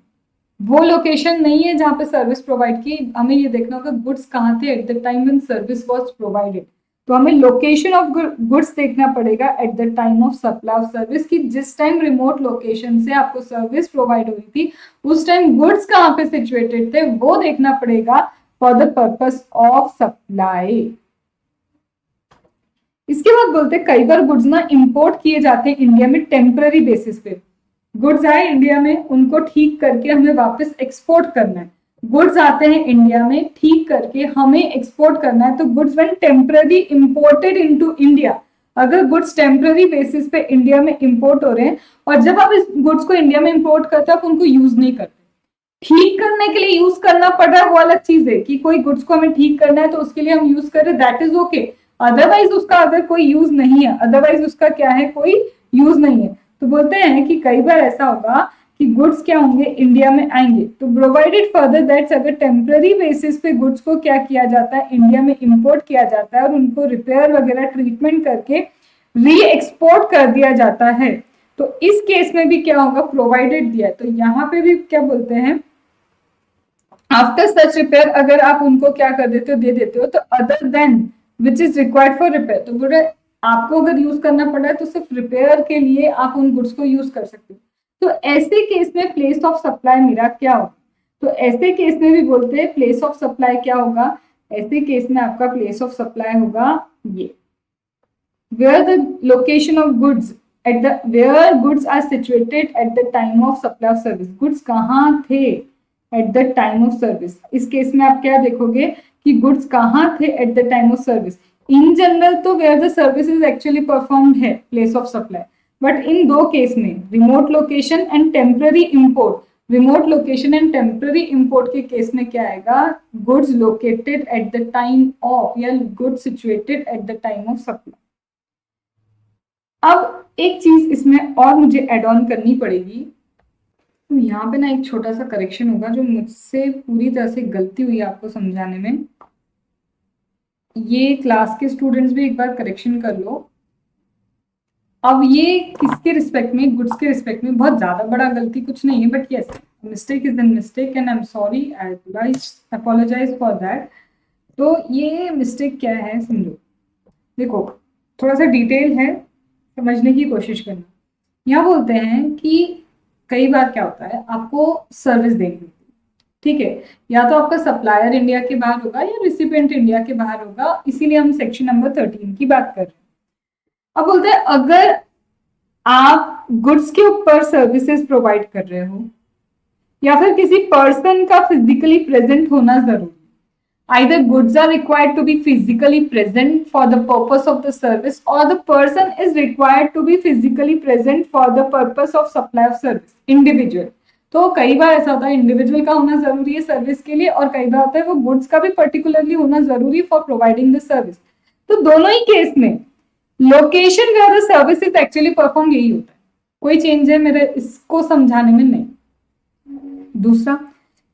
वो लोकेशन नहीं है जहां पे सर्विस प्रोवाइड की। हमें ये देखना होगा गुड्स कहाँ थे at the time when service was provided. तो हमें लोकेशन ऑफ गुड्स देखना पड़ेगा eight the time of supply of service, की जिस टाइम रिमोट लोकेशन से आपको सर्विस प्रोवाइड हुई थी उस टाइम गुड्स कहाँ पे सिचुएटेड थे वो देखना पड़ेगा for the purpose of supply. इसके बाद बोलते हैं कई बार गुड्स ना इंपोर्ट किए जाते हैं इंडिया में टेम्पररी बेसिस पे। गुड्स आए इंडिया में, उनको ठीक करके हमें वापस एक्सपोर्ट करना है। गुड्स आते हैं इंडिया में, ठीक करके हमें एक्सपोर्ट करना है। तो goods when temporary imported into India, अगर गुड्स टेम्पररी बेसिस पे इंडिया में इंपोर्ट हो रहे हैं और जब आप इस गुड्स को इंडिया में इंपोर्ट करते हैं आप उनको यूज नहीं करते, ठीक करने के लिए यूज करना पड़ रहा है वो अलग चीज है कि कोई गुड्स को हमें ठीक करना है तो उसके लिए हम यूज कर रहे, दैट इज ओके। अदरवाइज उसका अगर कोई यूज नहीं है, अदरवाइज उसका क्या है, कोई यूज नहीं है, तो बोलते हैं कि कई बार ऐसा होगा कि गुड्स क्या होंगे इंडिया में आएंगे। तो प्रोवाइडेड फर्दर दैट्स अगर टेम्पररी बेसिस पे गुड्स को क्या किया जाता है, इंडिया में इंपोर्ट किया जाता है और उनको रिपेयर वगैरह ट्रीटमेंट करके री एक्सपोर्ट कर दिया जाता है, तो इस केस में भी क्या होगा, प्रोवाइडेड दिया है। तो यहाँ पे भी क्या बोलते हैं, आफ्टर सच रिपेयर अगर आप उनको क्या कर देते हो, दे देते हो, तो other than which is required for repair, तो बोले आपको अगर यूज करना पड़ा है तो सिर्फ रिपेयर के लिए आप उन गुड्स को यूज कर सकते हो। तो ऐसे केस में प्लेस ऑफ सप्लाई मेरा क्या होगा, तो ऐसे केस में भी बोलते हैं प्लेस ऑफ सप्लाई क्या होगा, ऐसे केस में आपका प्लेस ऑफ सप्लाई होगा ये, where the location of goods at the where goods are situated at the time of supply of service, goods कहाँ थे at the time of service. इस केस में आप क्या देखोगे कि गुड्स कहाँ थे at the time of service. In general तो where the service is actually performed है प्लेस ऑफ सप्लाई, बट इन दो केस में remote location and temporary import, remote location and temporary import के केस में क्या आएगा, goods located at the time of या goods situated at the time of supply. अब एक चीज इसमें और मुझे एड ऑन करनी पड़ेगी, तो यहाँ पे ना एक छोटा सा करेक्शन होगा जो मुझसे पूरी तरह से गलती हुई आपको समझाने में। ये क्लास के स्टूडेंट्स भी एक बार करेक्शन कर लो। अब ये किसके रिस्पेक्ट में, गुड्स के रिस्पेक्ट में, बहुत ज्यादा बड़ा गलती कुछ नहीं है, but yes mistake is an mistake and I am sorry, I apologize for that. तो ये मिस्टेक क्या है समझो, देखो थोड़ा सा डिटेल है, समझने की कोशिश करना। यहाँ बोलते हैं कि कई बार क्या होता है आपको सर्विस देनी होती है, ठीक है, या तो आपका सप्लायर इंडिया के बाहर होगा या रिसिपिएंट इंडिया के बाहर होगा, इसीलिए हम सेक्शन नंबर 13 की बात कर रहे हैं। अब बोलते हैं अगर आप गुड्स के ऊपर सर्विसेज प्रोवाइड कर रहे हो या फिर किसी पर्सन का फिजिकली प्रेजेंट होना जरूरी, either goods are required to be physically present for the purpose of the service or the person is required to be physically present for the purpose of supply of service, individual। तो कई बार ऐसा होता है individual का होना जरूरी है service के लिए और कई बार होता है वो गुड्स का भी पर्टिकुलरली होना जरूरी फॉर प्रोवाइडिंग द सर्विस। तो दोनों ही केस में location where the service is actually perform यही होता है, कोई चेंज है मेरे इसको समझाने में नहीं। दूसरा,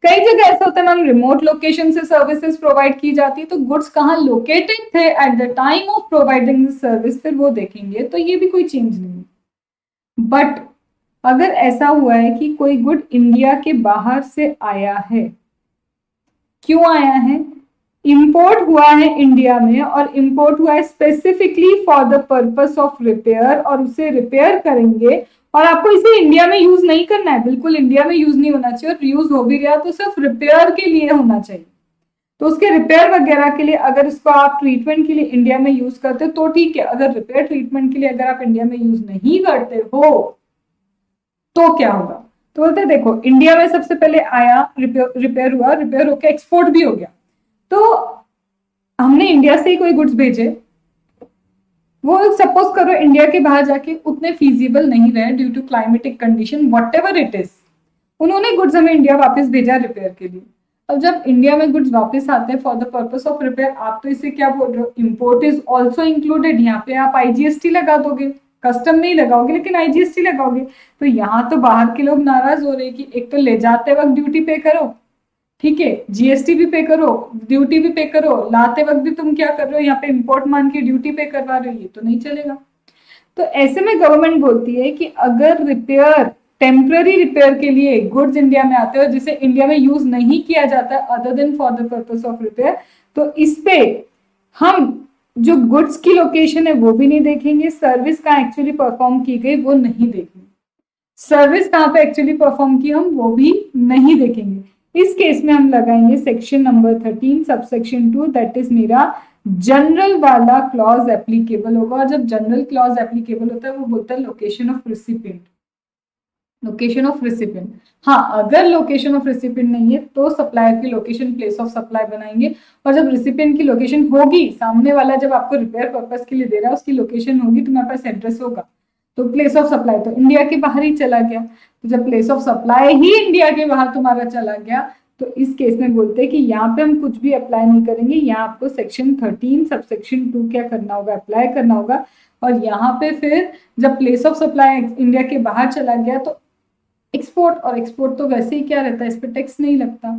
कई जगह ऐसा होता है मैम, रिमोट लोकेशन से सर्विसेज प्रोवाइड की जाती है, तो गुड्स कहाँ लोकेटेड थे at the time of providing service, फिर वो देखेंगे, तो ये भी कोई चेंज नहीं है। बट अगर ऐसा हुआ है कि कोई गुड इंडिया के बाहर से आया है, क्यों आया है, इंपोर्ट हुआ है इंडिया में, और इंपोर्ट हुआ है specifically for the purpose of repair, और उसे रिपेयर करेंगे, और आपको इसे इंडिया में यूज नहीं करना है, बिल्कुल इंडिया में यूज नहीं होना चाहिए, और यूज हो भी गया तो सिर्फ रिपेयर के लिए होना चाहिए। तो उसके रिपेयर वगैरह के लिए अगर इसको आप ट्रीटमेंट के लिए इंडिया में यूज करते हो तो ठीक है, अगर रिपेयर ट्रीटमेंट के लिए अगर आप इंडिया में यूज नहीं करते हो तो क्या होगा, तो बोलते देखो इंडिया में सबसे पहले आया, रिपेयर हुआ, रिपेयर होकर एक्सपोर्ट भी हो गया, तो हमने इंडिया से ही कोई गुड्स भेजे, वो सपोज करो इंडिया के बाहर जाके उतने फीजिबल नहीं रहे due to climatic condition, whatever it is, उन्होंने गुड्स हमें इंडिया वापस भेजा रिपेयर के लिए। अब जब इंडिया में गुड्स वापस आते हैं for the purpose of repair, आप तो इसे क्या बोल रहे हो, इंपोर्ट इज ऑल्सो इंक्लूडेड, यहाँ पे आप आईजीएसटी लगा दोगे, कस्टम नहीं लगाओगे लेकिन आईजीएसटी लगाओगे, तो यहाँ तो बाहर के लोग नाराज हो रहे हैं कि एक तो ले जाते वक्त ड्यूटी पे करो, ठीक है, जीएसटी भी पे करो, ड्यूटी भी पे करो, लाते वक्त भी तुम क्या कर रहे हो, यहाँ पे इंपोर्ट मान के ड्यूटी पे करवा रहे हो, ये तो नहीं चलेगा। तो ऐसे में गवर्नमेंट बोलती है कि अगर रिपेयर, टेम्पररी रिपेयर के लिए गुड्स इंडिया में आते हो जिसे इंडिया में यूज नहीं किया जाता other than for the purpose of repair, तो इस पे हम जो गुड्स की लोकेशन है वो भी नहीं देखेंगे, सर्विस कहाँ एक्चुअली परफॉर्म की गई वो नहीं देखेंगे, सर्विस कहाँ पे एक्चुअली परफॉर्म की हम वो भी नहीं देखेंगे। इस केस में हम लगाएंगे section number 13 subsection 2, that is मेरा जनरल वाला क्लॉज एप्लीकेबल होगा, और जब जनरल क्लॉज एप्लीकेबल होता है वो बोलता है location of recipient, location of recipient. हाँ, अगर लोकेशन ऑफ रिसिपिएंट नहीं है तो सप्लायर की लोकेशन प्लेस ऑफ सप्लाई बनाएंगे, और जब रिसिपिएंट की लोकेशन होगी, सामने वाला जब आपको रिपेयर पर्पस के लिए दे रहा है उसकी लोकेशन होगी, तुम्हारे पास एड्रेस होगा, तो प्लेस ऑफ सप्लाई तो इंडिया के बाहर ही चला गया, तो जब place of supply he India के बाहर तुम्हारा चला गया, तो इस केस में बोलते हैं कि यहाँ पे हम कुछ भी अप्लाई नहीं करेंगे, यहाँ आपको सेक्शन 13 सबसेक्शन 2 क्या करना होगा, अप्लाई करना होगा, और यहाँ पे फिर जब प्लेस ऑफ सप्लाई इंडिया के बाहर चला गया तो एक्सपोर्ट, और एक्सपोर्ट तो वैसे ही क्या रहता है, इस पर टैक्स नहीं लगता,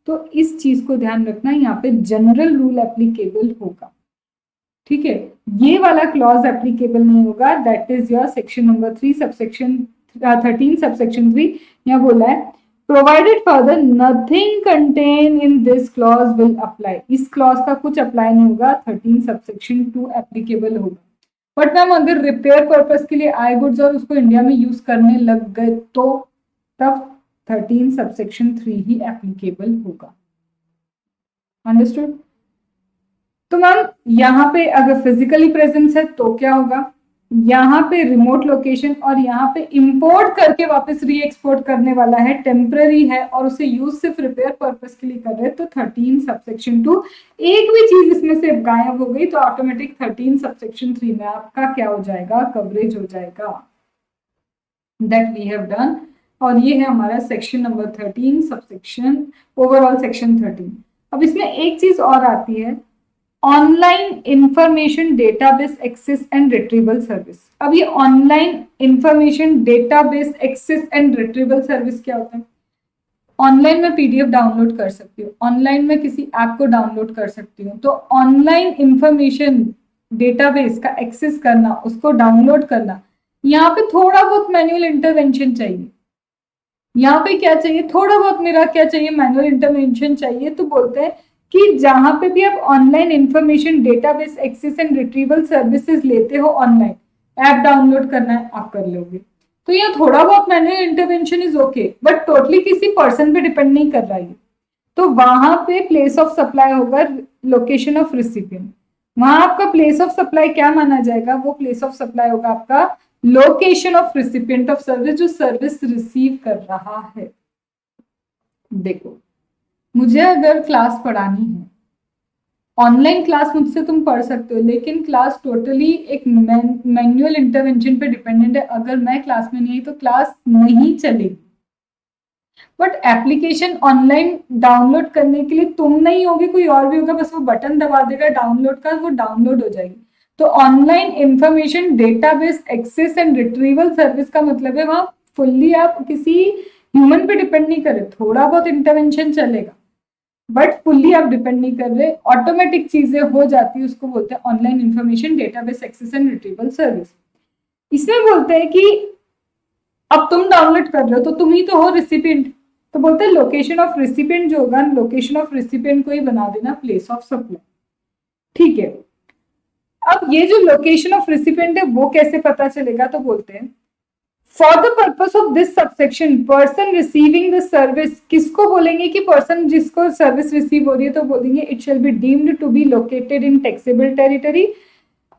तो इस चीज को ध्यान रखना, यहाँ पे जनरल रूल एप्लीकेबल होगा, ठीक है, ये वाला क्लॉज एप्लीकेबल नहीं होगा, that is your section number 3 subsection 13 subsection 3, यहाँ बोला है provided further nothing contain in this clause will apply, इस क्लॉज का कुछ अप्लाई नहीं होगा, 13 सबसेक्शन 2 एप्लीकेबल होगा। बट मैम अगर रिपेयर पर्पस के लिए आए गुड्स और उसको इंडिया में यूज करने लग गए तो तब 13 सबसेक्शन 3 ही एप्लीकेबल होगा, अंडरस्टूड। तो मैम यहाँ पे अगर फिजिकली प्रेजेंस है तो क्या होगा, यहाँ पे रिमोट लोकेशन, और यहाँ पे इंपोर्ट करके वापस री एक्सपोर्ट करने वाला है, टेम्पररी है और उसे यूज सिर्फ रिपेयर पर्पस के लिए कर रहे हैं, तो 13 सबसेक्शन 2, एक भी चीज इसमें से गायब हो गई तो ऑटोमेटिक 13 सबसेक्शन 3 में आपका क्या हो जाएगा, कवरेज हो जाएगा, दैट वी हैव डन। और ये है हमारा section number 13 subsection, overall section 13। अब इसमें एक चीज और आती है, online information database access and retrieval service. अब ये online information database access and retrieval service क्या होता है, ऑनलाइन में पीडीएफ डाउनलोड कर सकती हूँ, ऑनलाइन में किसी ऐप को डाउनलोड कर सकती हूँ, तो ऑनलाइन इंफॉर्मेशन डेटाबेस का एक्सेस करना, उसको डाउनलोड करना, यहाँ पे थोड़ा बहुत मैनुअल इंटरवेंशन चाहिए, यहाँ पे क्या चाहिए, थोड़ा बहुत मेरा क्या चाहिए, मैनुअल इंटरवेंशन चाहिए। तो बोलते हैं कि जहां पे भी आप online information database access and retrieval services लेते हो, ऑनलाइन ऐप डाउनलोड करना है आप कर लोगे, तो ये थोड़ा बहुत manual intervention is okay, but totally किसी पर्सन पे डिपेंड नहीं कर रहा है, तो वहां पे प्लेस ऑफ सप्लाई होगा लोकेशन ऑफ रिसिपिएंट, वहां आपका प्लेस ऑफ सप्लाई क्या माना जाएगा, वो प्लेस ऑफ सप्लाई होगा आपका location of recipient of service, जो सर्विस रिसीव कर रहा है। देखो मुझे अगर क्लास पढ़ानी है, ऑनलाइन क्लास मुझसे तुम पढ़ सकते हो, लेकिन क्लास टोटली एक मैनुअल इंटरवेंशन पे डिपेंडेंट है, अगर मैं क्लास में नहीं आई तो क्लास नहीं चलेगी। बट एप्लीकेशन ऑनलाइन डाउनलोड करने के लिए तुम नहीं होगे, कोई और भी होगा, बस वो बटन दबा देगा डाउनलोड का, वो डाउनलोड हो जाएगी। तो online information database access and retrieval service का मतलब है वहां फुल्ली आप किसी ह्यूमन पे डिपेंड नहीं कर रहे, थोड़ा बहुत इंटरवेंशन चलेगा बट फुल्ली आप डिपेंड नहीं कर रहे, ऑटोमेटिक चीजें हो जाती है, उसको बोलते हैं online information database access and retrieval service. इसमें बोलते हैं कि अब तुम डाउनलोड कर रहे हो तो तुम ही तो हो रिसिपिएंट, तो बोलते हैं लोकेशन ऑफ रिसिपिएंट जो होगा, लोकेशन ऑफ रिसिपिएंट को ही बना देना प्लेस ऑफ सप्लाई। ठीक है, अब ये जो लोकेशन ऑफ रिसिपिएंट है वो कैसे पता चलेगा, तो बोलते हैं for the purpose of this subsection person receiving the service, किसको बोलेंगे कि पर्सन जिसको सर्विस रिसीव हो रही है तो बोलेंगे it shall be deemed to be located in taxable territory.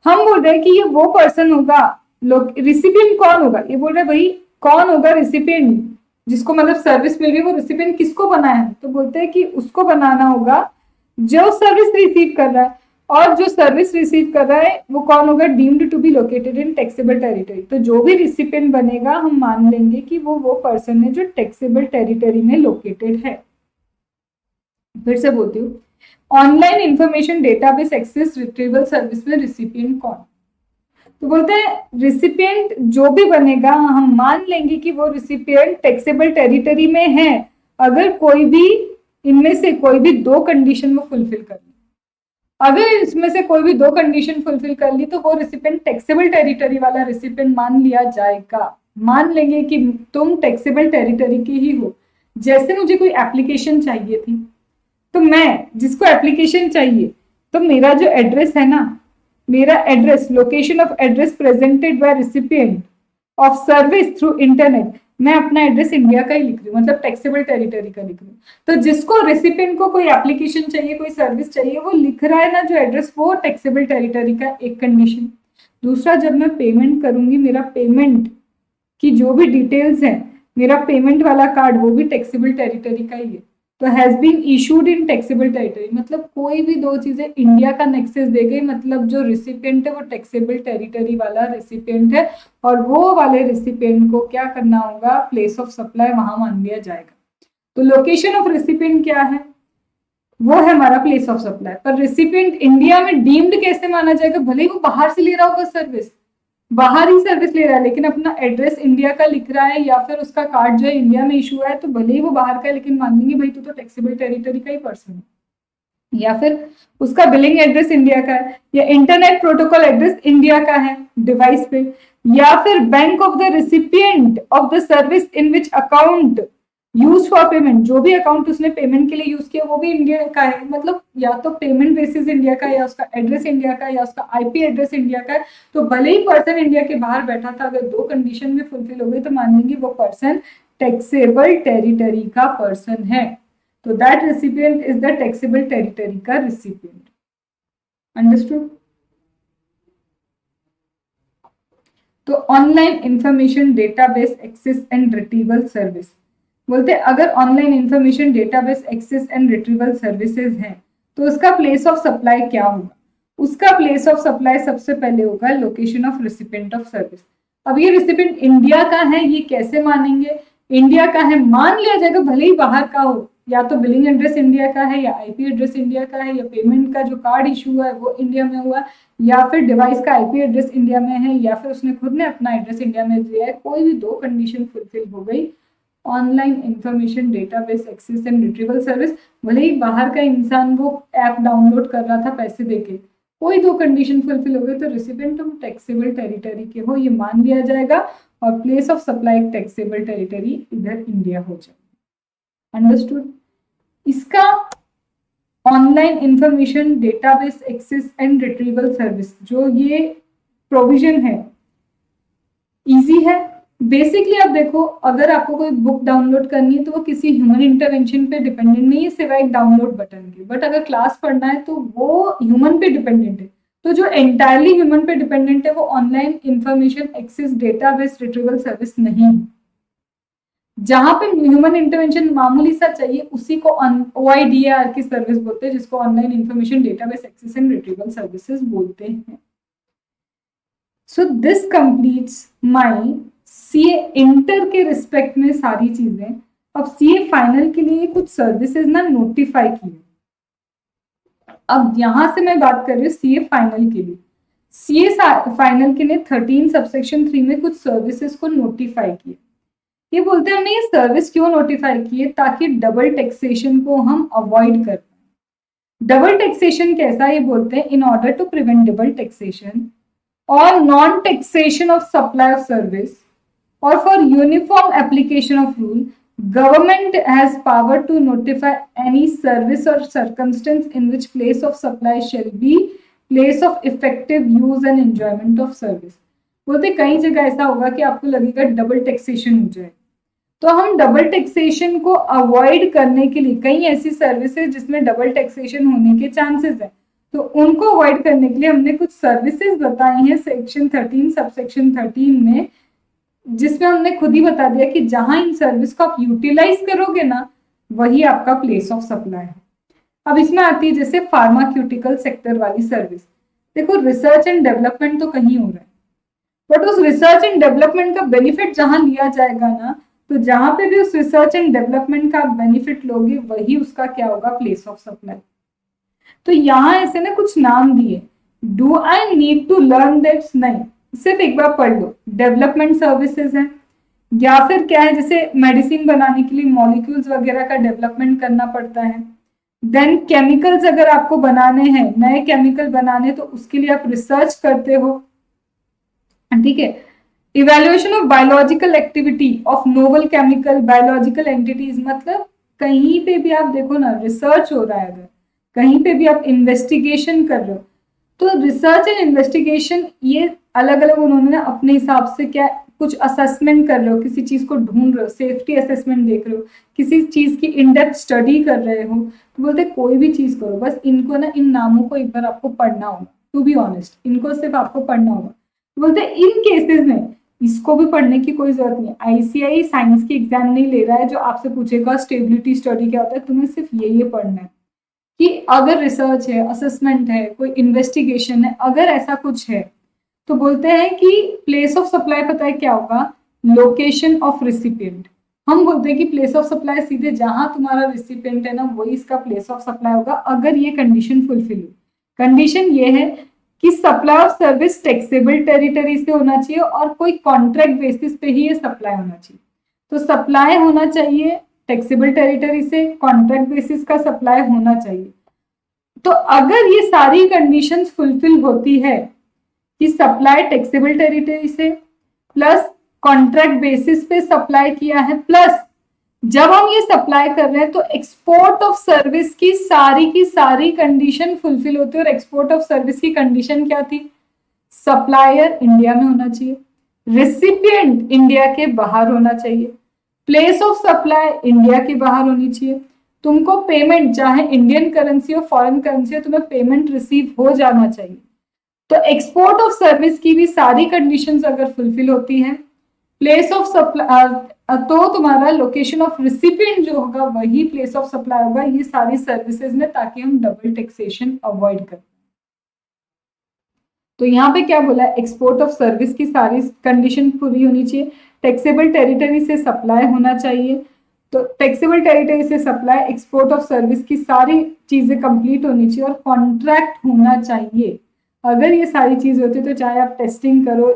हम बोल रहे हैं कि ये वो पर्सन होगा, रिसिपिएंट कौन होगा, ये बोल रहे हैं भाई कौन होगा रिसिपिएंट, जिसको मतलब सर्विस मिल रही है वो रिसिपिएंट किसको बनाया है, तो बोलते हैं कि उसको बनाना होगा जो सर्विस रिसीव कर रहा है, और जो सर्विस रिसीव कर रहा है वो कौन होगा, deemed to be located in taxable territory. तो जो भी रिसिपिएंट बनेगा हम मान लेंगे कि वो पर्सन है जो टैक्सेबल टेरिटरी में लोकेटेड है। फिर से बोलती हूँ, online information database access retrieval service में रिसिपिएंट कौन, तो बोलते हैं रिसिपिएंट जो भी बनेगा हम मान लेंगे कि वो रिसिपिएंट टैक्सेबल टेरिटरी में है, अगर कोई भी इनमें से कोई भी दो कंडीशन वो फुलफिल कर ली। अगर इसमें से कोई भी दो कंडीशन फुलफिल कर ली तो वो रिसिपिएंट टैक्सेबल टेरिटरी वाला रिसिपिएंट मान लिया जाएगा। मान लेंगे कि तुम टैक्सेबल टेरिटरी की ही हो। जैसे मुझे कोई एप्लीकेशन चाहिए थी, तो मैं जिसको एप्लीकेशन चाहिए, तो मेरा जो एड्रेस है ना, मेरा address, location of address presented by recipient of service through internet, मैं अपना एड्रेस इंडिया का ही लिख रही हूँ, मतलब टैक्सेबल टेरिटरी का लिख रही हूँ। तो जिसको रेसिपिएंट को कोई एप्लीकेशन चाहिए, कोई सर्विस चाहिए, वो लिख रहा है ना जो एड्रेस, वो टैक्सेबल टेरिटरी का एक कंडीशन। दूसरा, जब मैं पेमेंट करूंगी, मेरा पेमेंट की जो भी डिटेल्स है, मेरा पेमेंट वाला कार्ड वो भी टैक्सेबल टेरिटरी का ही है, तो has been issued in taxable territory. मतलब कोई भी दो चीजें इंडिया का नेक्सेस दे गई, मतलब जो रिसिपिएंट है वो टैक्सेबल टेरिटरी वाला रिसिपिएंट है, और वो वाले रिसिपिएंट को क्या करना होगा, प्लेस ऑफ सप्लाई वहां मान लिया जाएगा। तो लोकेशन ऑफ रिसिपिएंट क्या है, वो है हमारा प्लेस ऑफ सप्लाई। पर रिसिपिएंट इंडिया में डीम्ड कैसे माना जाएगा, भले ही वो बाहर से ले रहा होगा सर्विस, बाहर ही सर्विस ले रहा है, लेकिन अपना एड्रेस इंडिया का लिख रहा है, या फिर उसका कार्ड जो है इंडिया में इशू है, तो भले ही वो बाहर का है लेकिन मान लेंगे भाई तू तो टैक्सेबल टेरिटरी का ही पर्सन है। या फिर उसका बिलिंग एड्रेस इंडिया का है, या इंटरनेट प्रोटोकॉल एड्रेस इंडिया का है डिवाइस पे, या फिर bank of the recipient of the service in which account use for payment, जो भी अकाउंट उसने पेमेंट के लिए यूज किया वो भी इंडिया का है। मतलब या तो पेमेंट बेसिस इंडिया का, या उसका एड्रेस इंडिया का, या उसका आईपी एड्रेस इंडिया का है। तो भले ही पर्सन इंडिया के बाहर बैठा था, अगर दो कंडीशन में फुलफिल हो गई तो मान लेंगे वो पर्सन टैक्सेबल टेरिटरी का पर्सन है। तो that recipient is the taxable territory का रिसिपिएंट। अंडरस्टूड? तो online information database access and retrieval service, बोलते हैं अगर online information database access and retrieval services हैं तो उसका प्लेस ऑफ सप्लाई क्या होगा। उसका प्लेस ऑफ सप्लाई सबसे पहले होगा location of recipient of service. अब ये रिसिपिएंट इंडिया का है, ये कैसे मानेंगे, इंडिया का है मान लिया जाएगा, भले ही बाहर का हो, या तो बिलिंग एड्रेस इंडिया का है, या आईपी एड्रेस इंडिया का है, या पेमेंट का जो कार्ड इशू हुआ है वो इंडिया में हुआ, या फिर डिवाइस का आईपी एड्रेस इंडिया में है, या फिर उसने खुद ने अपना एड्रेस इंडिया में दिया है। कोई भी दो कंडीशन फुलफिल हो गई, online information database access and retrieval service, भले ही बाहर का इंसान वो ऐप डाउनलोड कर रहा था पैसे देके, कोई दो कंडीशन फुलफिल हो गई तो रिसिपिएंट तुम टैक्सेबल टेरिटरी के हो, ये मान लिया जाएगा, और place of supply taxable territory इधर इंडिया हो जाएगा। अंडरस्टूड? इसका online information database access and retrieval service जो ये प्रोविजन है, इजी है। बेसिकली आप देखो, अगर आपको कोई बुक डाउनलोड करनी है तो वो किसी ह्यूमन इंटरवेंशन पे डिपेंडेंट नहीं है सिवाय एक डाउनलोड बटन के, बट अगर क्लास पढ़ना है तो वो ह्यूमन पे डिपेंडेंट है। तो जो एंटायरली ह्यूमन पे डिपेंडेंट है वो online information access database retrieval service नहीं है। जहां पे ह्यूमन इंटरवेंशन मामूली सा चाहिए उसी को OIDAR की सर्विस बोलते हैं, जिसको online information database access and retrieval services बोलते हैं। So this completes my CA inter के रिस्पेक्ट में सारी चीजें। अब सीए फाइनल के लिए कुछ सर्विसेज ना नोटिफाई की। अब यहां से मैं बात कर रही हूँ सीए फाइनल के लिए। सीए फाइनल के लिए 13 सबसेक्शन 3 में कुछ सर्विसेज को नोटिफाई किया। ये बोलते हैं हमने ये सर्विस क्यों नोटिफाई की है, ताकि डबल टैक्सेशन को हम अवॉइड कर पाए। डबल टैक्सेशन कैसा, ये बोलते हैं in order to prevent double taxation और non taxation of supply of service or for uniform application of rule, government has power to notify any service or circumstance in which place of supply shall be place of effective use and enjoyment of service। बोलते कई जगह ऐसा होगा कि आपको लगेगा double taxation हो जाए, तो हम डबल टैक्सेशन को अवॉइड करने के लिए, कई ऐसी सर्विसेज जिसमें डबल टैक्सेशन होने के चांसेस है, तो उनको अवॉइड करने के लिए हमने कुछ सर्विसेज बताई हैं सेक्शन 13 सबसेक्शन 13 में, जिसमें हमने खुद ही बता दिया कि जहां इन सर्विस को आप यूटिलाइज करोगे ना, वही आपका प्लेस ऑफ सप्लाई है। अब इसमें आती है जैसे फार्माक्यूटिकल सेक्टर वाली सर्विस। देखो रिसर्च एंड डेवलपमेंट तो कहीं हो रहा है, बट उस रिसर्च एंड डेवलपमेंट का बेनिफिट जहां लिया जाएगा ना, तो जहां पे भी उस रिसर्च एंड डेवलपमेंट का आप बेनिफिट लोगे, वही उसका क्या होगा, प्लेस ऑफ सप्लाई। तो यहाँ ऐसे ना कुछ नाम दिए, do I need to learn that's, नहीं, सिर्फ एक बार पढ़ लो। डेवलपमेंट सर्विसेज है, या फिर क्या है, जैसे मेडिसिन बनाने के लिए मॉलिक्यूल्स वगैरह का डेवलपमेंट करना पड़ता है। देन केमिकल्स अगर आपको बनाने हैं, नए केमिकल बनाने, तो उसके लिए आप रिसर्च करते हो, ठीक है। Evaluation of biological activity of novel chemical biological entities, मतलब कहीं पे भी आप देखो ना, रिसर्च हो रहा है, अगर कहीं पे भी आप इन्वेस्टिगेशन कर रहे हो, तो रिसर्च एंड इन्वेस्टिगेशन ये अलग अलग उन्होंने ना अपने हिसाब से क्या कुछ असेसमेंट कर रहे हो, किसी चीज को ढूंढ रहे हो, सेफ्टी असेसमेंट देख रहे हो, किसी चीज की इन डेप्थ स्टडी कर रहे हो, तो बोलते कोई भी चीज करो, बस इनको ना, इन नामों को एक बार आपको पढ़ना होगा, टू बी ऑनेस्ट, इनको सिर्फ आपको पढ़ना होगा। तो बोलते इन केसेस में इसको भी पढ़ने की कोई जरूरत नहीं। आईसीआई साइंस की एग्जाम नहीं ले रहा है जो आपसे पूछेगा स्टेबिलिटी स्टडी क्या होता है, तुम्हें सिर्फ ये पढ़ना है कि अगर रिसर्च है, असेसमेंट है, कोई इन्वेस्टिगेशन है, अगर ऐसा कुछ है, तो बोलते हैं कि प्लेस ऑफ सप्लाई पता है क्या होगा, लोकेशन ऑफ रिसिपिएंट। हम बोलते हैं कि प्लेस ऑफ सप्लाई सीधे जहां तुम्हारा रिसिपिएंट है ना, वही इसका प्लेस ऑफ सप्लाई होगा, अगर ये कंडीशन फुलफिल हो। कंडीशन ये है कि supply of service taxable territory से होना चाहिए और कोई कॉन्ट्रैक्ट बेसिस पे ही ये सप्लाई होना चाहिए। तो सप्लाई होना चाहिए टैक्सेबल टेरिटरी से, कॉन्ट्रैक्ट बेसिस का सप्लाई होना चाहिए। तो अगर ये सारी कंडीशंस फुलफिल होती है कि सप्लाई टैक्सेबल टेरिटरी से, प्लस कॉन्ट्रैक्ट बेसिस पे सप्लाई किया है, प्लस जब हम ये सप्लाई कर रहे हैं तो एक्सपोर्ट ऑफ सर्विस की सारी कंडीशन फुलफिल होती है। और एक्सपोर्ट ऑफ सर्विस की कंडीशन क्या थी, सप्लायर इंडिया में होना चाहिए, रेसिपिएंट इंडिया के बाहर होना चाहिए, प्लेस ऑफ सप्लाई इंडिया के बाहर होनी चाहिए, तुमको पेमेंट चाहे इंडियन करेंसी हो फॉरेन करेंसी हो, तुम्हें पेमेंट रिसीव हो जाना चाहिए। तो एक्सपोर्ट ऑफ सर्विस की भी सारी कंडीशंस अगर फुलफिल होती हैं, प्लेस ऑफ सप्लाई, तो तुम्हारा लोकेशन ऑफ रिसिपिएंट जो होगा वही प्लेस ऑफ सप्लाई होगा, ये सारी सर्विसेज में, ताकि हम डबल टैक्सेशन अवॉइड करें। तो यहाँ पे क्या बोला, एक्सपोर्ट ऑफ सर्विस की सारी कंडीशन पूरी होनी चाहिए, टैक्सेबल टेरिटरी से सप्लाई होना चाहिए, तो टैक्सेबल टेरिटरी से सप्लाई, एक्सपोर्ट ऑफ सर्विस की सारी चीजें कंप्लीट होनी चाहिए, और कॉन्ट्रैक्ट होना चाहिए। अगर ये सारी चीज होती है, तो चाहे आप टेस्टिंग करो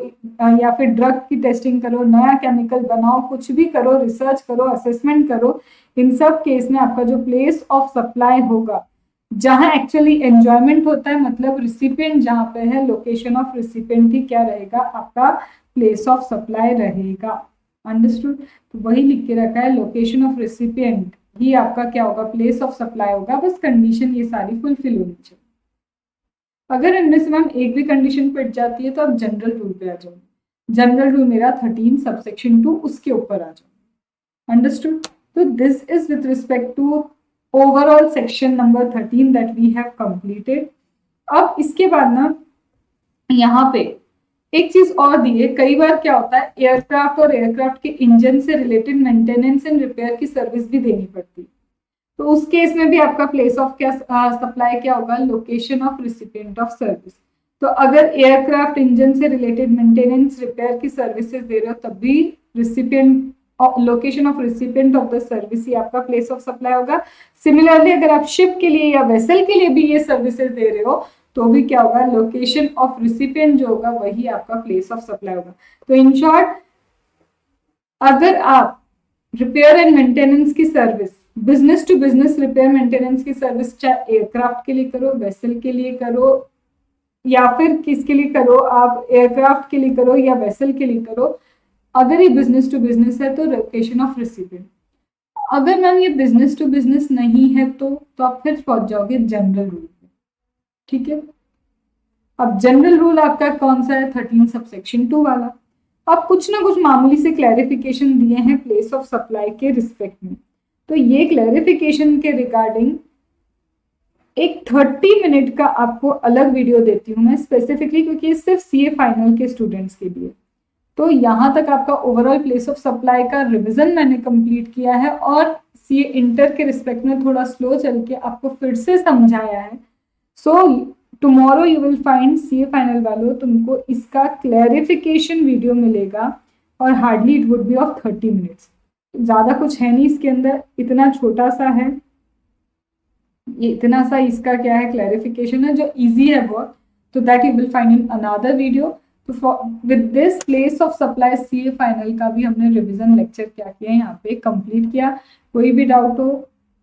या फिर ड्रग की टेस्टिंग करो, नया केमिकल बनाओ, कुछ भी करो, रिसर्च करो, असेसमेंट करो, इन सब केस में आपका जो प्लेस ऑफ सप्लाई होगा, जहां एक्चुअली एंजॉयमेंट होता है, मतलब रिसिपिएंट जहां पे है, लोकेशन ऑफ रिसिपिएंट ही क्या रहेगा, आपका प्लेस ऑफ सप्लाई रहेगा। अंडरस्टूड? तो वही लिख के रखा है, लोकेशन ऑफ रिसिपिएंट ही आपका क्या होगा, प्लेस ऑफ सप्लाई होगा। बस कंडीशन ये सारी फुलफिल होनी चाहिए। अगर इनमें से मैम एक भी कंडीशन पिट जाती है, तो आप जनरल रूल पे आ जाओ। जनरल रूल मेरा 13 सबसेक्शन 2 उसके ऊपर आ जाओ। अंडरस्टूड? तो this is with respect to overall section number 13 that we have completed. अब इसके बाद ना यहाँ पे एक चीज और दी है, कई बार क्या होता है, एयरक्राफ्ट और एयरक्राफ्ट के इंजन से रिलेटेड मेंटेनेंस एंड रिपेयर की सर्विस भी देनी पड़ती है। तो उस केस में भी आपका प्लेस ऑफ क्या सप्लाई क्या होगा, location of recipient of service. तो अगर एयरक्राफ्ट इंजन से रिलेटेड मेंटेनेंस रिपेयर की सर्विसेज दे रहे हो, तब भी recipient, location of recipient of the service ही आपका प्लेस ऑफ सप्लाई होगा। सिमिलरली अगर आप शिप के लिए या वेसल के लिए भी ये सर्विसेज दे रहे हो, तो भी क्या होगा, लोकेशन ऑफ रिसिपिएंट जो होगा वही आपका प्लेस ऑफ सप्लाई होगा। तो इन शॉर्ट, अगर आप रिपेयर एंड मेंटेनेंस की service, business to business repair maintenance की सर्विस, चाहे एयरक्राफ्ट के लिए करो, वेसल के लिए करो, या फिर किसके लिए करो, आप एयरक्राफ्ट के लिए करो या वेसल के लिए करो, अगर ये बिजनेस टू बिजनेस है तो लोकेशन ऑफ रिसिपिएंट। अगर मैम ये बिजनेस टू बिजनेस नहीं है तो आप फिर पहुंच जाओगे जनरल रूल पे। ठीक है, अब जनरल रूल आपका कौन सा है, 13 सबसेक्शन 2 वाला। अब कुछ ना कुछ मामूली से क्लैरिफिकेशन दिए हैं प्लेस ऑफ सप्लाई के रिस्पेक्ट में। तो ये क्लैरिफिकेशन के रिगार्डिंग एक 30 मिनट का आपको अलग वीडियो देती हूँ मैं स्पेसिफिकली, क्योंकि ये सिर्फ सीए फाइनल के स्टूडेंट्स के लिए। तो यहाँ तक आपका ओवरऑल प्लेस ऑफ सप्लाई का रिवीजन मैंने कंप्लीट किया है और सीए इंटर के रिस्पेक्ट में थोड़ा स्लो चल के आपको फिर से समझाया है। So tomorrow you will find CA final वालों, तुमको इसका क्लैरिफिकेशन वीडियो मिलेगा और hardly it would be of 30 minutes. ज़्यादा कुछ है नहीं इसके अंदर, इतना छोटा सा है, ये इतना सा इसका क्या है क्लैरिफिकेशन है जो इजी है बहुत। तो that you will find in another video. तो with this place of supply CA final का भी हमने रिवीजन लेक्चर क्या किया यहाँ पे कंप्लीट किया। कोई भी डाउट हो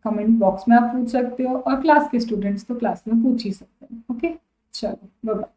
कमेंट बॉक्स में आप पूछ सकते हो, और क्लास के स्टूडेंट्स तो क्लास में पूछ ही सकते हैं। ओके, चलो बाय बाय।